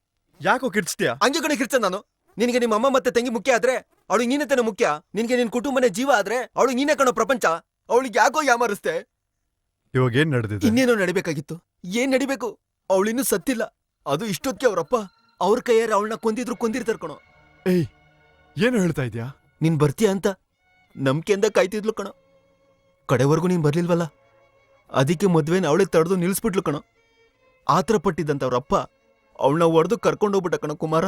ಯಾಕೋ ಕಿರ್ಚ್ತೀಯ? ಹಂಗೆ ಕಡೆ ಕಿರ್ಚ ನಾನು. ನಿನಗೆ ನಿಮ್ಮ ಅಮ್ಮ ಮತ್ತೆ ತಂಗಿ ಮುಖ್ಯ ಆದ್ರೆ ಅವಳಿಗೆ ನೀನೇ ತಾನೆ ಮುಖ್ಯ. ನಿನ್ಗೆ ನಿನ್ ಕುಟುಂಬನೇ ಜೀವ ಆದ್ರೆ ಅವಳಿಗೆ ನೀನೇ ಕಣೋ ಪ್ರಪಂಚ. ಅವಳಿಗೆ ಯಾಕೋ ಯಾಮಾರಿಸ್ದೆ? ಇವಾಗ ಏನ್ ನಡೆದಿದೆ? ಇನ್ನೇನೋ ನಡಿಬೇಕಾಗಿತ್ತು. ಏನ್ ನಡಿಬೇಕು? ಅವಳಿನ್ನೂ ಸತ್ತಿಲ್ಲ. ಅದು ಇಷ್ಟೊತ್ತಿಗೆ ಅವರಪ್ಪ ಅವ್ರ ಕೈಯಾರ ಅವಳನ್ನ ಕೊಂದಿರ್ತಾರ ಕಣೋ. ಏಯ್, ಏನು ಹೇಳ್ತಾ ಇದ್ಯಾ? ನೀನ್ ಬರ್ತೀಯ ಅಂತ ನಂಬಿಕೆಯಿಂದ ಕಾಯ್ತಿದ್ಲು ಕಣೋ. ಕಡೆವರೆಗೂ ನೀನ್ ಬರ್ಲಿಲ್ವಲ್ಲ, ಅದಕ್ಕೆ ಮದ್ವೆನ ಅವಳೇ ತಡೆದು ನಿಲ್ಸ್ಬಿಟ್ಲು ಕಣೋ. ಆತರ ಪಟ್ಟಿದ್ದಂತ ಅವ್ರಪ್ಪ ಅವಳನ್ನ ಹೊಡೆದು ಕರ್ಕೊಂಡೋಗ್ಬಿಟ್ಟ ಕಣೋ ಕುಮಾರ.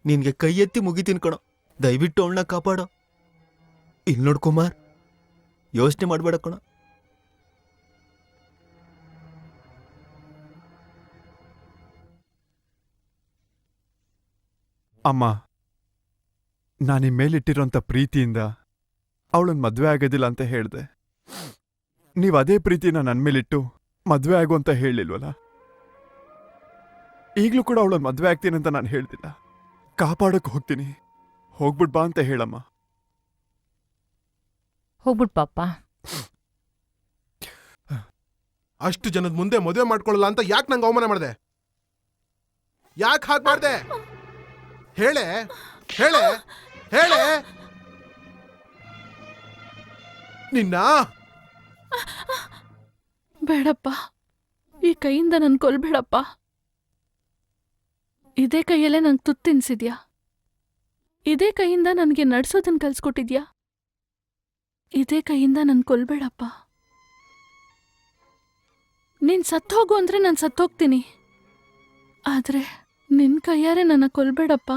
ನಿನ್ಗೆ ಕೈ ಎತ್ತಿ ಮುಗಿತೀನಿ ಕಣೋ, ದಯವಿಟ್ಟು ಅವಳನ್ನ ಕಾಪಾಡೋ. ಇಲ್ ನೋಡ್ ಕುಮಾರ್, ಯೋಚನೆ ಮಾಡ್ಬೇಡ ಕಣೋ. ಅಮ್ಮ, ನಾನು ನಿಮ್ಮ ಮೇಲಿಟ್ಟಿರೋಂಥ ಪ್ರೀತಿಯಿಂದ ಅವಳನ್ನ ಮದ್ವೆ ಆಗೋದಿಲ್ಲ ಅಂತ ಹೇಳ್ದೆ. ನೀವು ಅದೇ ಪ್ರೀತಿನ ನನ್ನ ಮೇಲಿಟ್ಟು ಮದ್ವೆ ಆಗು ಅಂತ ಹೇಳಿಲ್ವಲ್ಲ? ಈಗಲೂ ಕೂಡ ಅವಳನ್ನ ಮದ್ವೆ ಆಗ್ತೀನಿ ಅಂತ ನಾನು ಹೇಳ್ತಿಲ್ಲ. ಕಾಪಾಡಕ್ಕೆ ಹೋಗ್ತೀನಿ, ಹೋಗ್ಬಿಟ್ ಬಾ ಅಂತ ಹೇಳಮ್ಮ. ಹೋಗ್ಬಿಟ್ ಪಾಪ. ಅಷ್ಟು ಜನದ ಮುಂದೆ ಮದುವೆ ಮಾಡ್ಕೊಳ್ಳಲ್ಲ ಅಂತ ಯಾಕೆ ನಂಗೆ ಅವಮಾನ ಮಾಡಿದೆ? ಯಾಕೆ ಹಾಗೆ ಮಾಡ್ದೆ? ಹೇಳೆ ಹೇಳೆ ಹೇಳೆ ನಿನ್ನ. ಬೇಡಪ್ಪ, ಈ ಕೈಯಿಂದ ನನ್ ಕೊಲ್ಬೇಡಪ್ಪ. ಇದೇ ಕೈಯಲ್ಲೇ ನಂಗೆ ತುತ್ತು ತಿನ್ಸಿದ್ಯಾ? ಇದೇ ಕೈಯಿಂದ ನನಗೆ ನಡ್ಸೋದನ್ನ ಕಲ್ಸ್ಕೊಟ್ಟಿದ್ಯಾ? ಇದೇ ಕೈಯಿಂದ ನನ್ ಕೊಲ್ಬೇಡಪ್ಪ. ನೀನ್ ಸತ್ತೋಗು ಅಂದ್ರೆ ನಾನು ಸತ್ತೋಗ್ತೀನಿ, ಆದ್ರೆ ನಿನ್ ಕೈಯಾರೆ ನನ್ನ ಕೊಲ್ಬೇಡಪ್ಪ.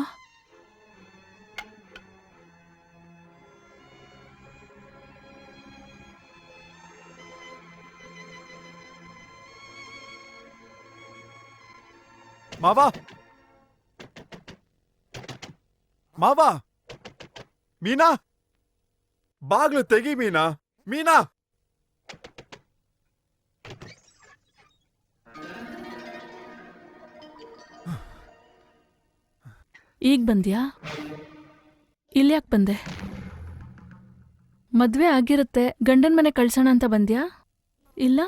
ಮಾವಾ, ಮಾವಾ, ಮೀನಾ, ಬಾಗ್ಲು ತೆಗಿ ಮೀನಾ, ಮೀನಾ. ಈಗ ಬಂದ್ಯಾ? ಇಲ್ಯಾಕ್ ಬಂದೆ? ಮದ್ವೆ ಆಗಿರುತ್ತೆ, ಗಂಡನ್ ಮನೆ ಕಳ್ಸೋಣ ಅಂತ ಬಂದ್ಯಾ? ಇಲ್ಲ,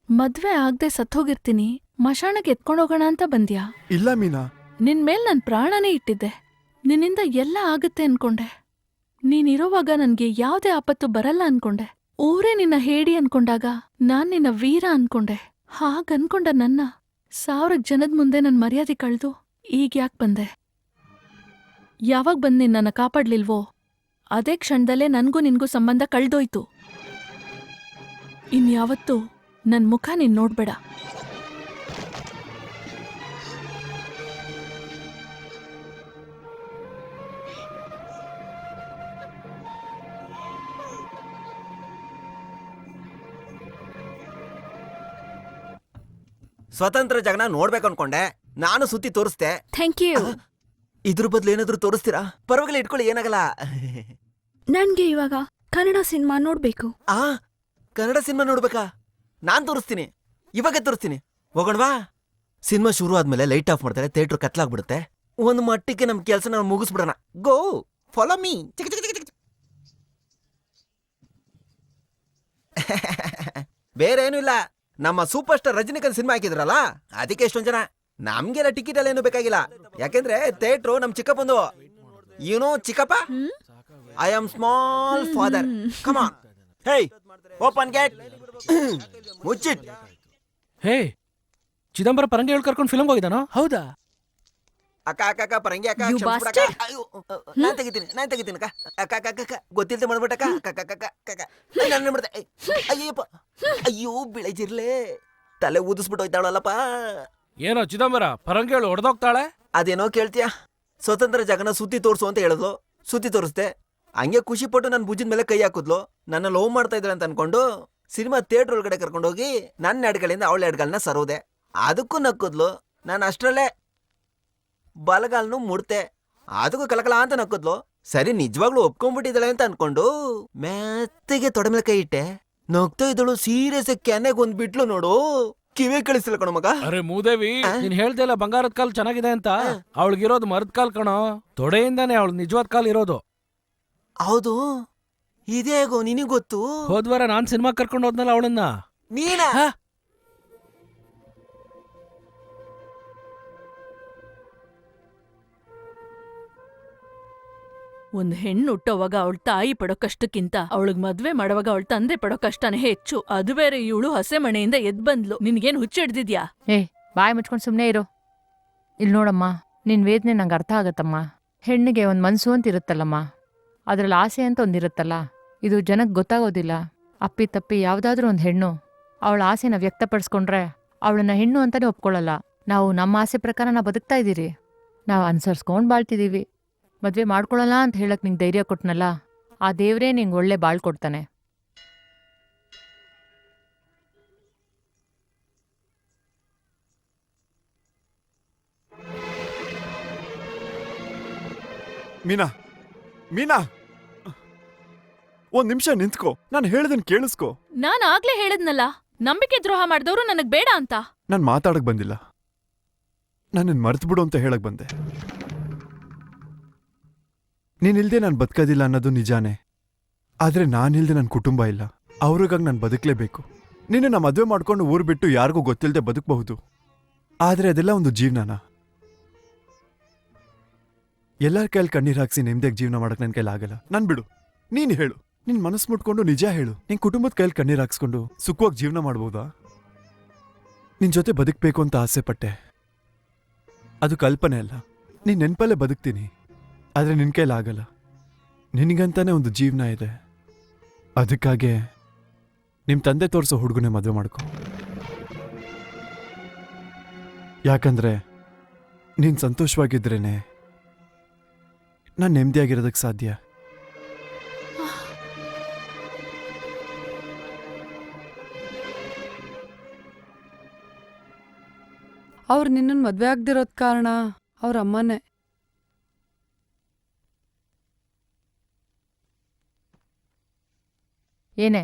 ಮದ್ವೆ ಆಗದೆ ಸತ್ತೋಗಿರ್ತೀನಿ, ಮಶಾಣಕ್ಕೆ ಎತ್ಕೊಂಡೋಗೋಣ ಅಂತ ಬಂದ್ಯಾ? ಇಲ್ಲ ಮೀನಾ, ನಿನ್ ಮೇಲ್ ನನ್ ಪ್ರಾಣನೇ ಇಟ್ಟಿದ್ದೆ. ನಿನ್ನಿಂದ ಎಲ್ಲ ಆಗುತ್ತೆ ಅನ್ಕೊಂಡೆ. ನೀನಿರೋವಾಗ ನನ್ಗೆ ಯಾವ್ದೇ ಆಪತ್ತು ಬರಲ್ಲ ಅನ್ಕೊಂಡೆ. ಊರೇ ನಿನ್ನ ಹೇಡಿ ಅನ್ಕೊಂಡಾಗ ನಾನ್ ನಿನ್ನ ವೀರ ಅನ್ಕೊಂಡೆ. ಹಾಗನ್ಕೊಂಡ ನನ್ನ 1000 ಜನದ ಮುಂದೆ ನನ್ ಮರ್ಯಾದೆ ಕಳ್ದು ಈಗ ಯಾಕೆ ಬಂದೆ? ಯಾವಾಗ ಬಂದ್ ನೀನ್ ನನ್ನ ಕಾಪಾಡ್ಲಿಲ್ವೋ ಅದೇ ಕ್ಷಣದಲ್ಲೇ ನನ್ಗೂ ನಿನ್ಗೂ ಸಂಬಂಧ ಕಳ್ದೋಯ್ತು. ಇನ್ಯಾವತ್ತೂ ನನ್ ಮುಖ ನೀನ್ ನೋಡ್ಬೇಡ. ಸ್ವತಂತ್ರ ಜಗನ ನೋಡ್ಬೇಕು ಅನ್ಕೊಂಡೆ, ನಾನು ಸುತ್ತಿ ತೋರಿಸ್ದೆ. Thank you. ಇದ್ರ ಬದಲು ಏನಾದ್ರೂ ತೋರಿಸ್ತೀರಾ? ಪರವಾಗಿಲ್ಲ, ಇಟ್ಕೊಳ್ಳಿ, ಏನಾಗಲ್ಲ. ನನ್ಗೆ ಇವಾಗ ಕನ್ನಡ ಸಿನಿಮಾ ನೋಡ್ಬೇಕು. ಕನ್ನಡ ಸಿನಿಮಾ ನೋಡ್ಬೇಕಾ? ನಾನ್ ತೋರಿಸ್ತೀನಿ, ಇವಾಗೇ ತೋರಿಸ್ತೀನಿ. ಹೋಗೋಣವಾ? ಸಿನಿಮಾ ಶುರು ಆದ್ಮೇಲೆ ಲೈಟ್ ಆಫ್ ಮಾಡ್ತಾರೆ, ಥಿಯೇಟರ್ ಕತ್ಲಾಗ್ಬಿಡುತ್ತೆ. ಒಂದು ಮಟ್ಟಿಗೆ ನಮ್ ಕೆಲಸ ನಾವು ಮುಗಿಸ್ಬಿಡೋಣ. ಗೋ ಫಾಲೋ ಮೀ. ಬೇರೆ ಏನೂ ಇಲ್ಲ, ನಮ್ಮ ಸೂಪರ್ ಸ್ಟಾರ್ ರಜನಿಕಾಂತ್ ಸಿನಿಮಾ ಹಾಕಿದ್ರಲ್ಲ, ಅದಕ್ಕೆ ಎಷ್ಟೊಂದ್ ಜನ. ನಮ್ಗೆಲ್ಲ ಟಿಕೆಟ್ ಎಲ್ಲ ಏನು ಬೇಕಾಗಿಲ್ಲ, ಯಾಕೆಂದ್ರೆ ಥಿಯೇಟ್ರು ನಮ್ ಚಿಕ್ಕಪ್ಪಂದು. ಯುನೋ ಚಿಕ್ಕಪ್ಪ, I am small father. Come on, hey open gate, ಮುಚ್ಚಿಟ್. ಹೇ, ಚಿದಂಬರ ಪರಂಗಿ ಕರ್ಕೊಂಡು ಫಿಲ್ಮ್ ಹೋಗಿದ್ದಾನೋ? ಹೌದಾ? ಅಕ್ಕ ಅಕ್ಕ ಅಕ್ಕ ಪರಂಗಿ ಅಕ್ಕ, You ಕ್ಷಮಿಸ್ಬಿಡು ಅಕ್ಕ. bastard. ಅಯ್ಯೋ, ನಾನ್ ತೆಗಿತೀನಿ ಅಕ್ಕ. ಅಕ್ಕ ಅಕ್ಕ ಅಕ್ಕ ಅಕ್ಕ ಗೊತ್ತಿಲ್ದೆ ಮಾಡ್ಬಿಟ್ಟಕ್ಕ. ಅಕ್ಕ ಅಕ್ಕ ಅಕ್ಕ ಅಕ್ಕ ನಾನು ಮಾಡ್ದೆ. ಅಯ್ಯಪ್ಪ, ಅಯ್ಯೋ ಬಿಳೆಜಿರ್ಲೆ, ತಲೆ ಊದಿಸ್ಬಿಟ್ಟು ಹೋಯ್ತಾಳಲ್ಲಪ್ಪ. ಏನೋ ಚಿದಂಬರ ಪರಂಗಿ ಹೊಡೆದೋಗ್ತಾಳೆ? ಅದೇನೋ ಕೇಳ್ತೀಯ? ಸ್ವತಂತ್ರ ಜಗನ ಸುತ್ತಿ ತೋರ್ಸು ಅಂತ ಹೇಳಿದ್ಲು, ಸುತ್ತಿ ತೋರಿಸ್ದೆ. ಹಂಗೆ ಖುಷಿ ಪಟ್ಟು ನನ್ನ ಭುಜದ ಮೇಲೆ ಕೈ ಹಾಕಿದ್ಲು. ನನ್ನ ಲವ್ ಮಾಡ್ತಾ ಇದ್ರೆ ಅಂತ ಅನ್ಕೊಂಡು ಸಿನಿಮಾ ಥಿಯೇಟರ್ ಒಳಗಡೆ ಕರ್ಕೊಂಡೋಗಿ ನನ್ನ ಎಡ್ಗಳಿಂದ ಅವಳ ಎಡ್ಗಳನ್ನ ಸರೋದೆ. ಅದಕ್ಕೂ ನಕ್ಕದ್ಲು. ನಾನು ಅಷ್ಟರಲ್ಲೇ ಬಲಗಾಲ್ನು ಮುಡ್ತೆ, ಅದಕ್ಕೂ ಕಲಕಲ ಅಂತ ನಕ್ಕದ್ಲು. ಸರಿ, ನಿಜವಾಗ್ಲೂ ಒಪ್ಕೊಂಡ್ಬಿಟ್ಟಿದ್ದಾಳೆ ಅಂತ ಅನ್ಕೊಂಡು ಮೆತ್ತಗೆ ತೊಡೆ ಮೇಲೆ ಕೈ ಇಟ್ಟೆ. ನಗ್ತಾ ಇದ್ದಳು, ಸೀರಿಯಸ್ ಕೆನೆಗೆ ಒಂದ್ ಬಿಟ್ಲು ನೋಡು, ಕಿವಿ ಕಳಿಸಿಲ್ಲ ಕಣೋ ಮಗ. ಅರೆ ಮೂದೇವಿ, ನೀನ್ ಹೇಳ್ದೆಲ್ಲ ಬಂಗಾರದ ಕಾಲ್ ಚೆನ್ನಾಗಿದೆ ಅಂತ. ಅವಳಿಗಿರೋದು ಮರದ ಕಾಲ್ ಕಣೋ, ತೊಡೆಯಿಂದಾನೆ ಅವಳು ನಿಜವಾದ ಕಾಲ್ ಇರೋದು. ಹೌದು, ಇದೇ ಹೇಗೋ ನಿನಗ್ ಗೊತ್ತು? ಹೋದ್ವಾರ ನಾನ್ ಸಿನಿಮಾ ಕರ್ಕೊಂಡು ಹೋದ್ನಲ್ಲ ಅವಳನ್ನ. ನೀನಾ? ಒಂದ್ ಹೆಣ್ಣು ಹುಟ್ಟೋವಾಗ ಅವಳ ತಾಯಿ ಪಡೋ ಕಷ್ಟಕ್ಕಿಂತ ಅವಳಿಗೆ ಮದ್ವೆ ಮಾಡೋವಾಗ ಅವಳ ತಂದೆ ಪಡೋ ಕಷ್ಟನೇ ಹೆಚ್ಚು. ಅದು ಬೇರೆ ಇವಳು ಹಸೆ ಮನೆಯಿಂದ ಎದ್ ಬಂದ್ಲು. ನಿನ್ಗೇನ್ ಹುಚ್ಚಿಡ್ದಿದ್ಯಾ? ಏ, ಬಾಯಿ ಮುಚ್ಕೊಂಡು ಸುಮ್ಮನೆ ಇರು. ಇಲ್ಲಿ ನೋಡಮ್ಮ, ನಿನ್ ವೇದನೆ ನಂಗೆ ಅರ್ಥ ಆಗತ್ತಮ್ಮ. ಹೆಣ್ಣಿಗೆ ಒಂದು ಮನ್ಸು ಅಂತ ಇರುತ್ತಲ್ಲಮ್ಮ, ಅದ್ರಲ್ಲಿ ಆಸೆ ಅಂತ ಒಂದಿರುತ್ತಲ್ಲ, ಇದು ಜನಕ್ಕೆ ಗೊತ್ತಾಗೋದಿಲ್ಲ. ಅಪ್ಪಿ ತಪ್ಪಿ ಯಾವುದಾದ್ರೂ ಒಂದು ಹೆಣ್ಣು ಅವಳ ಆಸೆನ ವ್ಯಕ್ತಪಡಿಸ್ಕೊಂಡ್ರೆ ಅವಳನ್ನ ಹೆಣ್ಣು ಅಂತಾನೆ ಒಪ್ಕೊಳ್ಳಲ್ಲ. ನಾವು ನಮ್ಮ ಆಸೆ ಪ್ರಕಾರ ನಾವು ಬದುಕ್ತಾ ಇದ್ದೀರಿ, ನಾವು ಅನ್ಸರ್ಸ್ಕೊಂಡ್ ಬಾಳ್ತಿದೀವಿ. ಮದ್ವೆ ಮಾಡ್ಕೊಳಲ್ಲ ಅಂತ ಹೇಳಕ್ ನಿಂಗೆ ಧೈರ್ಯ ಕೊಟ್ನಲ್ಲ, ಆ ದೇವ್ರೇ ನಿಂಗೆ ಒಳ್ಳೆ ಬಾಳ್ ಕೊಡ್ತಾನೆ. ಮೀನಾ ಮೀನಾ, ಒಂದ್ ನಿಮಿಷ ನಿಂತ್ಕೋ, ನಾನು ಹೇಳ್ದನ್ ಕೇಳಿಸ್ಕೋ. ನಾನ್ ಆಗ್ಲೇ ಹೇಳಿದ್ನಲ್ಲ, ನಂಬಿಕೆ ದ್ರೋಹ ಮಾಡಿದವರು ನನಗ್ ಬೇಡ ಅಂತ. ನಾನ್ ಮಾತಾಡಕ್ ಬಂದಿಲ್ಲ, ನನ್ನನ್ ಮರ್ತು ಬಿಡು ಅಂತ ಹೇಳಕ್ ಬಂದೆ. ನೀನಿಲ್ದೆ ನಾನು ಬದುಕೋದಿಲ್ಲ ಅನ್ನೋದು ನಿಜಾನೇ, ಆದ್ರೆ ನಾನಿಲ್ದೆ ನನ್ನ ಕುಟುಂಬ ಇಲ್ಲ. ಅವ್ರಿಗಾಗಿ ನಾನು ಬದುಕಲೇಬೇಕು. ನಿನ್ನ ಮದುವೆ ಮಾಡ್ಕೊಂಡು ಊರು ಬಿಟ್ಟು ಯಾರಿಗೂ ಗೊತ್ತಿಲ್ಲದೆ ಬದುಕಬಹುದು, ಆದ್ರೆ ಅದೆಲ್ಲ ಒಂದು ಜೀವನನ? ಎಲ್ಲರ ಕೈಯಲ್ಲಿ ಕಣ್ಣೀರ್ ಹಾಕ್ಸಿ ನೆಮ್ಮದಿಯಾಗಿ ಜೀವನ ಮಾಡಕ್ ನನ್ನ ಕೈಲಿ ಆಗಲ್ಲ. ನನ್ ಬಿಡು, ನೀನ್ ಹೇಳು, ನಿನ್ ಮನಸ್ಸು ಮುಟ್ಕೊಂಡು ನಿಜ ಹೇಳು. ನಿನ್ ಕುಟುಂಬದ ಕೈಯಲ್ಲಿ ಕಣ್ಣೀರ್ ಹಾಕ್ಸ್ಕೊಂಡು ಸುಖವಾಗಿ ಜೀವನ ಮಾಡ್ಬೋದಾ? ನಿನ್ ಜೊತೆ ಬದುಕಬೇಕು ಅಂತ ಆಸೆ ಪಟ್ಟೆ, ಅದು ಕಲ್ಪನೆ ಅಲ್ಲ. ನೀನ್ ನೆನ್ಪಲ್ಲೇ ಬದುಕ್ತೀನಿ, ಆದ್ರೆ ನಿನ್ ಕೈಲಿ ಆಗಲ್ಲ. ನಿನಗಂತಾನೆ ಒಂದು ಜೀವನ ಇದೆ, ಅದಕ್ಕಾಗೆ ನಿಮ್ ತಂದೆ ತೋರಿಸೋ ಹುಡುಗನೇ ಮದುವೆ ಮಾಡ್ಕೊ. ಯಾಕಂದ್ರೆ ನೀನ್ ಸಂತೋಷವಾಗಿದ್ರೇನೆ ನಾನು ನೆಮ್ಮದಿಯಾಗಿರೋದಕ್ಕೆ ಸಾಧ್ಯ. ಅವ್ರು ನಿನ್ನನ್ ಮದ್ವೆ ಆಗ್ದಿರೋದ್ ಕಾರಣ ಅವ್ರ ಅಮ್ಮನೇ. ಏನೇ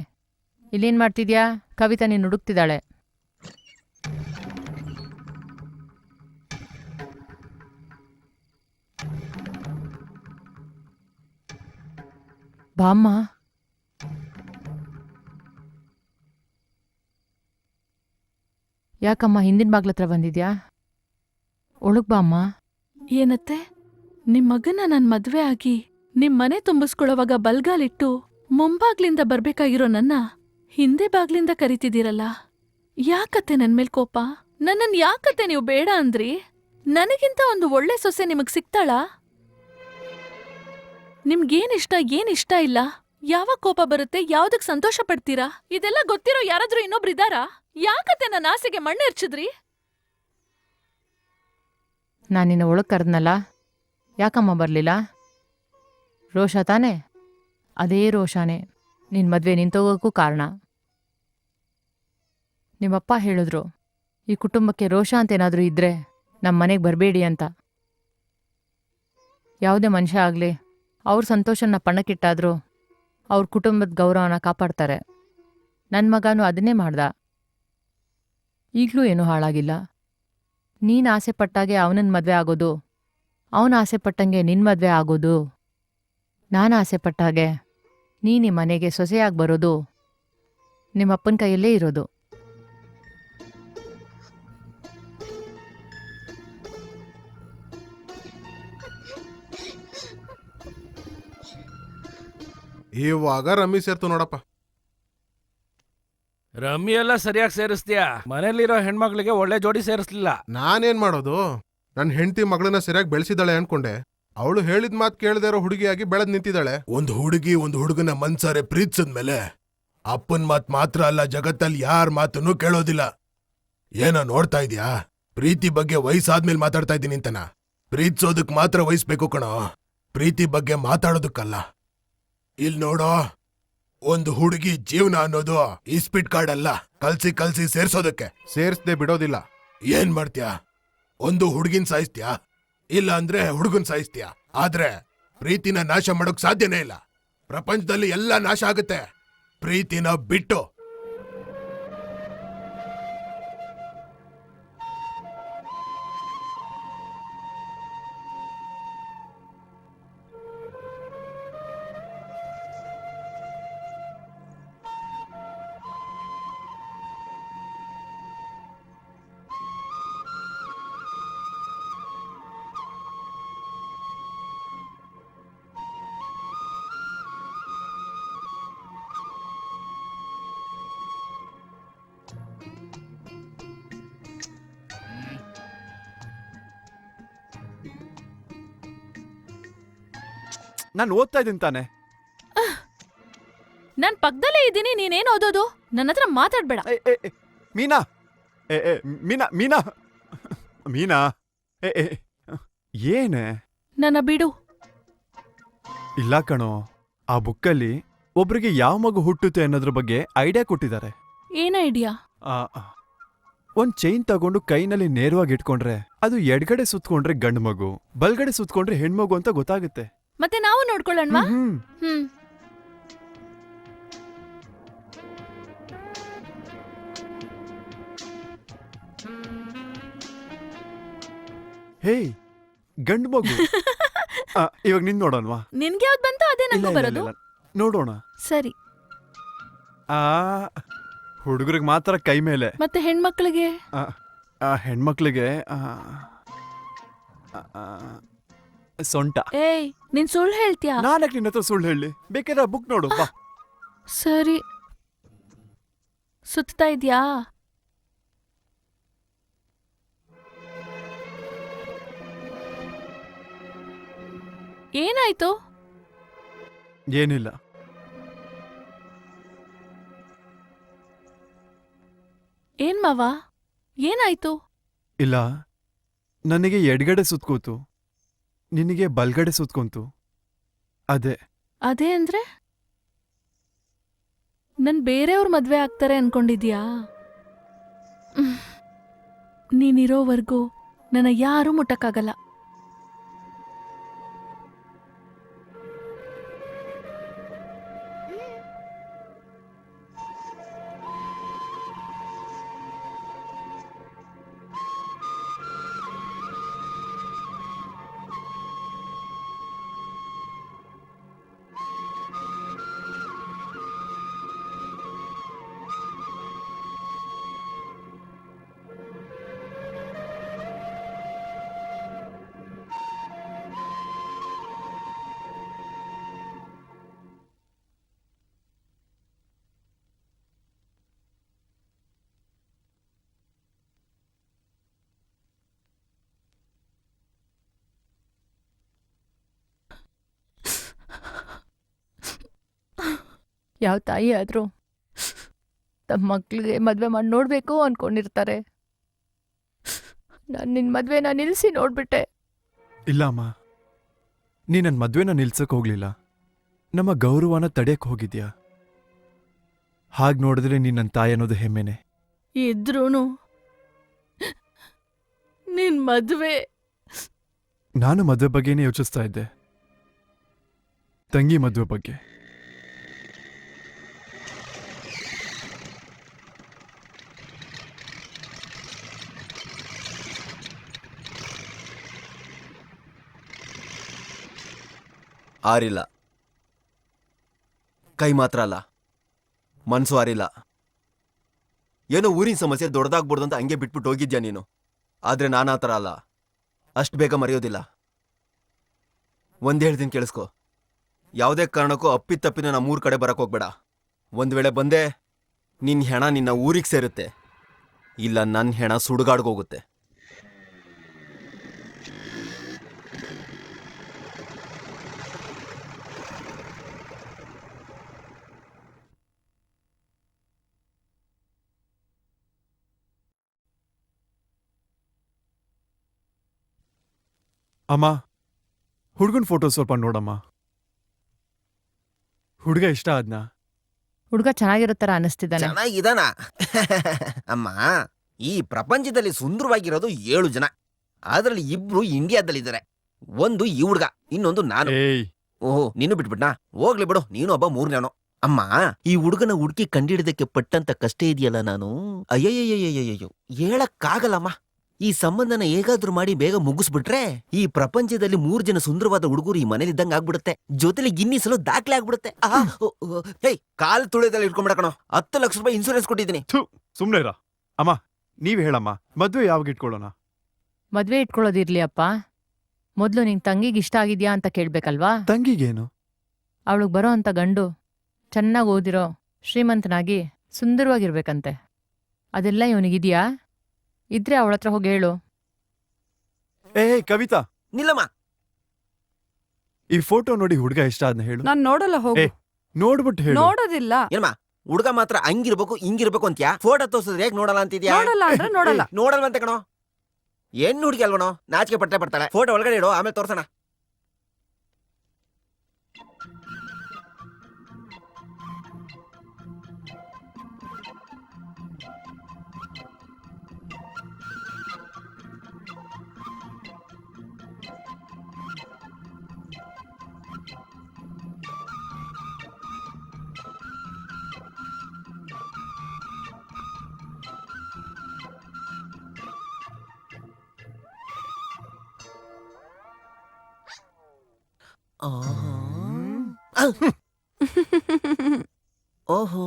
ಇಲ್ಲೇನ್ ಮಾಡ್ತಿದ್ಯಾ? ಕವಿತಾ ನೀನು ಹುಡುಕ್ತಿದ್ದಾಳೆ. ಬಾಮ್ಮ. ಯಾಕಮ್ಮ ಹಿಂದಿನ ಬಾಗ್ಲತ್ರ ಬಂದಿದ್ಯಾ? ಒಳಗ್ ಬಾಮ್ಮ. ಏನತ್ತೆ, ನಿಮ್ ಮಗನ ನಾನ್ ಮದ್ವೆ ಆಗಿ ನಿಮ್ ಮನೆ ತುಂಬಿಸ್ಕೊಳ್ಳೋವಾಗ ಬಲ್ಗಾಲಿಟ್ಟು ಮುಂಬಾಗ್ಲಿಂದ ಬರ್ಬೇಕಾಗಿರೋ ನನ್ನ ಹಿಂದೆ ಬಾಗ್ಲಿಂದ ಕರಿತಿದ್ದೀರಲ್ಲ, ಯಾಕತ್ತೆ ನನ್ಮೇಲ್ ಕೋಪ? ನನ್ನನ್ ಯಾಕತ್ತೆ ನೀವು ಬೇಡ ಅಂದ್ರಿ? ನನಗಿಂತ ಒಂದು ಒಳ್ಳೆ ಸೊಸೆ ನಿಮಗ್ ಸಿಗ್ತಾಳಾ? ನಿಮ್ಗೇನಿಷ್ಟ ಏನಿಷ್ಟ ಇಲ್ಲ, ಯಾವಾಗ ಕೋಪ ಬರುತ್ತೆ, ಯಾವ್ದಕ್ ಸಂತೋಷ ಪಡ್ತೀರಾ, ಇದೆಲ್ಲ ಗೊತ್ತಿರೋ ಯಾರಾದ್ರೂ ಇನ್ನೊಬ್ರಿದಾರಾ? ಯಾಕತ್ತೆ ನನ್ನ ಆಸೆಗೆ ಮಣ್ಣು ಎರ್ಚಿದ್ರಿ? ನಾನಿನ್ನ ಒಳಗ್ ಕರೆದ್ನಲ್ಲ, ಯಾಕಮ್ಮ ಬರ್ಲಿಲ್ಲ? ರೋಷ ತಾನೇ? ಅದೇ ರೋಷಾನೇ ನಿನ್ ಮದ್ವೆ ನಿಂತೋಗೋಕ್ಕೂ ಕಾರಣ. ನಿಮ್ಮಪ್ಪ ಹೇಳಿದ್ರು, ಈ ಕುಟುಂಬಕ್ಕೆ ರೋಷ ಅಂತೇನಾದ್ರೂ ಇದ್ರೆ ನಮ್ಮ ಮನೆಗೆ ಬರಬೇಡಿ ಅಂತ. ಯಾವುದೇ ಮನುಷ್ಯ ಆಗಲಿ ಅವ್ರ ಸಂತೋಷನ ಪಣಕ್ಕಿಟ್ಟಾದ್ರೂ ಅವ್ರ ಕುಟುಂಬದ ಗೌರವನ ಕಾಪಾಡ್ತಾರೆ. ನನ್ನ ಮಗನೂ ಅದನ್ನೇ ಮಾಡ್ದ. ಈಗಲೂ ಏನೂ ಹಾಳಾಗಿಲ್ಲ. ನೀನು ಆಸೆ ಪಟ್ಟಾಗೆ ಅವನನ್ನ ಮದುವೆ ಆಗೋದು, ಅವನ ಆಸೆ ಪಟ್ಟಂಗೆ ನಿನ್ನ ಮದುವೆ ಆಗೋದು, ನಾನು ಆಸೆ ಪಟ್ಟಾಗೆ ನೀನು ಈ ಮನೆಗೆ ಸೊಸೆಯಾಗಿ ಬರೋದು ನಿಮ್ಮಪ್ಪನ ಕೈಯಲ್ಲೇ ಇರೋದು. ಇವಾಗ ರಮ್ಮಿ ಸೇರ್ತು ನೋಡಪ್ಪ. ರಮ್ಮಿ ಎಲ್ಲ ಸರಿಯಾಗಿ ಸೇರಿಸ್ತೀಯಾ? ಮನೇಲಿರೋ ಹೆಣ್ಮಕ್ಳಿಗೆ ಒಳ್ಳೆ ಜೋಡಿ ಸೇರಿಸ್ಲಿಲ್ಲ. ನಾನೇನ್ ಮಾಡೋದು? ನನ್ನ ಹೆಂಡತಿ ಮಗಳನ್ನ ಸರಿಯಾಗಿ ಬೆಳೆಸಿದಾಳೆ ಅನ್ಕೊಂಡೆ. ಅವಳು ಹೇಳಿದ ಮಾತು ಕೇಳದೇ ಇರೋ ಹುಡುಗಿಯಾಗಿ ಬೆಳೆದ್ ನಿಂತಿದ್ದಾಳೆ. ಒಂದು ಹುಡುಗಿ ಒಂದು ಹುಡುಗನ ಮನ್ಸಾರೆ ಪ್ರೀತಿಸಿದ್ಮೇಲೆ ಅಪ್ಪನ್ ಮಾತ್ ಮಾತ್ರ ಅಲ್ಲ, ಜಗತ್ತಲ್ಲಿ ಯಾರ ಮಾತನ್ನು ಕೇಳೋದಿಲ್ಲ. ಏನೋ ನೋಡ್ತಾ ಇದ್ಯಾ? ಪ್ರೀತಿ ಬಗ್ಗೆ ವಯಸ್ಸಾದ್ಮೇಲೆ ಮಾತಾಡ್ತಾ ಇದ್ದೀನಿ ಅಂತನ? ಪ್ರೀತಿಸೋದಕ್ ಮಾತ್ರ ವಯಸ್ಬೇಕು ಕಣೋ, ಪ್ರೀತಿ ಬಗ್ಗೆ ಮಾತಾಡೋದಕ್ಕಲ್ಲ. ಇಲ್ ನೋಡೋ, ಒಂದು ಹುಡುಗಿ ಜೀವನ ಅನ್ನೋದು ಇಸ್ಪಿಟ್ ಕಾರ್ಡ್ ಅಲ್ಲ, ಕಲ್ಸಿ ಕಲ್ಸಿ ಸೇರ್ಸೋದಕ್ಕೆ. ಸೇರ್ಸ್ದೆ ಬಿಡೋದಿಲ್ಲ. ಏನ್ ಮಾಡ್ತ್ಯಾ? ಒಂದು ಹುಡುಗಿನ್ ಸಾಯಿಸ್ತ್ಯಾ, ಇಲ್ಲ ಅಂದ್ರೆ ಹುಡುಗನ್ ಸಾಯಿಸ್ತ್ಯಾ. ಆದ್ರೆ ಪ್ರೀತಿನ ನಾಶ ಮಾಡೋಕ್ ಸಾಧ್ಯನೇ ಇಲ್ಲ. ಪ್ರಪಂಚದಲ್ಲಿ ಎಲ್ಲ ನಾಶ ಆಗುತ್ತೆ, ಪ್ರೀತಿನ ಬಿಟ್ಟು. ನಾನು ಓದ್ತಾ ಇದ್ದೀನಿ ತಾನೆ. ನಾನ್ ಪಕ್ಕದಲ್ಲೇ ಇದ್ದೀನಿ, ನೀನೇನ್ ಓದೋದು? ನನ್ನ ಹತ್ರ ಮಾತಾಡ್ಬೇಡ. ಮೀನಾ, ಮೀನಾ ಮೀನಾ ಮೀನಾ, ಏನೇ? ನನ್ನ ಬಿಡು. ಇಲ್ಲ ಕಣೋ, ಆ ಬುಕ್ಕಲ್ಲಿ ಒಬ್ರಿಗೆ ಯಾವ ಮಗು ಹುಟ್ಟುತ್ತೆ ಅನ್ನೋದ್ರ ಬಗ್ಗೆ ಐಡಿಯಾ ಕೊಟ್ಟಿದ್ದಾರೆ. ಏನ ಐಡಿಯಾ? ಒಂದ್ ಚೈನ್ ತಗೊಂಡು ಕೈನಲ್ಲಿ ನೇರವಾಗಿ ಇಟ್ಕೊಂಡ್ರೆ ಅದು ಎಡ್ಗಡೆ ಸುತ್ಕೊಂಡ್ರೆ ಗಂಡು ಮಗು, ಬಲ್ಗಡೆ ಸುತ್ಕೊಂಡ್ರೆ ಹೆಣ್ಮಗು ಅಂತ ಗೊತ್ತಾಗುತ್ತೆ. ಮತ್ತೆ ನಾವು ನೋಡ್ಕೊಳ್ಳೋಣವಾ? ಹ್ಮ್. ಹ್ಮ್. ಹೇಯ್, ಗಂಡು ಮಗು. ಇವಾಗ ನಿನ್ ನೋಡೋಣವಾ? ನಿನ್ಗೆ ಯಾವ್ದು ಬಂತು ಅದೇ ಇಲ್ಲ, ನಂಗೂ ಇಲ್ಲ, ಬರೋದು. ಇಲ್ಲ. ನೋಡೋಣ. ಸರಿ. ಹುಡುಗರಿಗೆ ಮಾತ್ರ ಕೈ ಮೇಲೆ, ಮತ್ತೆ ಹೆಣ್ಮಕ್ಳಿಗೆ? ಹೆಣ್ಮಕ್ಳಿಗೆ ಸೊಂಟ. ಏಯ್, ನೀನ್ ಸುಳ್ಳು ಹೇಳ್ತೀಯಾ? ನಾನಕ್ಕೆ ನಿನ್ನ ಹತ್ರ ಸುಳ್ಳು ಹೇಳಿ? ಬೇಕಾದ್ರೆ ಬುಕ್ ನೋಡು ಬಾ. ಸರಿ. ಸುತ್ತಾ ಇದ್ಯಾ? ಏನಾಯ್ತು? ಏನಿಲ್ಲ. ಏನ್ ಮಾವ, ಏನಾಯ್ತು? ಇಲ್ಲ, ನನಗೆ ಎಡ್ಗಡೆ ಸುತ್ಕೋತು, ನಿನಗೆ ಬಲ್ಗಡೆ ಸುತ್ಕೊಂತು. ಅದೇ ಅದೇ ಅಂದ್ರೆ ನನ್ ಬೇರೆಯವ್ರ ಮದ್ವೆ ಆಗ್ತಾರೆ ಅನ್ಕೊಂಡಿದ್ಯಾ? ನೀನಿರೋವರ್ಗೂ ನನ್ನ ಯಾರೂ ಮುಟ್ಟಕ್ಕಾಗಲ್ಲ. ಯಾವ ತಾಯಿ ಆದ್ರೂ ತಮ್ಮ ಮಕ್ಳಿಗೆ ಮದ್ವೆ ಮಾಡಿ ನೋಡ್ಬೇಕು ಅನ್ಕೊಂಡಿರ್ತಾರೆ. ನಾನು ನಿನ್ ಮದ್ವೆನ ನಿಲ್ಸಿ ನೋಡ್ಬಿಟ್ಟೆ. ಇಲ್ಲ ಅಮ್ಮ, ನೀ ನನ್ನ ಮದ್ವೆನ ನಿಲ್ಸಕ್ ಹೋಗ್ಲಿಲ್ಲ, ನಮ್ಮ ಗೌರವನ ತಡೆಯಕ್ ಹೋಗಿದ್ಯಾ. ಹಾಗ್ ನೋಡಿದ್ರೆ ನೀನ್ ನನ್ನ ತಾಯಿ ಅನ್ನೋದು ಹೆಮ್ಮೆನೆ. ಇದ್ರೂನು ನಿನ್ ಮದ್ವೆ. ನಾನು ಮದ್ವೆ ಬಗ್ಗೆನೇ ಯೋಚಿಸ್ತಾ ಇದ್ದೆ, ತಂಗಿ ಮದ್ವೆ ಬಗ್ಗೆ. ಆರಿಲ್ಲ, ಕೈ ಮಾತ್ರ ಅಲ್ಲ, ಮನ್ಸು ಆರಿಲ್ಲ. ಏನೋ ಊರಿನ ಸಮಸ್ಯೆ ದೊಡ್ಡದಾಗ್ಬಿಡ್ದು ಅಂತ ಹಂಗೆ ಬಿಟ್ಬಿಟ್ಟು ಹೋಗಿದ್ಯಾ ನೀನು. ಆದ್ರೆ ನಾನು ಆ ಥರ ಅಲ್ಲ, ಅಷ್ಟು ಬೇಗ ಮರೆಯೋದಿಲ್ಲ. ಒಂದೇ ಹೇಳ್ತೀನಿ ಕೇಳಿಸ್ಕೊ, ಯಾವುದೇ ಕಾರಣಕ್ಕೂ ಅಪ್ಪಿತಪ್ಪಿನ ನಮ್ಮೂರ ಕಡೆ ಬರಕ್ ಹೋಗ್ಬೇಡ. ಒಂದು ವೇಳೆ ಬಂದೆ, ನಿನ್ನ ಹೆಣ ನಿನ್ನ ಊರಿಗೆ ಸೇರುತ್ತೆ, ಇಲ್ಲ ನನ್ನ ಹೆಣ ಸುಡುಗಾಡ್ಗೋಗುತ್ತೆ. ಅಮ್ಮ, ಹುಡುಗನ ಫೋಟೋ ಸ್ವಲ್ಪ ನೋಡಮ್ಮ. ಹುಡುಗ ಇಷ್ಟ ಆದ್ನ? ಹುಡ್ಗ ಚೆನ್ನಾಗಿರುತ್ತಾರ ಅನಿಸ್ತಿದ್ದಾನೆ. ಚೆನ್ನಾಗಿದಾನ? ಅಮ್ಮ, ಈ ಪ್ರಪಂಚದಲ್ಲಿ ಸುಂದರವಾಗಿರೋದು 7 ಜನ, ಅದರಲ್ಲಿ 2 ಇಂಡಿಯಾದಲ್ಲಿದ್ದಾರೆ. ಒಂದು ಈ ಹುಡ್ಗ, ಇನ್ನೊಂದು ನಾನು. ಏಯ್, ಓಹೋ, ನೀನು ಬಿಟ್ಬಿಟ್ನಾ? ಹೋಗ್ಲಿ ಬಿಡು, ನೀನು ಒಬ್ಬ 3ನೇನೋ. ಅಮ್ಮ, ಈ ಹುಡುಗನ ಹುಡುಕಿ ಕಂಡಿಡಿದಕ್ಕೆ ಪಟ್ಟಂತ ಕಷ್ಟ ಇದೆಯಲ್ಲ ನಾನು, ಅಯ್ಯಯ್ಯಯ್ಯಯ್ಯಯ್ಯೋ ಹೇಳಕ್ಕಾಗಲ್ಲಮ್ಮ. ಈ ಸಂಬಂಧನ ಹೇಗಾದ್ರೂ ಮಾಡಿ ಬೇಗ ಮುಗಿಸ್ಬಿಟ್ರೆ ಈ ಪ್ರಪಂಚದಲ್ಲಿ 3 ಜನ ಸುಂದರವಾದ ಹುಡುಗರು ಈ ಮನೇಲಿದ್ದಂಗೆ ಆಗ್ಬಿಡುತ್ತೆ. ಜೊತೆಲಿ ಗಿನ್ನಿಸಲು ದಾಖಲೆ ಆಗ್ಬಿಡುತ್ತೆ. ಹೇಯ್, ಕಾಲ್ ತುಳಿದಲ್ಲಿ ಇಟ್ಕೊಂಡ್ಬಿಡಕಣೋ, 10 ಲಕ್ಷ ರೂಪಾಯಿ ಇನ್ಸೂರೆನ್ಸ್ ಕೊಟ್ಟಿದ್ದೀನಿ. ಸುಮ್ನೆ ಇರ. ಅಮ್ಮ, ನೀವ್ ಹೇಳಮ್ಮ, ಮದ್ವೆ ಯಾವಾಗ ಇಟ್ಕೊಳ್ಳೋಣ? ಮದ್ವೆ ಇಟ್ಕೊಳ್ಳೋದಿರ್ಲಿ ಅಪ್ಪ, ಮೊದ್ಲು ನಿನ್ ತಂಗಿಗೆ ಇಷ್ಟ ಆಗಿದ್ಯಾ ಅಂತ ಕೇಳ್ಬೇಕಲ್ವಾ? ತಂಗಿಗೇನು? ಅವಳಿಗೆ ಬರೋ ಅಂತ ಗಂಡು ಚೆನ್ನಾಗಿ ಓದಿರೋ ಶ್ರೀಮಂತನಾಗಿ ಸುಂದರವಾಗಿರ್ಬೇಕಂತೆ. ಅದೆಲ್ಲ ಇವನಿಗಿದ್ಯಾ? ಇದ್ರೆ ಅವಳ ಹತ್ರ ಹೋಗಿ ಹೇಳು. ಏ ಕವಿತಾ, ನಿಲ್ಲಮ್ಮ. ಈ ಫೋಟೋ ನೋಡಿ ಹುಡುಗ ಇಷ್ಟ ಆದ್ನ ಹೇಳು. ನಾನ್ ನೋಡಲ್ಲ, ಹೋಗು. ನೋಡ್ಬಿಟ್ಟು ಹೇಳು. ನೋಡೋದಿಲ್ಲ. ಏನಮ್ಮ, ಹುಡುಗ ಮಾತ್ರ ಹಂಗಿರ್ಬೇಕು ಹಿಂಗಿರ್ಬೇಕು ಅಂತ್ಯಾ? ಫೋಟೋ ತೋರ್ಸಿದ್ರೆ ಹೇಗ್ ನೋಡಲ್ಲ ಅಂತಿದ್ಯಾ? ನೋಡಲ್ಲ ಅಂದ್ರೆ ನೋಡಲ್ಲ. ನೋಡಲ್ವಂತೆ ಕಣೋ. ಹೆಣ್ಣು ಹುಡುಗಿ ಅಲ್ವನೋ, ನಾಚಿಕೆ ಪಟ್ಟೆ ಪಡ್ತಾಳೆ. ಫೋಟೋ ಒಳಗಡೆ ಇಡು, ಆಮೇಲೆ ತೋರ್ಸೋಣ. ಓಹೋ,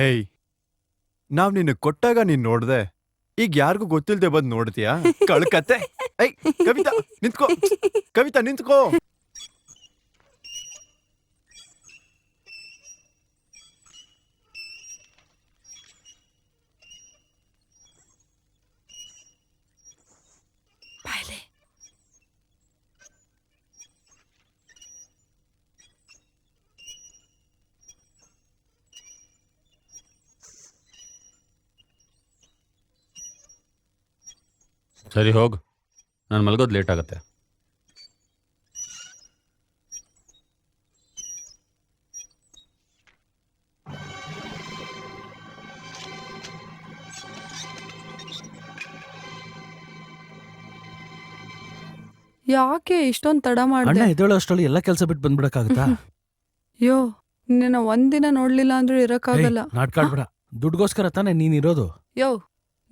ಏಯ್, ನಾವ್ ನಿನ್ನ ಕೊಟ್ಟಾಗ ನೀನ್ ನೋಡ್ದೆ, ಈಗ ಯಾರಿಗೂ ಗೊತ್ತಿಲ್ದೆ ಬಂದ್ ನೋಡ್ತೀಯಾ? ಕಳ್ಕತ್ತೆ. ಏಯ್ ಕವಿತಾ ನಿಂತ್ಕೋ, ಕವಿತಾ ನಿಂತ್ಕೋ. ಸರಿ ಹೋಗ್, ನಾನು ಮಲ್ಗೋದು ಲೇಟ್ ಆಗತ್ತೆ. ಯಾಕೆ ಇಷ್ಟೊಂದ್ ತಡ ಅಣ್ಣ ಮಾಡ್ದೆ? ಎದ್ದೇಳೋ ಅಷ್ಟರಲ್ಲಿ ಎಲ್ಲ ಕೆಲಸ ಬಿಟ್ಟು ಬಂದ್ಬಿಡಕ್ಕಾಗತ್ತಾ? ಯೋ, ನಿನ್ನ ಒಂದಿನ ನೋಡ್ಲಿಲ್ಲ ಅಂದ್ರೂ ಇರಕ್ಕಾಗಲ್ಲ. ನಾಟಕ ಆಡ್ಬೇಡ, ದುಡ್ಗೋಸ್ಕರ ತಾನೇ ನೀನಿರೋದು. ಯೋ,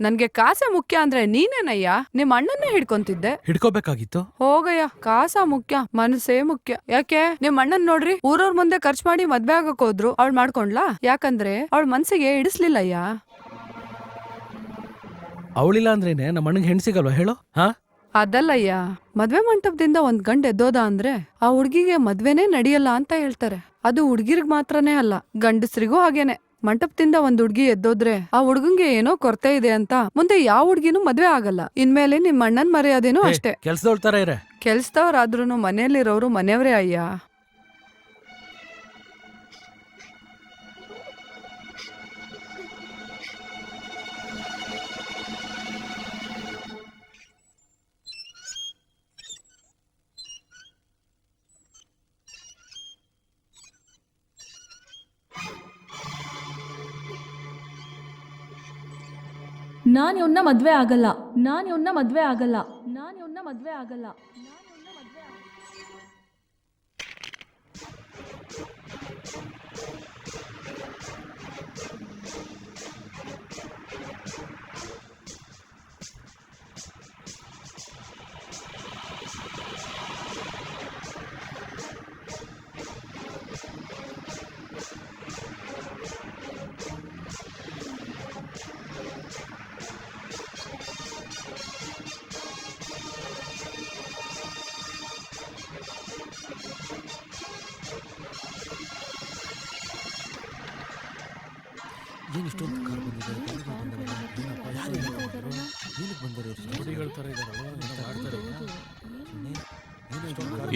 ನನ್ಗೆ ಕಾಸೆ ಮುಖ್ಯ ಅಂದ್ರೆ ನೀನೇನಯ್ಯ ನಿಮ್ ಅಣ್ಣನ್ನೇ ಹಿಡ್ಕೊಂತಿದ್ದೆ. ಹಿಡ್ಕೋಬೇಕಾಗಿತ್ತು. ಹೋಗಯ್ಯ, ಕಾಸ ಮುಖ್ಯ, ಮನಸ್ಸೇ ಮುಖ್ಯ. ಯಾಕೆ ನಿಮ್ ಅಣ್ಣನ್ ನೋಡ್ರಿ, ಊರವ್ರ ಮುಂದೆ ಖರ್ಚು ಮಾಡಿ ಮದ್ವೆ ಆಗಕ್ ಹೋದ್ರು, ಅವಳು ಮಾಡ್ಕೊಂಡ್ಲಾ? ಯಾಕಂದ್ರೆ ಅವಳ ಮನ್ಸಿಗೆ ಇಡಿಸ್ಲಿಲ್ಲಯ್ಯ. ಅವಳಿಲ್ಲ ಅಂದ್ರೇನೆ ನಮ್ಮ ಅಣ್ಣಂಗೆ ಹೆಣ್ ಸಿಗಲ್ವಾ ಹೇಳು? ಹಾ, ಅದಲ್ಲಯ್ಯ, ಮದ್ವೆ ಮಂಟಪದಿಂದ ಒಂದ್ ಗಂಡ್ ಎದ್ದೋದ ಅಂದ್ರೆ ಆ ಹುಡ್ಗಿಗೆ ಮದ್ವೆನೇ ನಡೆಯಲ್ಲ ಅಂತ ಹೇಳ್ತಾರೆ. ಅದು ಹುಡ್ಗಿರ್ಗ್ ಮಾತ್ರನೇ ಅಲ್ಲ, ಗಂಡಸ್ರಿಗೂ ಹಾಗೇನೆ. ಮಂಟಪದಿಂದ ಒಂದ್ ಹುಡ್ಗಿ ಎದ್ದೋದ್ರೆ ಆ ಹುಡ್ಗಂಗೆ ಏನೋ ಕೊರತೆ ಇದೆ ಅಂತ ಮುಂದೆ ಯಾವ ಹುಡ್ಗಿನೂ ಮದ್ವೆ ಆಗಲ್ಲ. ಇನ್ಮೇಲೆ ನಿಮ್ ಅಣ್ಣನ್ ಮರ್ಯಾದೇನೂ ಅಷ್ಟೇ. ಕೆಲ್ಸದವ್ರ ತರ ಇರೆ. ಕೆಲ್ಸದವ್ರಾದ್ರೂನು ಮನೇಲಿರೋರು ಮನೆಯವ್ರೇ ಅಯ್ಯ. ನಾನು ಇವನ್ನ ಮದ್ವೆ ಆಗಲ್ಲ, ನಾನು ಇವನ್ನ ಮದ್ವೆ ಆಗಲ್ಲ, ನಾನು ಇವನ್ನ ಮದ್ವೆ ಆಗಲ್ಲ.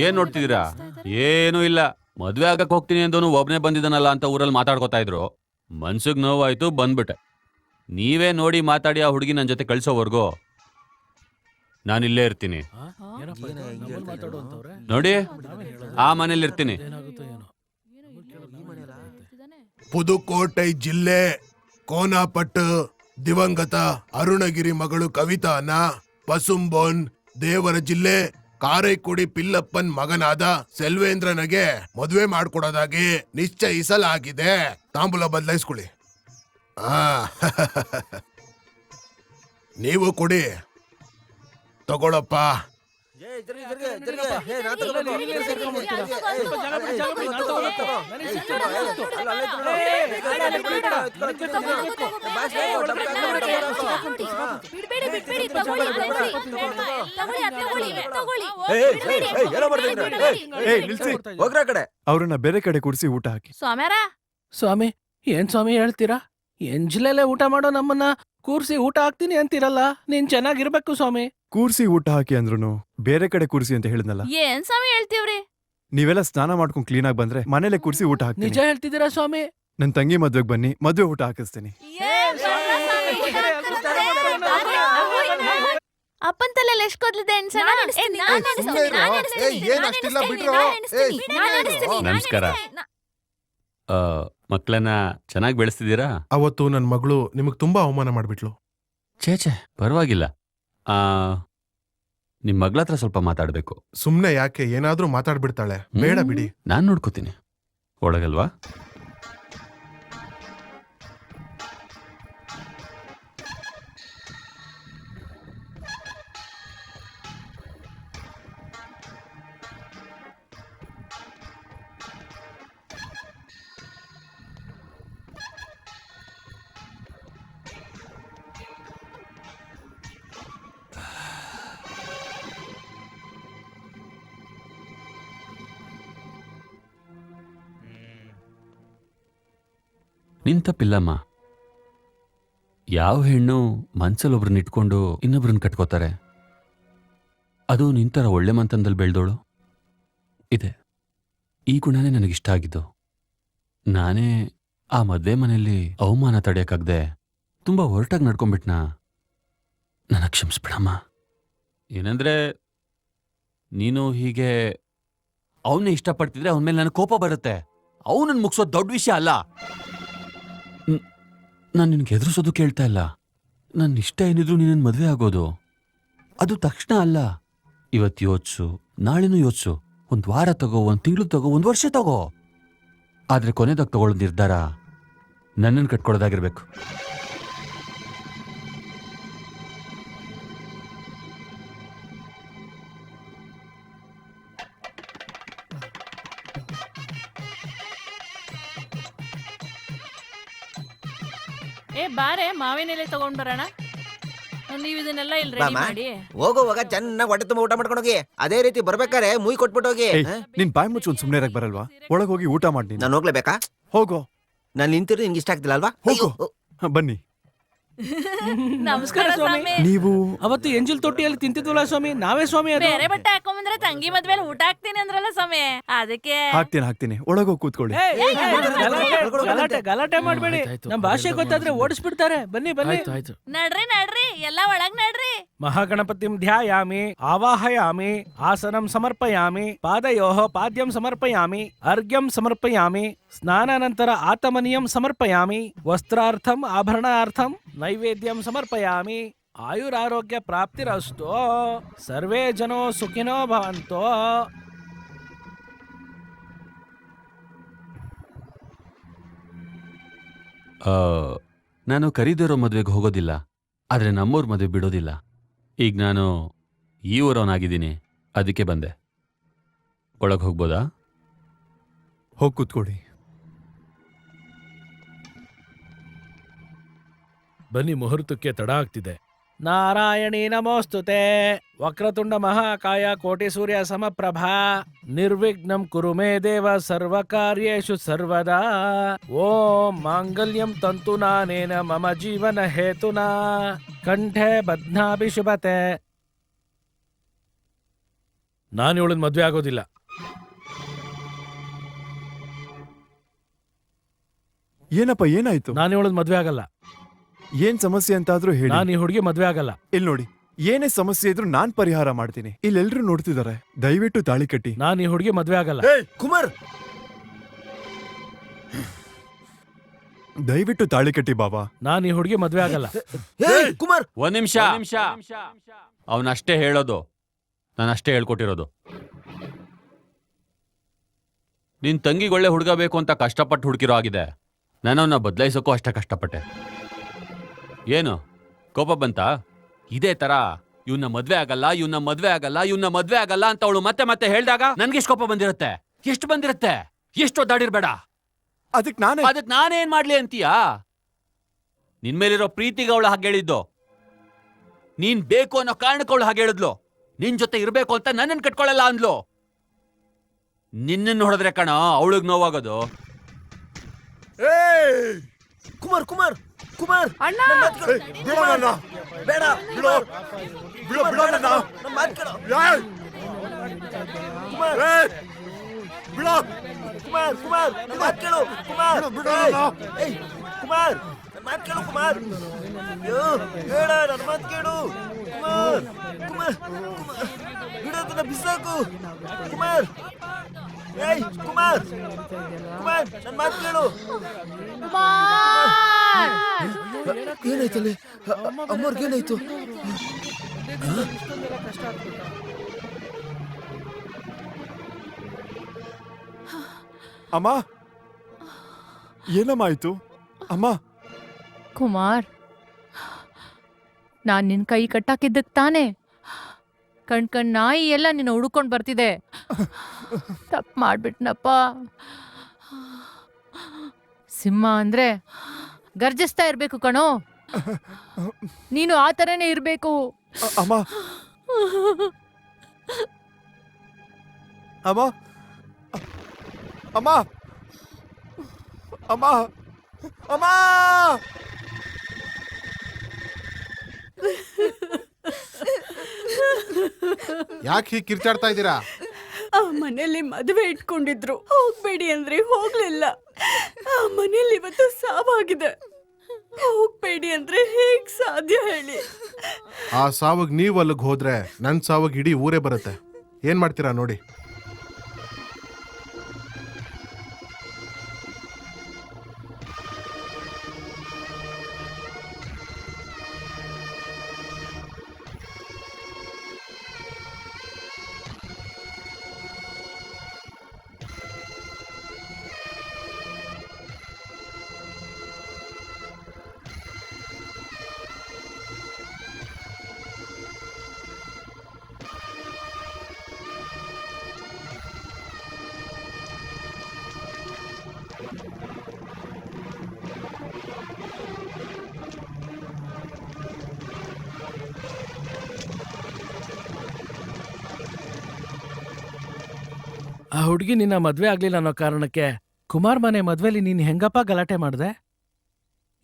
ಏನ್ ನೋಡ್ತಿದ್ದೀರಾ? ಏನೂ ಇಲ್ಲ. ಮದ್ವೆ ಆಗಕ್ ಹೋಗ್ತೀನಿ ಅಂದೋನು ಒಬ್ನೇ ಬಂದಿದ್ದಾನಲ್ಲ ಅಂತ ಊರಲ್ಲಿ ಮಾತಾಡ್ಕೊತಾ ಇದ್ರು. ಮನ್ಸಿಗೆ ನೋವಾಯ್ತು, ಬಂದ್ಬಿಟ್ಟೆ. ನೀವೇ ನೋಡಿ ಮಾತಾಡಿ ಆ ಹುಡುಗಿ ನನ್ನ ಜೊತೆ ಕಳ್ಸೋವರೆಗೂ ನಾನಿಲ್ಲೇ ಇರ್ತೀನಿ. ನೋಡಿ, ಆ ಮನೇಲಿ ಇರ್ತೀನಿ. ಪುದುಕೋಟೈ ಜಿಲ್ಲೆ ಕೋನಾಪಟ್ಟು ದಿವಂಗತ ಅರುಣಗಿರಿ ಮಗಳು ಕವಿತಾನ ಪಸುಂಬೋನ್ ದೇವರ ಜಿಲ್ಲೆ ಕಾರೈಕುಡಿ ಪಿಲ್ಲಪ್ಪನ್ ಮಗನಾದ ಸೆಲ್ವೇಂದ್ರನಿಗೆ ಮದುವೆ ಮಾಡ್ಕೊಡೋದಾಗಿ ನಿಶ್ಚಯಿಸಲಾಗಿದೆ. ತಾಂಬೂಲ ಬದಲಾಯಿಸ್ಕೊಳ್ಳಿ. ನೀವು ಕೊಡಿ, ತಗೊಳಪ್ಪ. ಹೋಗ್ರ ಕಡೆ. ಅವ್ರನ್ನ ಬೇರೆ ಕಡೆ ಕೂರಿಸಿ ಊಟ ಹಾಕಿ. ಸ್ವಾಮಿ, ಏನ್ ಸ್ವಾಮಿ ಹೇಳ್ತೀರಾ? ಎಂಜ್ಲೆಲೆ ಊಟ ಮಾಡೋ ನಮ್ಮನ್ನ ಕೂರ್ಸಿ ಊಟ ಹಾಕ್ತೀನಿ ಅಂತೀರಲ್ಲ, ನೀನ್ ಚೆನ್ನಾಗಿರ್ಬೇಕು ಸ್ವಾಮಿ. ಕೂರ್ಸಿ ಊಟ ಹಾಕಿ ಅಂದ್ರೂ ಬೇರೆ ಕಡೆ ಕೂರಿಸಿ ಅಂತ ಹೇಳಿದ್ನಲ್ಲ. ಏನ್ ಸ್ವಾಮಿ ಹೇಳ್ತೀವ್ರಿ? ನೀವೆಲ್ಲ ಸ್ನಾನ ಮಾಡ್ಕೊಂಡು ಕ್ಲೀನ್ ಆಗಿ ಬಂದ್ರೆ ಮನೇಲೆ ಕೂರಿಸಿ ಊಟ ಹಾಕ್ತೀನಿ. ನಿಜ ಹೇಳ್ತಿದ್ದೀರಾ ಸ್ವಾಮಿ? ನನ್ ತಂಗಿ ಮದ್ವೆಗ್ ಬನ್ನಿ, ಮದ್ವೆ ಊಟ ಹಾಕಿಸ್ತೀನಿ. ಅಪ್ಪನ್ ತಲೆಯಲ್ಲಿ ಎಷ್ಟು ಕೂದಲಿದೆ ಅನ್ಸಣ? ನಾನ್ ಎಣಿಸ್ತೀನಿ, ನಾನ್ ಎಣಿಸ್ತೀನಿ, ಸುಮ್ನೆ ಇರು. ನಾನ್ ಎಣಿಸ್ತೀನಿ, ಏನ್ ನಾನ್ ಅಷ್ಟಿಲ್ಲ ಎಣಿಸ್ತೀನಿ, ಬಿಡ್ರೋ? ನಾನ್ ಎಣಿಸ್ತೀನಿ, ಸುಮ್ನೆ ನಾನ್ ಇರು. ಎಣಿಸ್ತೀನಿ, ನಾನ್ ನಮಸ್ಕಾರ. ಎಣಿಸ್ತೀನಿ. ಮಕ್ಕಳನ್ನ ಚೆನ್ನಾಗಿ ಬೆಳೆಸ್ತಿದ್ದೀರಾ? ಅವತ್ತು ನನ್ ಮಗಳು ನಿಮಗ್ ತುಂಬಾ ಅವಮಾನ ಮಾಡ್ಬಿಟ್ಲು. ಛೇ ಪರವಾಗಿಲ್ಲ. ನಿಮ್ ಮಗಳ ಹತ್ರ ಸ್ವಲ್ಪ ಮಾತಾಡ್ಬೇಕು. ಸುಮ್ನೆ ಯಾಕೆ ಏನಾದ್ರೂ ಮಾತಾಡ್ಬಿಡ್ತಾಳೆ. ಬೇಡ ಬಿಡಿ. ನಾನ್ ನೋಡ್ಕೋತೀನಿ. ಒಳಗಲ್ವಾ? ನಿನ್ ತಪ್ಪಿಲ್ಲಮ್ಮ. ಯಾವ ಹೆಣ್ಣು ಮನ್ಸಲ್ಲೊಬ್ರನ್ನ ಇಟ್ಕೊಂಡು ಇನ್ನೊಬ್ರನ್ನ ಕಟ್ಕೋತಾರೆ? ಅದು ನಿಂತರ ಒಳ್ಳೆ ಮಂತನದಲ್ಲಿ ಬೆಳೆದೋಳು. ಇದೆ ಈ ಗುಣನೇ ನನಗಿಷ್ಟ ಆಗಿದ್ದು. ನಾನೇ ಆ ಮದ್ವೆ ಮನೆಯಲ್ಲಿ ಅವಮಾನ ತಡೆಯಕ್ಕಾಗ್ದೆ ತುಂಬಾ ಹೊರಟಾಗಿ ನಡ್ಕೊಂಡ್ಬಿಟ್ನಾ. ನನಗೆ ಕ್ಷಮಿಸ್ಬಿಡಮ್ಮ. ಏನಂದ್ರೆ ನೀನು ಹೀಗೆ ಅವನ್ನೇ ಇಷ್ಟಪಡ್ತಿದ್ರೆ ಅವನ ಮೇಲೆ ನನಗೆ ಕೋಪ ಬರುತ್ತೆ. ಅವನನ್ನು ಮುಗಿಸೋದು ದೊಡ್ಡ ವಿಷಯ ಅಲ್ಲ. ನಾನು ನಿನಗೆ ಎದುರಿಸೋದು ಕೇಳ್ತಾ ಇಲ್ಲ. ನನ್ನ ಇಷ್ಟ ಏನಿದ್ರು ನೀನನ್ನು ಮದುವೆ ಆಗೋದು ಅದು ತಕ್ಷಣ ಅಲ್ಲ. ಇವತ್ತು ಯೋಚಿಸು, ನಾಳೆನೂ ಯೋಚಿಸು. 1 ವಾರ ತಗೋ, 1 ತಿಂಗಳು ತಗೋ, 1 ವರ್ಷ ತಗೋ. ಆದ್ರೆ ಕೊನೆದಾಗ ತಗೊಳ್ಳೋ ನಿರ್ಧಾರ ನನ್ನನ್ನು ಕಟ್ಕೊಳ್ಳೋದಾಗಿರ್ಬೇಕು. ಬಾರೆ ಮಾವಿನ ಎಲೆ ತಗೊಂಡ್ ಬರೋಣ. ನೀವ್ ಇದನ್ನೆಲ್ಲ ಇಲ್ಲಿ ರೆಡಿ ಬಾಮ. ಮಾಡಿ. ಹೋಗೋವಾಗ ಚೆನ್ನಾಗಿ ಹೊಟ್ಟೆ ತುಂಬ ಊಟ ಮಾಡ್ಕೊಂಡೋಗಿ. ಅದೇ ರೀತಿ ಬರ್ಬೇಕಾರೆ ಮುಯ್ ಕೊಟ್ಬಿಟ್ಟೋಗಿ. ನಿನ್ ಬಾಯ್ ಮುಚ್ಚು ಸುಮ್ನೆ ಇರಕ್ ಬರಲ್ವಾ? ಒಳಗೋಗಿ ಊಟ ಮಾಡಿ. ನಾನು ಹೋಗ್ಲೇಬೇಕಾ? ಹೋಗೋ. ನಾನು ನಿಂತಿರು ನಿಂಗೆ ಇಷ್ಟ ಆಗ್ತಿಲ್ಲ ಅಲ್ವಾ? ಹೋಗು. ಬನ್ನಿ. ನಮಸ್ಕಾರ ಸ್ವಾಮಿ. ನೀವು ಅವತ್ತು ಎಂಜಲ್ ತೊಟ್ಟಿಯಲ್ಲಿ ತಿಂತಿದ್ವಲ್ಲ ಸ್ವಾಮಿ, ನಾವೇ ಸ್ವಾಮಿ ಅದು. ಬೇರೆ ಬಟ್ಟೆ ಹಾಕೊಂಬಂದ್ರೆ ತಂಗಿ ಮದ್ವೆಲಿ ಊಟ ಹಾಕ್ತೀನಿ ಅಂದ್ರಲ್ಲ ಸ್ವಾಮಿ, ಅದಕ್ಕೆ. ಹಾಕ್ತೀನಿ. ಒಳಗೋಗಿ ಕೂತ್ಕೊಳ್ಳಿ. ಗಲಾಟೆ ಮಾಡ್ಬೇಡಿ. ನಮ್ ಭಾಷೆ ಗೊತ್ತಾದ್ರೆ ಓಡಿಸ್ಬಿಡ್ತಾರೆ. ಬನ್ನಿ ಆಯ್ತು. ನಡ್ರಿ ಎಲ್ಲ ಒಳಗ್ ನಡ್ರಿ. ಮಹಾಗಣಪತಿಂ ಧ್ಯಾಯಾಮಿ ಆವಾಹಯಾಮಿ ಆಸನಂ ಸಮರ್ಪಯಾಮಿ ಪಾದಯೋಃ ಪಾದ್ಯಂ ಸಮರ್ಪಯಾಮಿ ಅರ್ಘ್ಯಂ ಸಮರ್ಪಯಾಮಿ ಸ್ನಾನಾನಂತರ ಆತಮನಿಯಂ ಸಮರ್ಪಯಾಮಿ ವಸ್ತ್ರಾರ್ಥಂ ಆಭರಣಾರ್ಥಂ ನೈವೇದ್ಯಂ ಸಮರ್ಪಯಾಮಿ ಆಯುರಾರೋಗ್ಯ ಪ್ರಾಪ್ತಿರಸ್ತು ಸರ್ವೇ ಜನೋ ಸುಖಿನೋ ಭವಂತೋ. ನಾನು ಕರೀದಿರೋ ಮದುವೆಗೆ ಹೋಗೋದಿಲ್ಲ, ಆದ್ರೆ ನಮ್ಮೂರ್ ಮದುವೆ ಬಿಡೋದಿಲ್ಲ. ಈಗ ನಾನು ಈ ಊರವನಾಗಿದ್ದೀನಿ, ಅದಕ್ಕೆ ಬಂದೆ. ಒಳಗೆ ಹೋಗ್ಬೋದಾ? ಹೋಗಿ ಕೂತ್ಕೊಳ್ಳಿ. ಬನ್ನಿ, ಮುಹೂರ್ತಕ್ಕೆ ತಡ ಆಗ್ತಿದೆ. ನಾರಾಯಣಿ ನಮೋಸ್ತುತೆ. ವಕ್ರತುಂಡ ಮಹಾಕಾಯ ಕೋಟಿ ಸೂರ್ಯ ಸಮಪ್ರಭಾ ನಿರ್ವಿಘ್ನಂ ಕುರು ಮೇ ದೇವ ಸರ್ವಕಾರ್ಯೇಷು ಸರ್ವದಾ. ಓಂ ಮಾಂಗಲ್ಯಂ ತಂತುನಾನೇನ ಮಮ ಜೀವನ ಹೇತುನಾ ಕಂಠೆ ಬಧ್ನಾಭಿ ಶುಭತೆ. ನಾನು ಇವಳನ್ನ ಮದ್ವೆ ಆಗೋದಿಲ್ಲ. ಏನಪ್ಪ ಏನಾಯ್ತು? ನಾನು ಇವಳನ್ನ ಮದ್ವೆ ಆಗಲ್ಲ. ಏನ್ ಸಮಸ್ಯೆ ಅಂತಾದ್ರೂ ಹೇಳಿ. ನಾನು ಈ ಹುಡುಗಿ ಮದ್ವೆ ಆಗಲ್ಲ. ಇಲ್ಲಿ ನೋಡಿ, ಏನೇ ಸಮಸ್ಯೆ ಇದ್ರೂ ನಾನ್ ಪರಿಹಾರ ಮಾಡ್ತೀನಿ. ಇಲ್ಲೆಲ್ರೂ ನೋಡ್ತಿದ್ದಾರೆ, ದಯವಿಟ್ಟು ತಾಳಿ ಕಟ್ಟಿ. ನಾನು ಈ ಹುಡುಗಿ ಮದ್ವೆ ಆಗಲ್ಲ. ಕುಮಾರ್, ದಯವಿಟ್ಟು ತಾಳಿ ಕಟ್ಟಿ ಬಾಬಾ. ನಾನು ಈ ಹುಡುಗಿ ಮದ್ವೆ ಆಗಲ್ಲ. ಕುಮಾರ್, ಒಂದ್ ನಿಮಿಷ. ಅವನಷ್ಟೇ ಹೇಳೋದು, ನಾನಷ್ಟೇ ಹೇಳ್ಕೊಟ್ಟಿರೋದು. ನಿನ್ ತಂಗಿಗೆ ಒಳ್ಳೆ ಹುಡುಗ ಬೇಕು ಅಂತ ಕಷ್ಟಪಟ್ಟು ಹುಡುಕಿರೋ ಆಗಿದೆ. ನಾನವನ್ನ ಬದಲಾಯಿಸೋಕ್ಕೂ ಅಷ್ಟೇ ಕಷ್ಟಪಟ್ಟೆ. ಏನು ಕೋಪ ಬಂತಾ? ಇದೇ ತರ ಇವನ್ನ ಮದ್ವೆ ಆಗಲ್ಲ ಅಂತ ಅವಳು ಮತ್ತೆ ಹೇಳ್ದಾಗ ನನ್ಗೆಷ್ಟು ಕೋಪ ಬಂದಿರುತ್ತೆ? ಎಷ್ಟು ಬಂದಿರುತ್ತೆ? ಎಷ್ಟು ಒದ್ದಾಡಿರ್ಬೇಡ. ಅದಕ್ಕೆ ನಾನೇನ್ ಮಾಡ್ಲಿ ಅಂತೀಯಾ? ನಿನ್ ಮೇಲಿರೋ ಪ್ರೀತಿಗೆ ಅವಳು ಹಾಗೆ ಹೇಳಿದ್ದು. ನೀನ್ ಬೇಕು ಅನ್ನೋ ಕಾರಣಕ್ಕೆ ಅವಳು ಹಾಗೆ ಹೇಳಿದ್ಲು. ನಿನ್ ಜೊತೆ ಇರ್ಬೇಕು ಅಂತ ನನ್ನನ್ನು ಕಟ್ಕೊಳ್ಳಲ್ಲ ಅಂದ್ಲು. ನಿನ್ನನ್ನು ಹೊಡೆದ್ರೆ ಕಣ ಅವಳಿಗೆ ನೋವಾಗೋದು. ಕುಮಾರ್ ಕುಮಾರ್ ಕುಮಾರ್, ಅಣ್ಣ! ಬೇಡ, ಕುಮಾರ್, ನನ್ ಮಾತ್ ಕೇಳು. ಕುಮಾರ್, ನನ್ ಮಾತ್ ಕೇಳು. ಕುಮಾರ್, ಏಯ್, ಕುಮಾರ್, ನನ್ ಮಾತ್ ಕೇಳು ಕುಮಾರ್. ಅಯ್ಯೋ, ಬೇಡ, ನನ್ ಮಾತ್ ಕೇಳು ಕುಮಾರ್. ಕುಮಾರ್, ಬಿಡೋದನ್ನ ಬಿಸಾಕು ಕುಮಾರ್. ಏಯ್ ಕುಮಾರ್, ಕುಮಾರ್, ನನ್ ಮಾತ್ ಕೇಳು. ಏನಾಯ್ತಲ್ಲಿ? ಅಮ್ಮವ್ರಿಗೇನಾಯ್ತು? ಅಮ್ಮ, ಏನಮ್ಮ ಆಯ್ತು ಅಮ್ಮ? ಕುಮಾರ್, ನಾನ್ ನಿನ್ ಕೈ ಕಟ್ಟಾಕಿದ್ದಕ್ ತಾನೆ ಕಣ್ ನಾಯಿ ಎಲ್ಲ ನಿನ್ನ ಹುಡ್ಕೊಂಡ್ ಬರ್ತಿದೆ. ತಪ್ಪು ಮಾಡ್ಬಿಟ್ನಪ್ಪ. ಸಿಂಹ ಅಂದ್ರೆ ಗರ್ಜಿಸ್ತಾ ಇರ್ಬೇಕು ಕಣೋ, ನೀನು ಆ ಥರನೇ ಇರ್ಬೇಕು. ಅಮ್ಮ, ಅಮ್ಮ, ಅಮ್ಮ, ಅಮ್ಮ, ಅಮ್ಮ. ಯಾಕೆ ಹೀಗೆ ಕಿರ್ಚಾಡ್ತಾ ಇದ್ದೀರಾ? ಆ ಮನೇಲಿ ಮದುವೆ ಇಟ್ಕೊಂಡಿದ್ರು, ಹೋಗ್ಬೇಡಿ ಅಂದ್ರೆ ಹೋಗ್ಲಿಲ್ಲ. ಆ ಮನೇಲಿ ಇವತ್ತು ಸಾವಾಗಿದೆ, ಹೋಗ್ಬೇಡಿ ಅಂದ್ರೆ ಹೇಗ್ ಸಾಧ್ಯ ಹೇಳಿ? ಆ ಸಾವಗ್ ನೀವ್ ಅಲ್ಲಿಗೆ ಹೋದ್ರೆ ನನ್ ಸಾವಗ್ ಇಡೀ ಊರೇ ಬರುತ್ತೆ. ಏನ್ ಮಾಡ್ತೀರಾ ನೋಡಿ. ಆ ಹುಡುಗಿ ನಿನ್ನ ಮದ್ವೆ ಆಗ್ಲಿಲ್ಲ ಅನ್ನೋ ಕಾರಣಕ್ಕೆ ಕುಮಾರ್ ಮನೆ ಮದ್ವೆಲಿ ನೀನ್ ಹೆಂಗಪ್ಪ ಗಲಾಟೆ ಮಾಡ್ದೆ?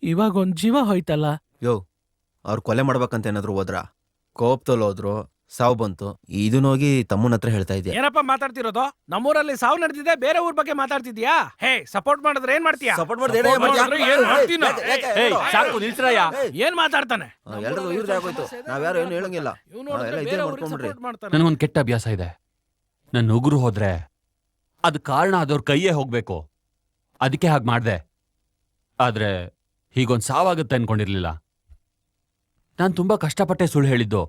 ಇವಾಗ ಒಂದ್ ಜೀವ ಹೋಯ್ತಲ್ಲ. ಯೋ, ಅವ್ರು ಕೊಲೆ ಮಾಡ್ಬೇಕಂತ ಏನಾದ್ರು ಹೋದ್ರ? ಕೋಪದಲ್ಲಿ ಹೋದ್ರು, ಸಾವು ಬಂತು. ಇದನ್ನ ಹೋಗಿ ತಮ್ಮನ ಹತ್ರ ಹೇಳ್ತಾ ಇದ್ಯಾ? ಏನಪ್ಪ ಮಾತಾಡ್ತಿರೋದು? ನಮ್ಮೂರಲ್ಲಿ ಸಾವು ನಡೆದಿದೆ, ಬೇರೆ ಊರ್ ಬಗ್ಗೆ ಮಾತಾಡ್ತಿದ್ಯಾ? ಹೇ, ಸಪೋರ್ಟ್ ಮಾಡಿದ್ರೆ ಏನ್ ಮಾಡ್ತೀಯಾ? ಸಪೋರ್ಟ್ ಮಾಡಿದ್ರೆ ಏನ್ ಮಾಡ್ತೀಯ? ಸಾಕು ನಿಲ್ಸ್ರಯ್ಯ. ಏನ್ ಮಾತಾಡ್ತಾನೆ? ಎಲ್ರಿಗೂ ಇವ್ರದ್ದು ಆಗೋಯ್ತು, ನಾವ್ಯಾರು ಏನು ಹೇಳಂಗಿಲ್ಲ. ಎಲ್ಲ ಇದೇ ಮಾಡ್ಕೊಂಡ್ಬಿಡ್ರಿ. ನನಗೊಂದು ಕೆಟ್ಟ ಅಭ್ಯಾಸ ಇದೆ. ನನ್ನ ಉಗುರು ಹೋದ್ರೆ ಅದು ಕಾರಣ ಆದವ್ರ ಕೈಯೇ ಹೋಗ್ಬೇಕು. ಅದಕ್ಕೆ ಹಾಗೆ ಮಾಡ್ದೆ. ಆದ್ರೆ ಹೀಗೊಂದು ಸಾವಾಗುತ್ತೆ ಅನ್ಕೊಂಡಿರ್ಲಿಲ್ಲ. ನಾನು ತುಂಬಾ ಕಷ್ಟಪಟ್ಟೆ ಸುಳ್ಳು ಹೇಳಿದ್ದು.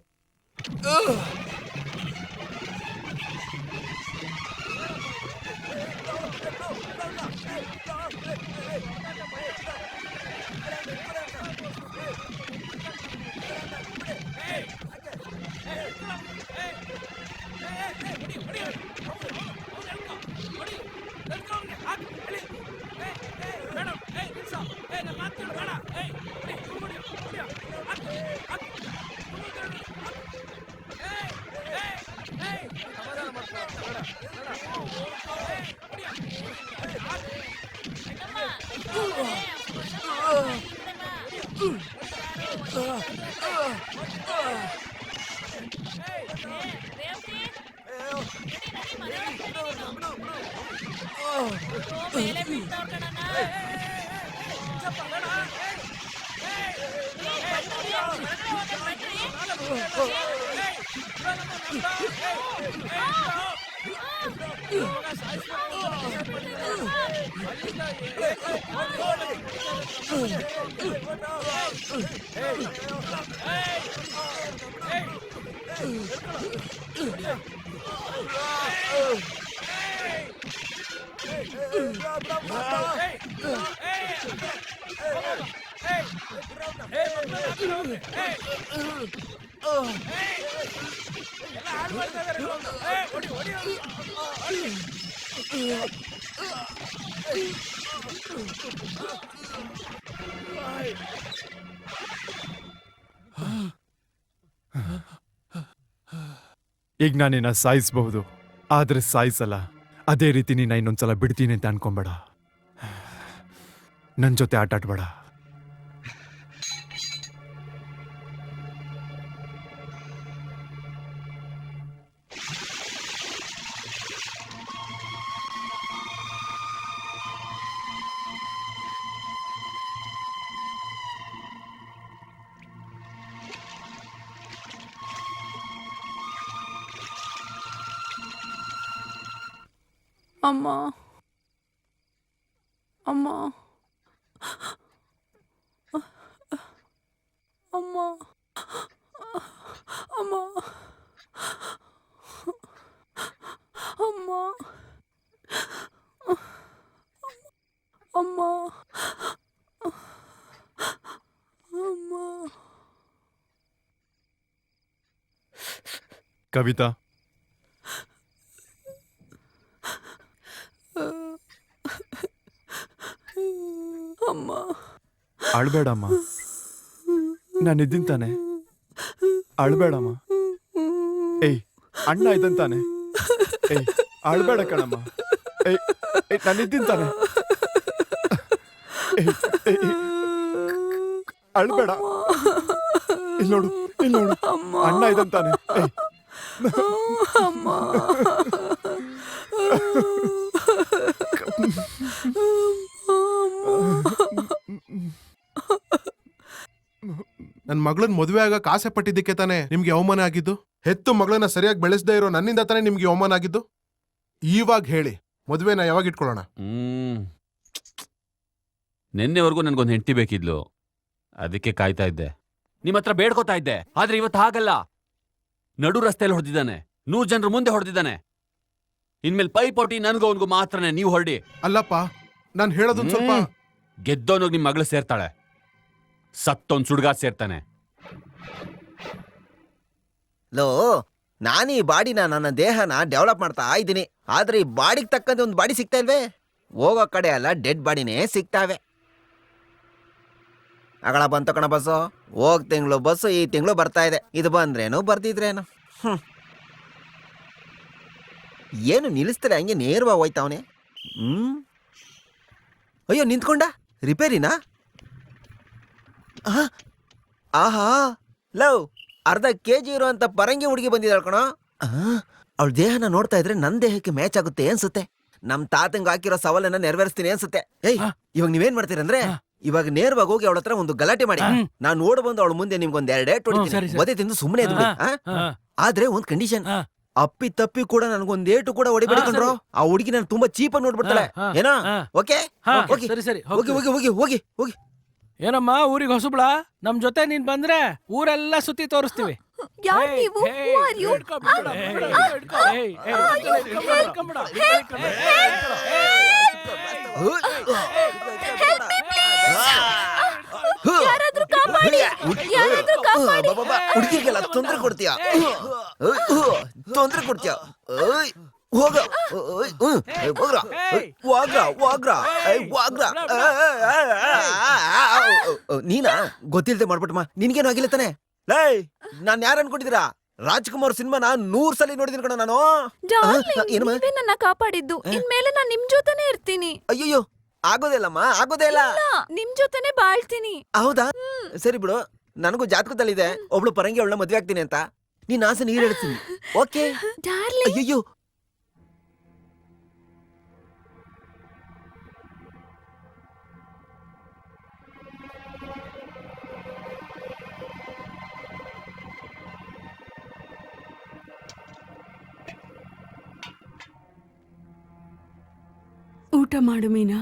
ಈಗ ನಾನಿನ್ನ ಸಾಯಿಸಬಹುದು, ಆದ್ರೆ ಸಾಯಿಸಲ್ಲ. ಅದೇ ರೀತಿ ನೀನ ಇನ್ನೊಂದ್ಸಲ ಬಿಡ್ತೀನಿ ಅಂತ ಅನ್ಕೊಂಬೇಡ. ನನ್ ಜೊತೆ ಆಟ ಆಡ್ಬೇಡ. ಅಮ್ಮ ಅಮ್ಮ ಅಮ್ಮ ಅಮ್ಮ ಅಮ್ಮ ಅಮ್ಮ ಅಮ್ಮ. ಕವಿತಾ, ಅಮ್ಮ ಅಳ್ಬೇಡಮ್ಮ. ನಾನಿದ್ದೀನಿ ತಾನೆ, ಅಳ್ಬೇಡಮ್ಮ. ಏಯ್, ಅಣ್ಣ ಇದ್ದಾನೆ ತಾನೆ. ಏಯ್, ಅಳ್ಬೇಡ ಕಣಮ್ಮ. ಏಯ್, ನಾನಿದ್ದೀನಿ ತಾನೆ. ಏಯ್, ಏಯ್, ಅಳ್ಬೇಡ. ಇಲ್ಲಿ ನೋಡು, ಇಲ್ಲಿ ನೋಡು, ಅಣ್ಣ ಇದ್ದಾನೆ ತಾನೆ. ಏಯ್, ಅಮ್ಮ ನನ್ ಮಗಳನ್ ಮದುವೆ ಆಗಕ್ ಆಸೆ ಪಟ್ಟಿದ್ದಕ್ಕೆ ತಾನೇ ನಿಮ್ಗೆ ಅವಮಾನ ಆಗಿದ್ದು. ಹೆತ್ತು ಮಗಳನ್ನ ಸರಿಯಾಗಿ ಬೆಳೆಸದೇ ಇರೋ ನನ್ನಿಂದ ತಾನೇ ನಿಮ್ಗೆ ಅವಮಾನ ಆಗಿದ್ದು. ಇವಾಗ ಹೇಳಿ, ಮದುವೆನ ಯಾವಾಗ ಇಟ್ಕೊಳ್ಳೋಣ? ನಿನ್ನೆವರೆಗೂ ನನ್ಗೊಂದು ಹೆಂಡತಿ ಬೇಕಿದ್ಲು, ಅದಕ್ಕೆ ಕಾಯ್ತಾ ಇದ್ದೆ. ನಿಮ್ಮ ಹತ್ರ ಬೇಡ್ಕೋತಾ ಇದ್ದೆ. ಆದ್ರೆ ಇವತ್ತು ಹಾಗಲ್ಲ. ನಡು ರಸ್ತೆಯಲ್ಲಿ ಹೊಡೆದಿದ್ದಾನೆ, 100 ಜನರ ಮುಂದೆ ಹೊಡೆದಿದ್ದಾನೆ. ಇನ್ಮೇಲೆ ಪೈಪೋಟಿ ನನ್ಗೂ ಅವನ್ಗೂ ಮಾತ್ರನೇ. ನೀವು ಹೊರಡಿ. ಅಲ್ಲಪ್ಪ, ನಾನ್ ಹೇಳೋದೊಂದ್ ಸ್ವಲ್ಪ. ಗೆದ್ದೋನಿಗೆ ನಿಮ್ ಮಗಳು ಸೇರ್ತಾಳೆ, ಸತ್ತೊಂದ್ ಸುಡ್ಗಾರ್ ಸೇರ್ತಾನೆ. ಲೋ, ನಾನು ಈ ಬಾಡಿನ, ನನ್ನ ದೇಹನ ಡೆವಲಪ್ ಮಾಡ್ತಾ ಇದ್ದೀನಿ. ಆದ್ರೆ ಈ ಬಾಡಿಗೆ ತಕ್ಕಂತೆ ಒಂದು ಬಾಡಿ ಸಿಗ್ತಾ ಇಲ್ವೇ? ಹೋಗೋ ಕಡೆ ಅಲ್ಲ ಡೆಡ್ ಬಾಡಿನೇ ಸಿಗ್ತಾವೆ. ಅಗಳ ಬಂತ ಕಣ ಬಸ್ಸು. ಹೋಗ್ ತಿಂಗಳು ಬಸ್ಸು ಈ ತಿಂಗಳು ಬರ್ತಾ ಇದೆ. ಇದು ಬಂದ್ರೇನು ಬರ್ದಿದ್ರೇನು. ಏನು ನಿಲ್ಲಿಸ್ತಾರೆ ಹಂಗೆ ನೇರವಾಗಿ ಹೋಯ್ತಾವನೆ. ಅಯ್ಯೋ, ನಿಂತ್ಕೊಂಡ ರಿಪೇರಿನಾ? ಆಹಾ, ಲವ್, ಅರ್ಧ ಕೆಜಿ ಇರುವಂತ ಪರಂಗಿ ಹುಡುಗಿ ಬಂದಿದ್ದಾಳ ಕಣೋ. ಅವಳ ದೇಹನ ನೋಡ್ತಾ ಇದ್ರೆ ನನ್ ದೇಹಕ್ಕೆ ಮ್ಯಾಚ್ ಆಗುತ್ತೆ ಅನ್ಸುತ್ತೆ. ನಮ್ ತಾತಂಗ್ ಹಾಕಿರೋ ಸವಾಲನ್ನ ನೆರವೇರಿಸ್ತೀನಿ ಅನ್ಸುತ್ತೆ. ಏಯ್, ಇವಾಗ ನೀವೇನ್ ಮಾಡ್ತೀರಂದ್ರೆ, ಇವಾಗ ನೇರವಾಗಿ ಹೋಗಿ ಅವಳ ಹತ್ರ ಒಂದು ಗಲಾಟೆ ಮಾಡಿ, ನಾನ್ ನೋಡ್ ಬಂದು ಅವಳ ಮುಂದೆ ನಿಮ್ಗೊಂದ್ 2 ಏಟ್ ಹೊಡಿತೀನಿ. ಒದೆ ತಿಂದು ಸುಮ್ಮನೆ ಆದ್ರೆ ಒಂದ್ ಕಂಡೀಷನ್, ಅಪ್ಪಿ ತಪ್ಪಿ ಕೂಡ ನನ್ಗೊಂದ್ ಏಟು ಕೂಡ ಹೊಡಿಬೇಡಿ ಕಣ್ರೋ. ಆ ಹುಡುಗಿ ನಾನು ತುಂಬಾ ಚೀಪಾಗಿ ನೋಡ್ಬಿಡ್ತಾಳೆ. ಏನೋ? ಓಕೆ, ಸರಿ ಸರಿ, ಹೋಗಿ ಹೋಗಿ ಹೋಗಿ ಹೋಗಿ ಹೋಗಿ. ಏನಮ್ಮ ಊರಿಗೆ ಹೊಸಬ್ಳ? ನಮ್ ಜೊತೆ ನೀನ್ ಬಂದ್ರೆ ಊರೆಲ್ಲ ಸುತ್ತಿ ತೋರಿಸ್ತೀವಿ. ಯಾರ್ ನೀವು? Who are you? ಯಾರಾದ್ರೂ ಕಾಪಾಡಿ, ಯಾರಾದ್ರೂ ಕಾಪಾಡಿ. ಹುಡುಗಿಗೆಲ್ಲ ತೊಂದ್ರೆ ಕೊಡ್ತೀಯ, ತೊಂದ್ರೆ ಕೊಡ್ತೀಯ. ಹೋಗ ವಾಗ್ರ ವಾಗ್ರ ವಾಗ್ರ ವಾಗ್ರ. ನೀನಾ ಗೊತ್ತಿಲ್ದೆ ಮಾಡ್ಬಿಟ್ಟಮ್ಮ. ನಿನ್ಗೇನು ಆಗಿಲ್ಲ ತಾನೆ? ಲೈ, ನಾನ್ ಯಾರು ಅನ್ಕೊಂಡಿದ್ದೀರಾ? ರಾಜ್ಕುಮಾರ್ ಸಿನಿಮಾನ 100 ಸಲ ನೋಡಿದೀನಿ ಕಣ ನಾನು. ನೀವೇ ನನ್ನ ಕಾಪಾಡಿದ್ದು. ಇನ್ಮೇಲೆ ನಾನ್ ನಿಮ್ ಜೊತೆನೆ ಇರ್ತೀನಿ. ಅಯ್ಯೋ, ಆಗೋದಿಲ್ಲಮ್ಮ, ಆಗೋದೇ ಇಲ್ಲ. ನಿಮ್ ಜೊತೆನೆ ಬಾಳ್ತೀನಿ. ಹೌದಾ? ಸರಿ ಬಿಡು, ನನಗೂ ಜಾತಕದಲ್ಲಿದೆ ಒಬ್ಳು ಪರಂಗಿ ಅವಳನ್ನ ಮದ್ವೆ ಆಗ್ತೀನಿ ಅಂತ. ನೀನ್ ಆಸೆ ನೀರ್ ಹೇಳ್ತೀನಿ. Okay darling. ಅಯ್ಯೋ, ಊಟ ಮಾಡು ಮೀನಾ.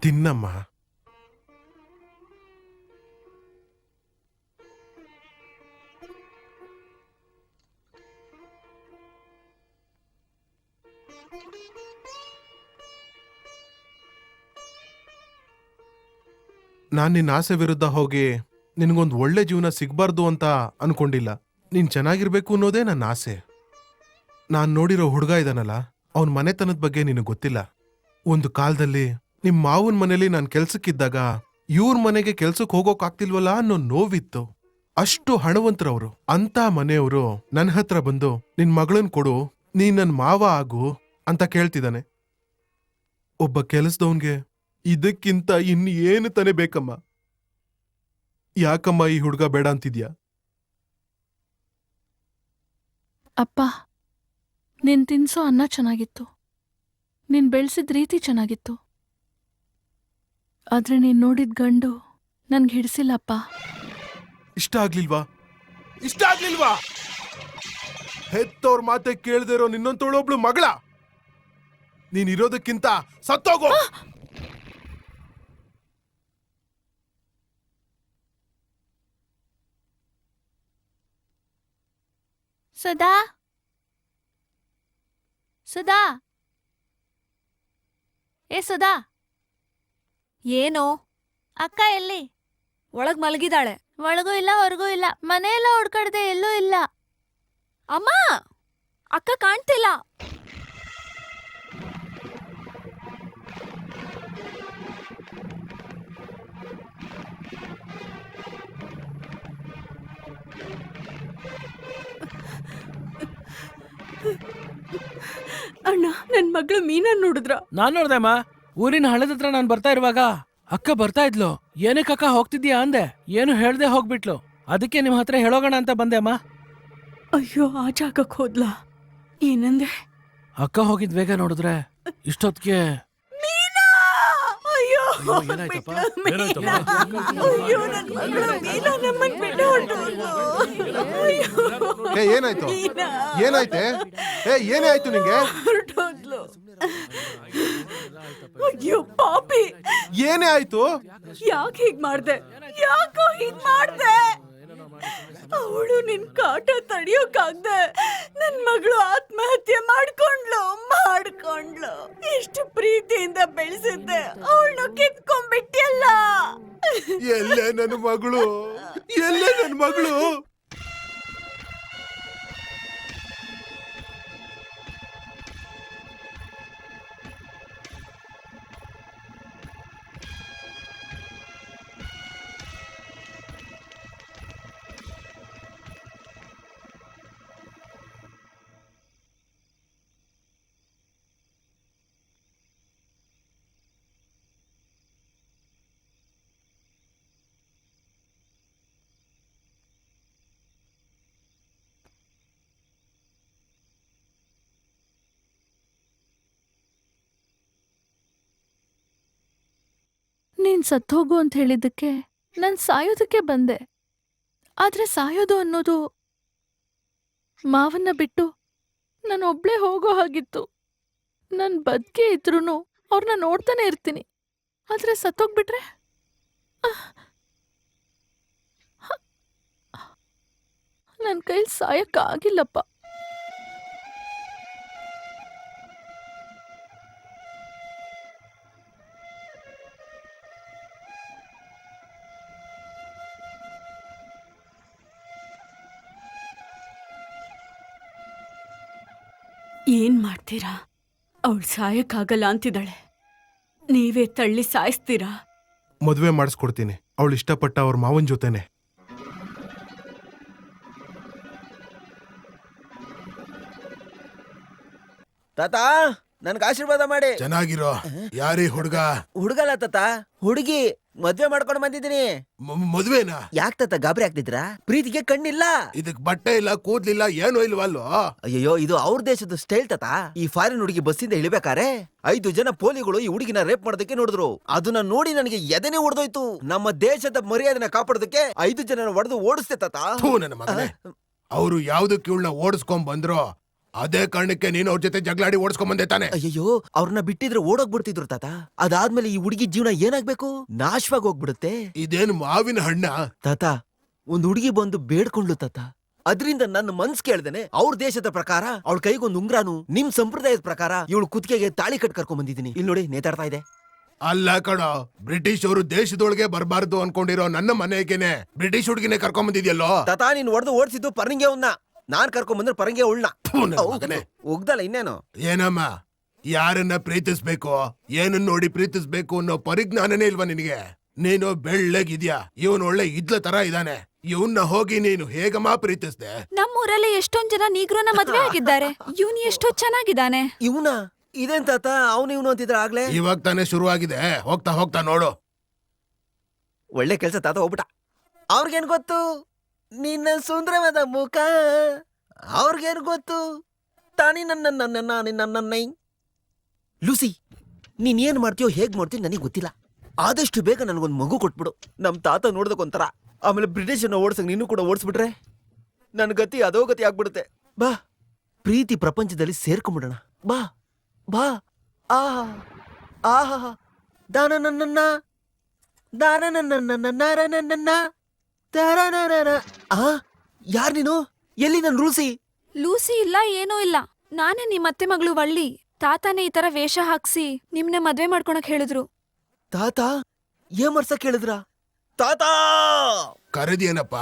ತಿನ್ನಮ್ಮ. ನಾನ್ ನಿನ್ನ ಆಸೆ ವಿರುದ್ಧ ಹೋಗಿ ನಿನಗೊಂದು ಒಳ್ಳೆ ಜೀವನ ಸಿಗ್ಬಾರ್ದು ಅಂತ ಅನ್ಕೊಂಡಿಲ್ಲ. ನೀನ್ ಚೆನ್ನಾಗಿರ್ಬೇಕು ಅನ್ನೋದೇ ನನ್ನ ಆಸೆ. ನಾನ್ ನೋಡಿರೋ ಹುಡುಗ ಇದಾನಲ್ಲ, ಅವನ್ ಮನೆತನದ ಬಗ್ಗೆ ನಿನಗೆ ಗೊತ್ತಿಲ್ಲ. ಒಂದು ಕಾಲದಲ್ಲಿ ನಿಮ್ ಮಾವನ್ ಮನೇಲಿ ನಾನ್ ಕೆಲ್ಸಕ್ಕಿದ್ದಾಗ ಇವ್ರ ಮನೆಗೆ ಕೆಲ್ಸಕ್ಕೆ ಹೋಗೋಕಾಗ್ತಿಲ್ವಲ್ಲ ಅನ್ನೋ ನೋವಿತ್ತು. ಅಷ್ಟು ಹಣವಂತರವ್ರು. ಅಂತ ಮನೆಯವರು ನನ್ನ ಹತ್ರ ಬಂದು ನಿನ್ ಮಗಳನ್ ಕೊಡು, ನೀನ್ ನನ್ ಮಾವ ಆಗು ಅಂತ ಕೇಳ್ತಿದ್ದಾನೆ. ಒಬ್ಬ ಕೆಲಸದವನ್ಗೆ ಇದಕ್ಕಿಂತ ಏನು ತಾನೇ ಬೇಕಮ್ಮ? ಯಾಕಮ್ಮ ಈ ಹುಡುಗ ಬೇಡ ಅಂತಿದ್ಯಾ? ಅಪ್ಪ, ನೀನ್ ತಿನ್ಸೋ ಅನ್ನ ಚೆನ್ನಾಗಿತ್ತು, ನೀನ್ ಬೆಳೆಸಿದ ರೀತಿ ಚೆನ್ನಾಗಿತ್ತು. ಆದ್ರೆ ನೀನ್ ನೋಡಿದ ಗಂಡು ನನ್ಗೆ ಹಿಡಿಸಿಲ್ಲಪ್ಪ. ಇಷ್ಟ ಆಗ್ಲಿಲ್ವಾ? ಇಷ್ಟ ಆಗ್ಲಿಲ್ವಾ? ಹೆತ್ತೋರ್ ಮಾತೆ ಕೇಳ್ದೇ ಇರೋ ನಿನ್ನಂತೊಳೊಬ್ಳು ಮಗಳ. ನೀನಿರೋದಕ್ಕಿಂತ ಸತ್ತೋಗೋ. ಸುಧಾ, ಸುಧಾ, ಏ ಸುಧಾ, ಏನೋ ಅಕ್ಕ ಎಲ್ಲಿ? ಒಳಗ್ ಮಲಗಿದಾಳೆ. ಒಳಗೂ ಇಲ್ಲ ಹೊರಗೂ ಇಲ್ಲ, ಮನೆಯೆಲ್ಲ ಹುಡ್ಕಡ್ದೆ ಎಲ್ಲೂ ಇಲ್ಲ. ಅಮ್ಮ, ಅಕ್ಕ ಕಾಣ್ತಿಲ್ಲ. ಅಣ್ಣ, ನನ್ ಮಗಳು ಮೀನಾ ನೋಡಿದ್ರ? ನಾನ್ ನೋಡ್ದಮ್ಮ, ಊರಿನ ಹಳ್ಳದ ಹತ್ರ ನಾನ್ ಬರ್ತಾ ಇರುವಾಗ ಅಕ್ಕ ಬರ್ತಾ ಇದ್ಲು. ಏನಕ್ಕೆ ಅಕ್ಕ ಹೋಗ್ತಿದ್ಯಾ ಅಂದೆ, ಏನು ಹೇಳ್ದೆ ಹೋಗ್ಬಿಟ್ಲು. ಅದಕ್ಕೆ ನಿಮ್ ಹತ್ರ ಹೇಳೋಗೋಣ ಅಂತ ಬಂದೆ ಅಮ್ಮ. ಅಯ್ಯೋ, ಆ ಜಾಗಕ್ಕೆ ಹೋದ್ಲಾ? ಏನಂದೆ? ಅಕ್ಕ ಹೋಗಿದ್ ಬೇಗ ನೋಡಿದ್ರೆ ಇಷ್ಟೊತ್ತಿಗೆ ಮೀನಾ! ಅಯ್ಯೋ, ಅಯ್ಯೋ, ಏನಾಯ್ತಪ್ಪ? ಮೀನಾ! ಅಯ್ಯೋ, ನನ್ ಮಗಳು ಮೀನಾ ನಮ್ಮನ್ ಬಿಟ್ಟು ಹೊರ್ಟೋದ್ಲು. ಅಯ್ಯೋ, ಏ ಏನಾಯ್ತು? ಮೀನಾ ಏನಾಯ್ತೆ? ಏನೇ ಆಯ್ತು ನಿಂಗೆ? ಹೊರ್ಟೋದ್ಲು. ಅಯ್ಯೋ ಪಾಪಿ, ಏನೇ ಆಯ್ತು? ಯಾಕೆ ಹೀಗ್ ಮಾಡ್ದೆ? ಯಾಕೋ ಹೀಗ್ ಮಾಡ್ದೆ? ಅವಳು ನಿನ್ ಕಾಟ ತಡಿಯೋಕಾಗ್ದೆ ನನ್ ಮಗಳು ಆತ್ಮಹತ್ಯೆ ಮಾಡ್ಕೊಂಡ್ಲು. ಎಷ್ಟು ಪ್ರೀತಿಯಿಂದ ಬೆಳೆಸಿದ್ದೆ, ಅವಳನ್ನ ಕಿತ್ಕೊಂಡ್ಬಿಟ್ಟಿಯಲ್ಲ. ಎಲ್ಲೇ ನನ್ನ ಮಗಳು? ಎಲ್ಲೇ ನನ್ನ ಮಗಳು? ನೀನ್ ಸತ್ತೋಗು ಅಂತ ಹೇಳಿದ್ದಕ್ಕೆ ನಾನ್ ಸಾಯೋದಕ್ಕೆ ಬಂದೆ. ಆದ್ರೆ ಸಾಯೋದು ಅನ್ನೋದು ಮಾವನ್ನ ಬಿಟ್ಟು ನಾನು ಒಬ್ಳೇ ಹೋಗೋ ಹಾಗಿತ್ತು. ನನ್ ಬದುಕೆ ಇದ್ರೂನು ಅವ್ರನ್ನ ನೋಡ್ತಾನೆ ಇರ್ತೀನಿ. ಆದ್ರೆ ಸತ್ತೋಗ್ಬಿಟ್ರೆ ನನ್ ಕೈಲಿ ಸಾಯಕ್ಕಾಗಿಲ್ಲಪ್ಪ. ಏನ್ ಮಾಡ್ತೀರಾ? ಅವಳು ಸಾಯಕ್ಕಾಗಲ್ಲ ಅಂತಿದ್ದಾಳೆ, ನೀವೇ ತಳ್ಳಿ ಸಾಯಿಸ್ತೀರಾ? ಮದುವೆ ಮಾಡಿಸ್ಕೊಡ್ತೀನಿ, ಅವಳು ಇಷ್ಟಪಟ್ಟ ಅವ್ರ ಮಾವನ್ ಜೊತೆನೆ. ತಾತ, ನನ್ಗೆ ಆಶೀರ್ವಾದ ಮಾಡಿ. ಚೆನ್ನಾಗಿರೋ. ಯಾರೀ ಹುಡ್ಗ? ಹುಡುಗಲ್ಲ ತಾತ, ಹುಡುಗಿ. ಮದ್ವೆ ಮಾಡ್ಕೊಂಡು ಬಂದಿದ್ದೀನಿ. ಮದ್ವೆನಾ? ಯಾಕ್ ತಾತ ಗಾಬರಿ ಆಗ್ತಿದ್ರಾ? ಪ್ರೀತಿಗೆ ಕಣ್ಣಿಲ್ಲ, ಇದಕ್ ಬಟ್ಟೆ ಇಲ್ಲ, ಕೂದ್ಲಿಲ್ಲ, ಏನು ಇಲ್ವಲ್ಲೋ? ಅಯ್ಯೋ, ಇದು ಅವ್ರ ದೇಶದ ಸ್ಟೈಲ್ ತಾತ. ಈ ಫಾರಿನ್ ಹುಡುಗಿ ಬಸ್ಸಿಂದ ಇಳಿಬೇಕಾರೆ 5 ಜನ ಪೋಲಿಗಳು ಈ ಹುಡುಗಿನ ರೇಪ್ ಮಾಡೋದಕ್ಕೆ ನೋಡಿದ್ರು. ಅದನ್ನ ನೋಡಿ ನನಗೆ ಎದೆನೆ ಹೊಡೆದೋಯ್ತು. ನಮ್ಮ ದೇಶದ ಮರ್ಯಾದೆನ ಕಾಪಾಡೋದಕ್ಕೆ 5 ಜನ ಹೊಡೆದು ಓಡಿಸ್ತೆ ತಾತ. ಥೂ ನನ್ನ ಮಗನೇ. ಅವ್ರು ಯಾವ್ದಕ್ಕೆ ಇವಳನ್ನ ಓಡಿಸ್ಕೊಂಡ್ ಬಂದ್ರೋ ಅದೇ ಕಾರಣಕ್ಕೆ ನೀನು ಅವ್ರ ಜೊತೆ ಜಗಳಾಡಿ ಓಡಿಸ್ಕೊಂಡ್ ಬಂದೆ ತಾನೆ. ಅಯ್ಯೋ, ಅವ್ರನ್ನ ಬಿಟ್ಟಿದ್ರೆ ಓಡೋಗ್ಬಿಡ್ತಿದ್ರು ತಾತ. ಅದಾದ್ಮೇಲೆ ಈ ಹುಡುಗಿ ಜೀವನ ಏನಾಗ್ಬೇಕು? ನಾಶವಾಗಿ ಹೋಗ್ಬಿಡುತ್ತೆ. ಇದೇನು ಮಾವಿನ ಹಣ್ಣ? ತಾತ, ಒಂದ್ ಹುಡುಗಿ ಬಂದು ಬೇಡ್ಕೊಂಡ್ಲು ತಾತ. ಅದ್ರಿಂದ ನನ್ನ ಮನ್ಸ್ ಕೇಳ್ದೇನೆ ಅವ್ರ ದೇಶದ ಪ್ರಕಾರ ಅವಳ ಕೈಗೊಂದು ಉಂಗ್ರಾನು, ನಿಮ್ ಸಂಪ್ರದಾಯದ ಪ್ರಕಾರ ಇವಳು ಕುತ್ತಿಗೆಗೆ ತಾಳಿ ಕಟ್ ಕರ್ಕೊಂಡ್ ಬಂದಿದ್ದೀನಿ. ಇಲ್ಲಿ ನೋಡಿ, ನೇತಾಡ್ತಾ ಇದೆ. ಅಲ್ಲ ಕಣೋ, ಬ್ರಿಟಿಷ್ ಅವರು ದೇಶದೊಳಗೆ ಬರಬಾರ್ದು ಅನ್ಕೊಂಡಿರೋ ನನ್ನ ಮನೆಗೇನೆ ಬ್ರಿಟಿಷ್ ಹುಡುಗಿನೇ ಕರ್ಕೊಂಡ್ ಬಂದಿದ್ಯಲ್ಲೋ. ತಾತ, ನೀನ್ ಹೊಡೆದು ಓಡಿಸಿದ್ದು ಪರಂಗೆ ಅವ್ನ, ನಾನ್ ಕರ್ಕೊಂಡ್ ಬಂದ್ರೆ ಪರಂಗೆ ಉಳ್ಳ. ಉಗ್ದಲ್ಲ ಇನ್ನೇನು? ಏನಮ್ಮ, ಯಾರನ್ನ ಪ್ರೀತಿಸ್ಬೇಕು, ಏನನ್ನ ನೋಡಿ ಪ್ರೀತಿಸ್ಬೇಕು ಅನ್ನೋ ಪರಿಜ್ಞಾನನೇ ಇಲ್ವಾ ನಿನಗೆ? ನೀನು ಬೆಳ್ಳಗಿದ್ಯಾ, ಇವನ್ ಒಳ್ಳೆ ಇದ್ಲ ತರ ಇದ್ದಾನೆ. ಇವನ್ನ ಹೋಗಿ ನೀನು ಹೇಗಮ್ಮ ಪ್ರೀತಿಸ್ದೆ? ನಮ್ಮೂರಲ್ಲಿ ಎಷ್ಟೊಂದ್ ಜನ ನೀಗ್ರೋನ ಮದ್ವೆ ಆಗಿದ್ದಾರೆ. ಇವ್ನು ಎಷ್ಟೋ ಚೆನ್ನಾಗಿದ್ದಾನೆ. ಇವನ ಇದೇನ್ ತಾತ, ಇವನು ಅಂತಿದ್ರ ಆಗ್ಲೇ? ಇವಾಗ ತಾನೇ ಶುರುವಾಗಿದೆ, ಹೋಗ್ತಾ ಹೋಗ್ತಾ ನೋಡು. ಒಳ್ಳೆ ಕೆಲ್ಸ ತಾತ, ಹೋಗ್ಬಿಟ್ಟ. ಅವ್ರಿಗೇನ್ ಗೊತ್ತು ನಿನ್ನ ಸುಂದರವಾದ ಮುಖ? ಅವ್ರಿಗೇನ್ ಗೊತ್ತು ತಾನೇ ನನ್ನ ಲೂಸಿ, ನೀನ್ ಏನ್ ಮಾಡ್ತೀಯೋ ಹೇಗ್ ಮಾಡ್ತೀಯೋ ನನಗೆ ಗೊತ್ತಿಲ್ಲ. ಆದಷ್ಟು ಬೇಗ ನನಗೊಂದು ಮಗು ಕೊಟ್ಬಿಡು. ನಮ್ ತಾತ ನೋಡ್ದಕ್ಕೊಂಥರ. ಆಮೇಲೆ ಬ್ರಿಟಿಷರ್ನ ಓಡ್ಸಂಗ್ ನೀನು ಕೂಡ ಓಡಿಸ್ಬಿಟ್ರೆ ನನ್ ಗತಿ ಅದೋ ಗತಿ ಆಗ್ಬಿಡುತ್ತೆ. ಬಾ, ಪ್ರೀತಿ ಪ್ರಪಂಚದಲ್ಲಿ ಸೇರ್ಕೊಂಡ್ಬಿಡೋಣ. ಬಾ ಬಾ. ಆಹಾ ಆಹಾ, ದಾನ ನನ್ನ ದಾನ ನನ್ನ ಆ, ಯಾರ್ ನೀನು? ಎಲ್ಲಿ ನನ್ ರೂಸಿ? ಲೂಸಿ ಇಲ್ಲ, ಏನೂ ಇಲ್ಲ. ನಾನೇ ನಿಮ್ ಅತ್ತೆ ಮಗಳು ವಳ್ಳಿ. ತಾತನೇ ಈ ತರ ವೇಷ ಹಾಕ್ಸಿ ನಿಮ್ನೆ ಮದ್ವೆ ಮಾಡ್ಕೊಳಕ್ ಹೇಳಿದ್ರು. ತಾತ ಏನ್ ಮಾಡ್ಸಕ್ ಹೇಳಿದ್ರ? ತಾತ ಕರೆದೇನಪ್ಪ?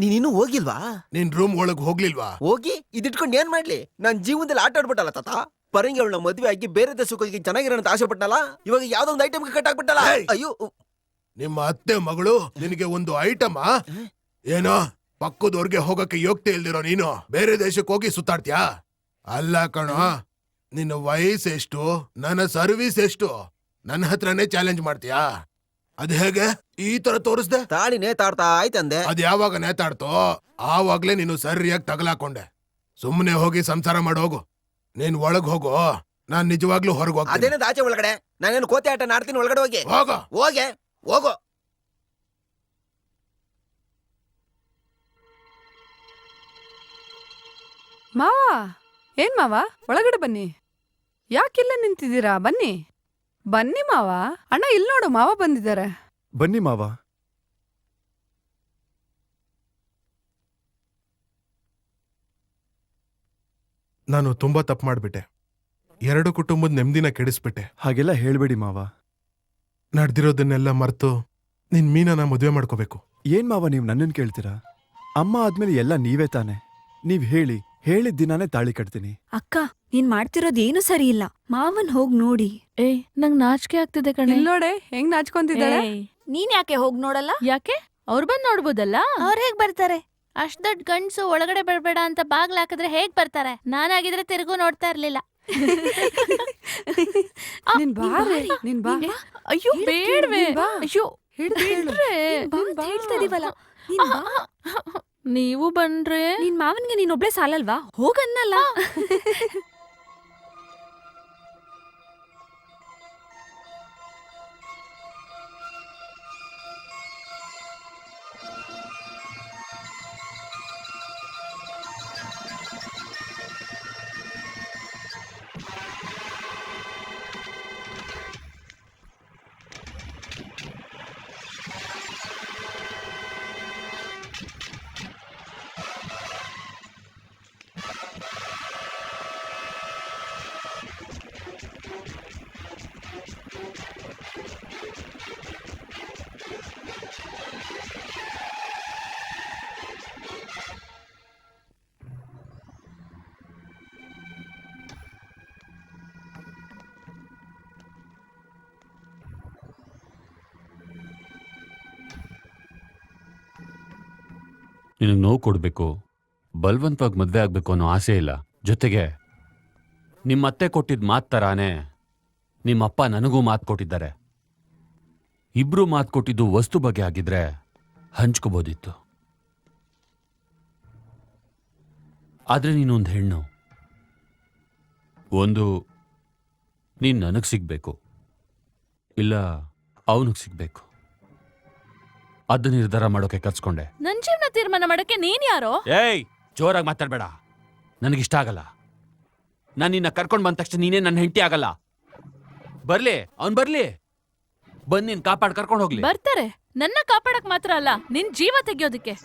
ನೀನಿನ್ನೂ ಹೋಗಿಲ್ವಾ? ನಿನ್ ರೂಮ್ ಒಳಗ್ ಹೋಗ್ಲಿಲ್ವಾ? ಹೋಗಿ ಇದಿಟ್ಕೊಂಡು ಏನ್ ಮಾಡ್ಲಿ? ನಾನ್ ಜೀವನದಲ್ಲಿ ಆಟ ಆಡ್ಬಿಟ್ಟಲ್ಲ ತಾತ. ಪರಂಗಿ ಅವಳನ್ನ ಮದ್ವೆ ಆಗಿ ಬೇರೆ ದೇಶಕ್ಕೆ ಹೋಗಿ ಚೆನ್ನಾಗಿರೋ ಅಂತ ಆಸೆ ಪಟ್ಟನಲ್ಲ, ಇವಾಗ ಯಾವ್ದೋ ಒಂದು ಐಟಮ್ಗೆ ಕಟ್ ಆಗ್ಬಿಟ್ಟಲ್ಲ. ಅಯ್ಯೋ, ನಿಮ್ಮ ಅತ್ತೆ ಮಗಳು ನಿನಗೆ ಒಂದು ಐಟಮ್ ಏನೋ ಪಕ್ಕದವ್ರಿಗೆ ಹೋಗಕ್ಕೆ ಯೋಗ್ಯತೆ ಇಲ್ದಿರೋ ನೀನು ಬೇರೆ ದೇಶಕ್ಕೆ ಹೋಗಿ ಸುತ್ತಾಡ್ತೀಯಾ? ಅಲ್ಲ ಕಣೋ, ನಿನ್ನ ವಯಸ್ಸೆಷ್ಟು, ನನ್ನ ಸರ್ವಿಸ್ ಎಷ್ಟು, ನನ್ನ ಹತ್ರನೇ ಚಾಲೆಂಜ್ ಮಾಡ್ತೀಯಾ? ಅದ್ ಹೇಗೆ ಈ ತರ ತೋರಿಸ್ದೆ? ತಾಳಿ ನೇತಾಡ್ತಾ ಆಯ್ತಂದೆ. ಅದ್ ಯಾವಾಗ ನೇತಾಡ್ತೋ ಆವಾಗ್ಲೇ ನೀನು ಸರಿಯಾಗಿ ತಗಲಾಕೊಂಡೆ. ಸುಮ್ಮನೆ ಹೋಗಿ ಸಂಸಾರ ಮಾಡೋಗು. ನೀನ್ ಒಳಗ್ ಹೋಗು, ನಾನ್ ನಿಜವಾಗ್ಲೂ ಹೊರಗೆ ಹೋಗ್ತೀನಿ. ಅದೇನದ ಆಚೆ ಒಳಗಡೆ? ನಾನೇನು ಕೋತೆ ಆಟ ನಾಡ್ತೀನಿ. ಒಳಗಡೆ ಹೋಗಿ ಹೋಗೋ. ಹೋಗೆ ಹೋಗೋ. ಮಾವ, ಏನ್ ಮಾವ, ಒಳಗಡೆ ಬನ್ನಿ. ಯಾಕಿಲ್ಲ ನಿಂತಿದ್ದೀರಾ? ಬನ್ನಿ ಬನ್ನಿ ಮಾವ. ಅಣ್ಣ, ಇಲ್ಲಿ ನೋಡು, ಮಾವ ಬಂದಿದ್ದಾರೆ. ಬನ್ನಿ ಮಾವ. ನಾನು ತುಂಬಾ ತಪ್ಪು ಮಾಡ್ಬಿಟ್ಟೆ. ಎರಡು ಕುಟುಂಬದ ನೆಮ್ಮದಿನ ಕೆಡಿಸ್ಬಿಟ್ಟೆ. ಹಾಗೆಲ್ಲ ಹೇಳ್ಬೇಡಿ ಮಾವ. ನಡೆದಿರೋದನ್ನೆಲ್ಲ ಮರ್ತು ನಿನ್ ಮೀನನ ಮದುವೆ ಮಾಡ್ಕೋಬೇಕು. ಏನ್ ಮಾವ ನೀವ್ ನನ್ನನ್ ಕೇಳ್ತೀರಾ? ಅಮ್ಮ ಆದ್ಮೇಲೆ ಎಲ್ಲ ನೀವೇ ತಾನೆ. ನೀವ್ ಹೇಳಿದ ದಿನಾನೇ ತಾಳಿ ಕಟ್ತೀನಿ. ಅಕ್ಕ, ನೀನ್ ಮಾಡ್ತಿರೋದೇನು ಸರಿ ಇಲ್ಲ. ಮಾವನ್ ಹೋಗ್ ನೋಡಿ. ಏಯ್, ನಂಗ್ ನಾಚಿಕೆ ಆಗ್ತಿದೆ ಕಣೆ. ಇಲ್ಲಿ ನೋಡೆ ಹೆಂಗ್ ನಾಚ್ಕೊಂತಿದ್ದಾಳೆ. ಏಯ್, ನೀನ್ ಯಾಕೆ ಹೋಗ್ ನೋಡಲ್ಲ? ಯಾಕೆ? ಅವ್ರು ಬಂದ್ ನೋಡ್ಬೋದಲ್ಲ. ಅವ್ರ ಹೇಗ್ ಬರ್ತಾರೆ? ಅಷ್ಟ್ ದೊಡ್ಡ ಗಂಡ್ಸು ಒಳಗಡೆ ಬರ್ಬೇಡ ಅಂತ ಬಾಗ್ಲ ಹಾಕಿದ್ರೆ ಹೇಗ್ ಬರ್ತಾರೆ? ನಾನಾಗಿದ್ರೆ ತಿರುಗು ನೋಡ್ತಾ ಇರ್ಲಿಲ್ಲ. ನೀನ್ ಬಾರೆ, ನೀನ್ ಬಾ. ಅಯ್ಯೋ, ಬೇಡ್ವೆ. ನೀನ್ ಬಾ. ಅಯ್ಯೋ, ಹಿಡ್ದು ಹೇಳು. ಬಾ ಅಂತ ಹೇಳ್ತಾ ಇದೀವಲ್ಲ. ನೀನ್ ಬಾ. ನೀವು ಬಂದ್ರೆ ನಿನ್ ಮಾವನ್ಗೆ ನೀನೊಬ್ಳೆ ಸಾಲಲ್ವಾ? ಹೋಗನ್ನಲ್ಲ. ನಿನಗೆ ನೋವು ಕೊಡಬೇಕು, ಬಲವಂತವಾಗಿ ಮದುವೆ ಆಗಬೇಕು ಅನ್ನೋ ಆಸೆ ಇಲ್ಲ. ಜೊತೆಗೆ ನಿಮ್ಮತ್ತೆ ಕೊಟ್ಟಿದ್ದ ಮಾತು ಥರಾನೇ ನಿಮ್ಮಪ್ಪ ನನಗೂ ಮಾತು ಕೊಟ್ಟಿದ್ದಾರೆ. ಇಬ್ರು ಮಾತು ಕೊಟ್ಟಿದ್ದು ವಸ್ತು ಬಗ್ಗೆ ಆಗಿದ್ರೆ ಹಂಚ್ಕೋಬೋದಿತ್ತು. ಆದರೆ ನೀನೊಂದು ಹೆಣ್ಣು. ಒಂದು, ನೀನು ನನಗೆ ಸಿಗಬೇಕು, ಇಲ್ಲ ಅವನಿಗೆ ಸಿಗಬೇಕು. ಅದು ನಿರ್ಧಾರ ಮಾಡೋಕೆ ಕರ್ಸ್ಕೊಂಡೆ. ನನ್ ಜೀವನ ತೀರ್ಮಾನ ಮಾಡಕ್ಕೆ ನೀನ್ ಯಾರೋ? ಏಯ್, ಜೋರಾಗಿ ಮಾತಾಡ್ಬೇಡ, ನನಗಿಷ್ಟ ಆಗಲ್ಲ. ನಾನು ನಿನ್ನ ಕರ್ಕೊಂಡು ಬಂದ ತಕ್ಷಣ ನೀನೇ ನನ್ನ ಹೆಂಡತಿ ಆಗಲ್ಲ. ಬರ್ಲಿ, ಅವ್ನು ಬರ್ಲಿ, ಬಂದು ನೀನ್ ಕಾಪಾಡ್ ಕರ್ಕೊಂಡು ಹೋಗ್ಲಿ. ಬರ್ತಾರೆ, ನನ್ನ ಕಾಪಾಡಕ್ ಮಾತ್ರ ಅಲ್ಲ, ನಿನ್ ಜೀವ ತೆಗಿಯೋದಕ್ಕೆ.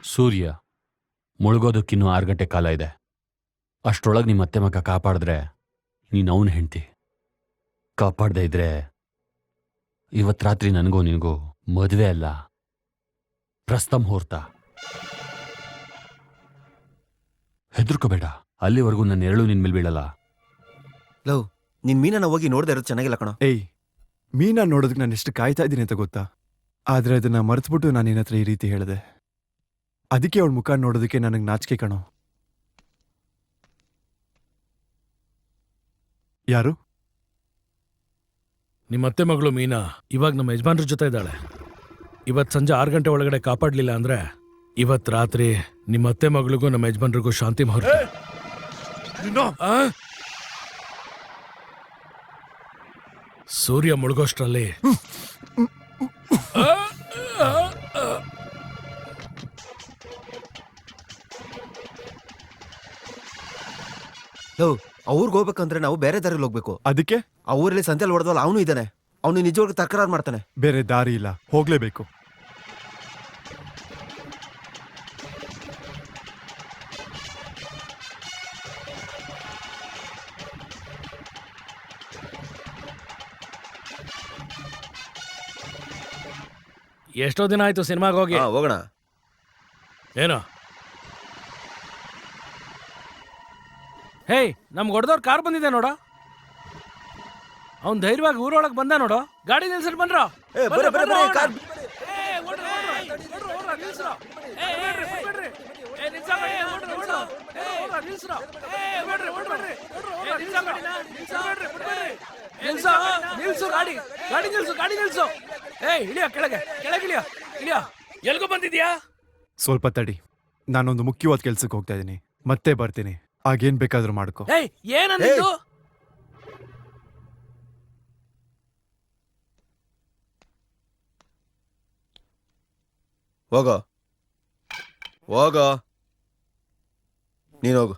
ಸೂರ್ಯ ಮುಳುಗೋದಕ್ಕಿನ್ನೂ 6 ಗಂಟೆ ಕಾಲ ಇದೆ. ಅಷ್ಟರೊಳಗೆ ನಿಮ್ಮ ಅತ್ತೆ ಮಗ ಕಾಪಾಡಿದ್ರೆ ನೀನು ಅವನು ಹೆಂಡ್ತಿ. ಕಾಪಾಡದೇ ಇದ್ರೆ ಇವತ್ತು ರಾತ್ರಿ ನನಗೂ ನಿನಗೂ ಮದುವೆ ಅಲ್ಲ, ಪ್ರಸ್ತಮುಹೂರ್ತ. ಹೆದರ್ಕೋಬೇಡ, ಅಲ್ಲಿವರೆಗೂ ನನ್ನ ಎರಳು ನಿನ್ ಮೇಲೆ ಬೀಳಲ್ಲ. ಲವ್, ನಿನ್ ಮೀನನ್ನ ಹೋಗಿ ನೋಡ್ದೆ ಇರೋದು ಚೆನ್ನಾಗಿಲ್ಲ ಕಣೋ. ಏಯ್, ಮೀನಾ ನೋಡೋದಕ್ಕೆ ನಾನು ಎಷ್ಟು ಕಾಯ್ತಾ ಇದ್ದೀನಿ ಅಂತ ಗೊತ್ತಾ? ಆದ್ರೆ ಅದನ್ನ ಮರೆತ್ಬಿಟ್ಟು ನಾನು ನಿನ್ನ ಹತ್ರ ಈ ರೀತಿ ಹೇಳಿದೆ. ಅದಕ್ಕೆ ಅವಳ ಮುಖ ನೋಡೋದಕ್ಕೆ ನನಗೆ ನಾಚಿಕೆ ಕಣೋ. ಯಾರು? ನಿಮ್ಮ ಅತ್ತೆ ಮಗಳು ಮೀನಾ ಇವಾಗ ನಮ್ಮ ಯಜಮಾನ್ರ ಜೊತೆ ಇದ್ದಾಳೆ. ಇವತ್ತು ಸಂಜೆ 6 ಗಂಟೆ ಒಳಗಡೆ ಕಾಪಾಡಲಿಲ್ಲ ಅಂದ್ರೆ ಇವತ್ತು ರಾತ್ರಿ ನಿಮ್ಮ ಅತ್ತೆ ಮಗಳಿಗೂ ನಮ್ಮ ಯಜಮಾನ್ರಿಗೂ ಶಾಂತಿ ಮುಹೂರ್ತ. ಆ? ಸೂರ್ಯ ಮುಳುಗೋಷ್ಟ್ರಲ್ಲಿ ಅವ್ರಿಗೆ ಹೋಗ್ಬೇಕಂದ್ರೆ ನಾವು ಬೇರೆ ದಾರಿಲಿ ಹೋಗ್ಬೇಕು. ಅದಕ್ಕೆ ಆ ಊರಲ್ಲಿ ಸಂತೆಯಲ್ಲಿ ಹೊಡೆದವಲ್ಲ ಅವನು ಇದ್ದಾನೆ. ಅವನು ನಿಜವಾಗ್ಲೂ ತಕರಾರು ಮಾಡ್ತಾನೆ. ಬೇರೆ ದಾರಿ ಇಲ್ಲ, ಹೋಗ್ಲೇಬೇಕು. ಎಷ್ಟೋ ದಿನ ಆಯ್ತು ಸಿನಿಮಾಗೆ ಹೋಗಿ. ಹೋಗೋಣ. ಏನೋ ಹೇಯ್, ನಮ್ಗೆ ಹೊಡೆದವ್ರ ಕಾರ್ ಬಂದಿದೆ ನೋಡೋ. ಅವ್ನು ಧೈರ್ಯವಾಗಿ ಊರೊಳಗೆ ಬಂದ ನೋಡೋ. ಗಾಡಿ ನಿಲ್ಸಿಟ್ಟು ಬಂದ್ರ. ಎಲ್ಗೂ ಬಂದಿದ್ಯಾ? ಸ್ವಲ್ಪ ತಡಿ, ನಾನೊಂದು ಮುಖ್ಯವಾದ ಕೆಲ್ಸಕ್ಕೆ ಹೋಗ್ತಾ ಇದ್ದೀನಿ, ಮತ್ತೆ ಬರ್ತೀನಿ. ಆಗೇನ್ ಬೇಕಾದ್ರೂ ಮಾಡ್ಕೋ. ಏನಂದಿದ್ದು? ಹೋಗೋ ಹೋಗೋ, ನೀನು ಹೋಗು.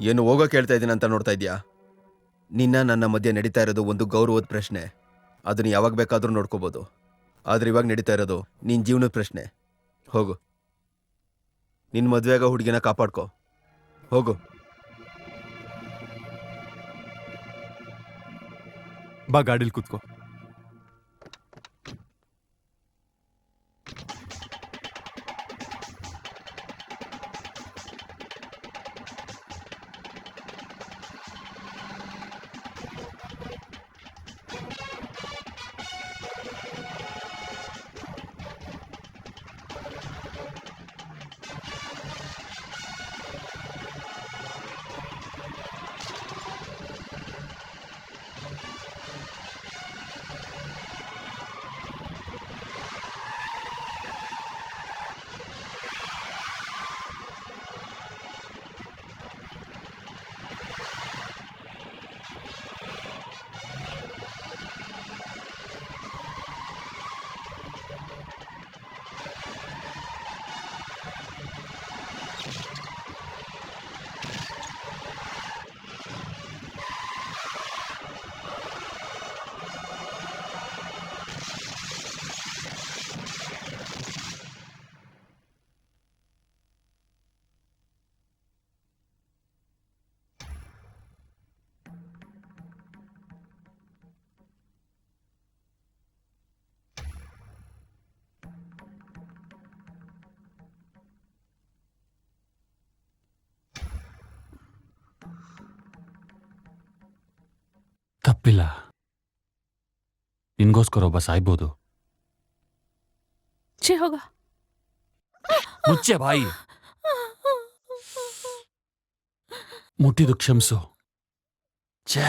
ಏನು ಹೋಗೋ ಕೇಳ್ತಾ ಇದ್ದೀನಿ ಅಂತ ನೋಡ್ತಾ ಇದೀಯಾ? ನಿನ್ನ ನನ್ನ ಮಧ್ಯೆ ನಡೀತಾ ಇರೋದು ಒಂದು ಗೌರವದ ಪ್ರಶ್ನೆ. ಅದನ್ನು ಯಾವಾಗ ಬೇಕಾದ್ರೂ ನೋಡ್ಕೋಬೋದು. ಆದ್ರೆ ಇವಾಗ ನಡೀತಾ ಇರೋದು ನಿನ್ನ ಜೀವನದ ಪ್ರಶ್ನೆ. ಹೋಗು, ನಿನ್ನ ಮದುವೆಗ ಹುಡುಗಿನ ಕಾಪಾಡ್ಕೋ. ಹೋಗು. ಬಾ, ಗಾಡಿಲಿ ಕೂತ್ಕೋ. ತಪ್ಪಿಲ್ಲ, ನಿನ್ಗೋಸ್ಕರ ಒಬ್ಬ ಸಾಯ್ಬೋದು. ಛೇ, ಹೋಗ. ಮುಚ್ಚೆ ಬಾಯಿ. ಮುಟ್ಟಿದು ಕ್ಷಮಿಸು. ಛೇ,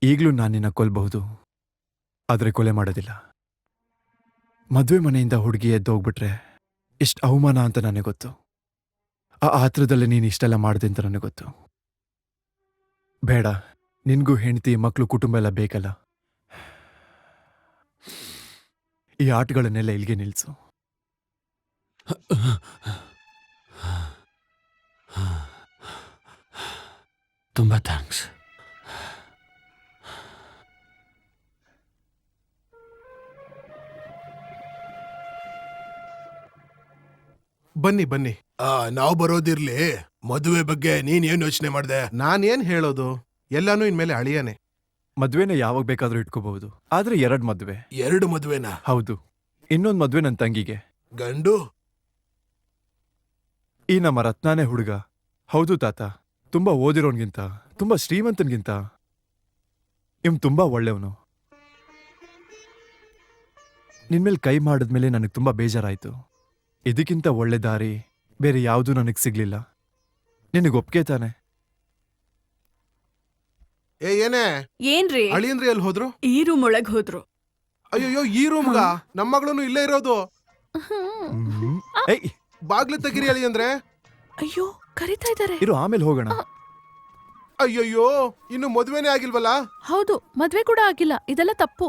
ಈಗ್ಲೂ ನಾನು ನಿನ್ನ ಕೊಲ್ಬಹುದು, ಆದ್ರೆ ಕೊಲೆ ಮಾಡೋದಿಲ್ಲ. ಮದುವೆ ಮನೆಯಿಂದ ಹುಡುಗಿ ಎದ್ದೋಗ್ಬಿಟ್ರೆ ಎಷ್ಟು ಅವಮಾನ ಅಂತ ನನಗೆ ಗೊತ್ತು. ಆ ಆತ್ರದಲ್ಲಿ ನೀನು ಇಷ್ಟೆಲ್ಲ ಮಾಡಿದೆ ಅಂತ ನನಗೆ ಗೊತ್ತು. ಬೇಡ, ನಿನ್ಗೂ ಹೆಂಡತಿ, ಮಕ್ಕಳು, ಕುಟುಂಬ ಎಲ್ಲ ಬೇಕಲ್ಲ. ಈ ಆಟಗಳನ್ನೆಲ್ಲ ಇಲ್ಲಿಗೆ ನಿಲ್ಸು. ತುಂಬಾ ಥ್ಯಾಂಕ್ಸ್. ಬನ್ನಿ ಬನ್ನಿ. ನಾವ್ ಬರೋದಿರ್ಲಿ, ಮದುವೆ ಬಗ್ಗೆ ನೀನ್ ಏನ್ ಯೋಚನೆ ಮಾಡ್ದೆ? ನಾನೇನ್ ಹೇಳೋದು, ಎಲ್ಲಾನು ಇನ್ಮೇಲೆ ಅಳಿಯಾನೆ. ಮದ್ವೆನ ಯಾವಾಗ ಬೇಕಾದ್ರೂ ಇಟ್ಕೋಬಹುದು, ಆದ್ರೆ 2 ಮದ್ವೆ. 2 ಮದ್ವೆನಾ? ಹೌದು. ಇನ್ನೊಂದ್ ಮದ್ವೆ ನನ್ನ ತಂಗಿಗೆ. ಗಂಡು? ಈ ನಮ್ಮ ರತ್ನಾನೇ ಹುಡುಗ. ಹೌದು ತಾತ, ತುಂಬಾ ಓದಿರೋನ್ಗಿಂತ, ತುಂಬಾ ಶ್ರೀಮಂತನ್ಗಿಂತ ಇವ್ ತುಂಬಾ ಒಳ್ಳೆಯವನು. ನಿನ್ಮೇಲೆ ಕೈ ಮಾಡಿದ್ಮೇಲೆ ನನಗೆ ತುಂಬಾ ಬೇಜಾರಾಯ್ತು. ಇದಕ್ಕಿಂತ ಒಳ್ಳೆ ದಾರಿ ಬೇರೆ ಯಾವುದೂ ನನಗೆ ಸಿಗ್ಲಿಲ್ಲ. ನಿನಗೆ ಒಪ್ಗೆ ತಾನೆ? ಏನೇ ಏನ್ರಿ? ಅಳಿಯಂದ್ರಿ ಎಲ್ಲಿ ಹೋದ್ರು? ಈ ರೂಮ್ ಒಳಗ್ ಹೋದ್ರು. ಅಯ್ಯೋ, ಈ ರೂಮ್ಗ ನಮ್ಮ ಮಗಳೂ ಇಲ್ಲೇ ಇರೋದು. ಏಯ್, ಬಾಗ್ಲು ತೆಗಿರಿ ಅಳಿಯಂದ್ರೆ. ಅಯ್ಯೋ, ಕರಿತಾ ಇದ್ದಾರೆ. ಇರು, ಆಮೇಲೆ ಹೋಗೋಣ. ಅಯ್ಯಯ್ಯೋ, ಇನ್ನು ಮದುವೆನೇ ಆಗಿಲ್ವಲ್ಲ? ಹೌದು, ಮದ್ವೆ ಕೂಡ ಆಗಿಲ್ಲ. ಇದೆಲ್ಲ ತಪ್ಪು.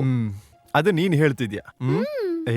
ಅದು ನೀನ್ ಹೇಳ್ತಿದ್ಯಾ. ಏ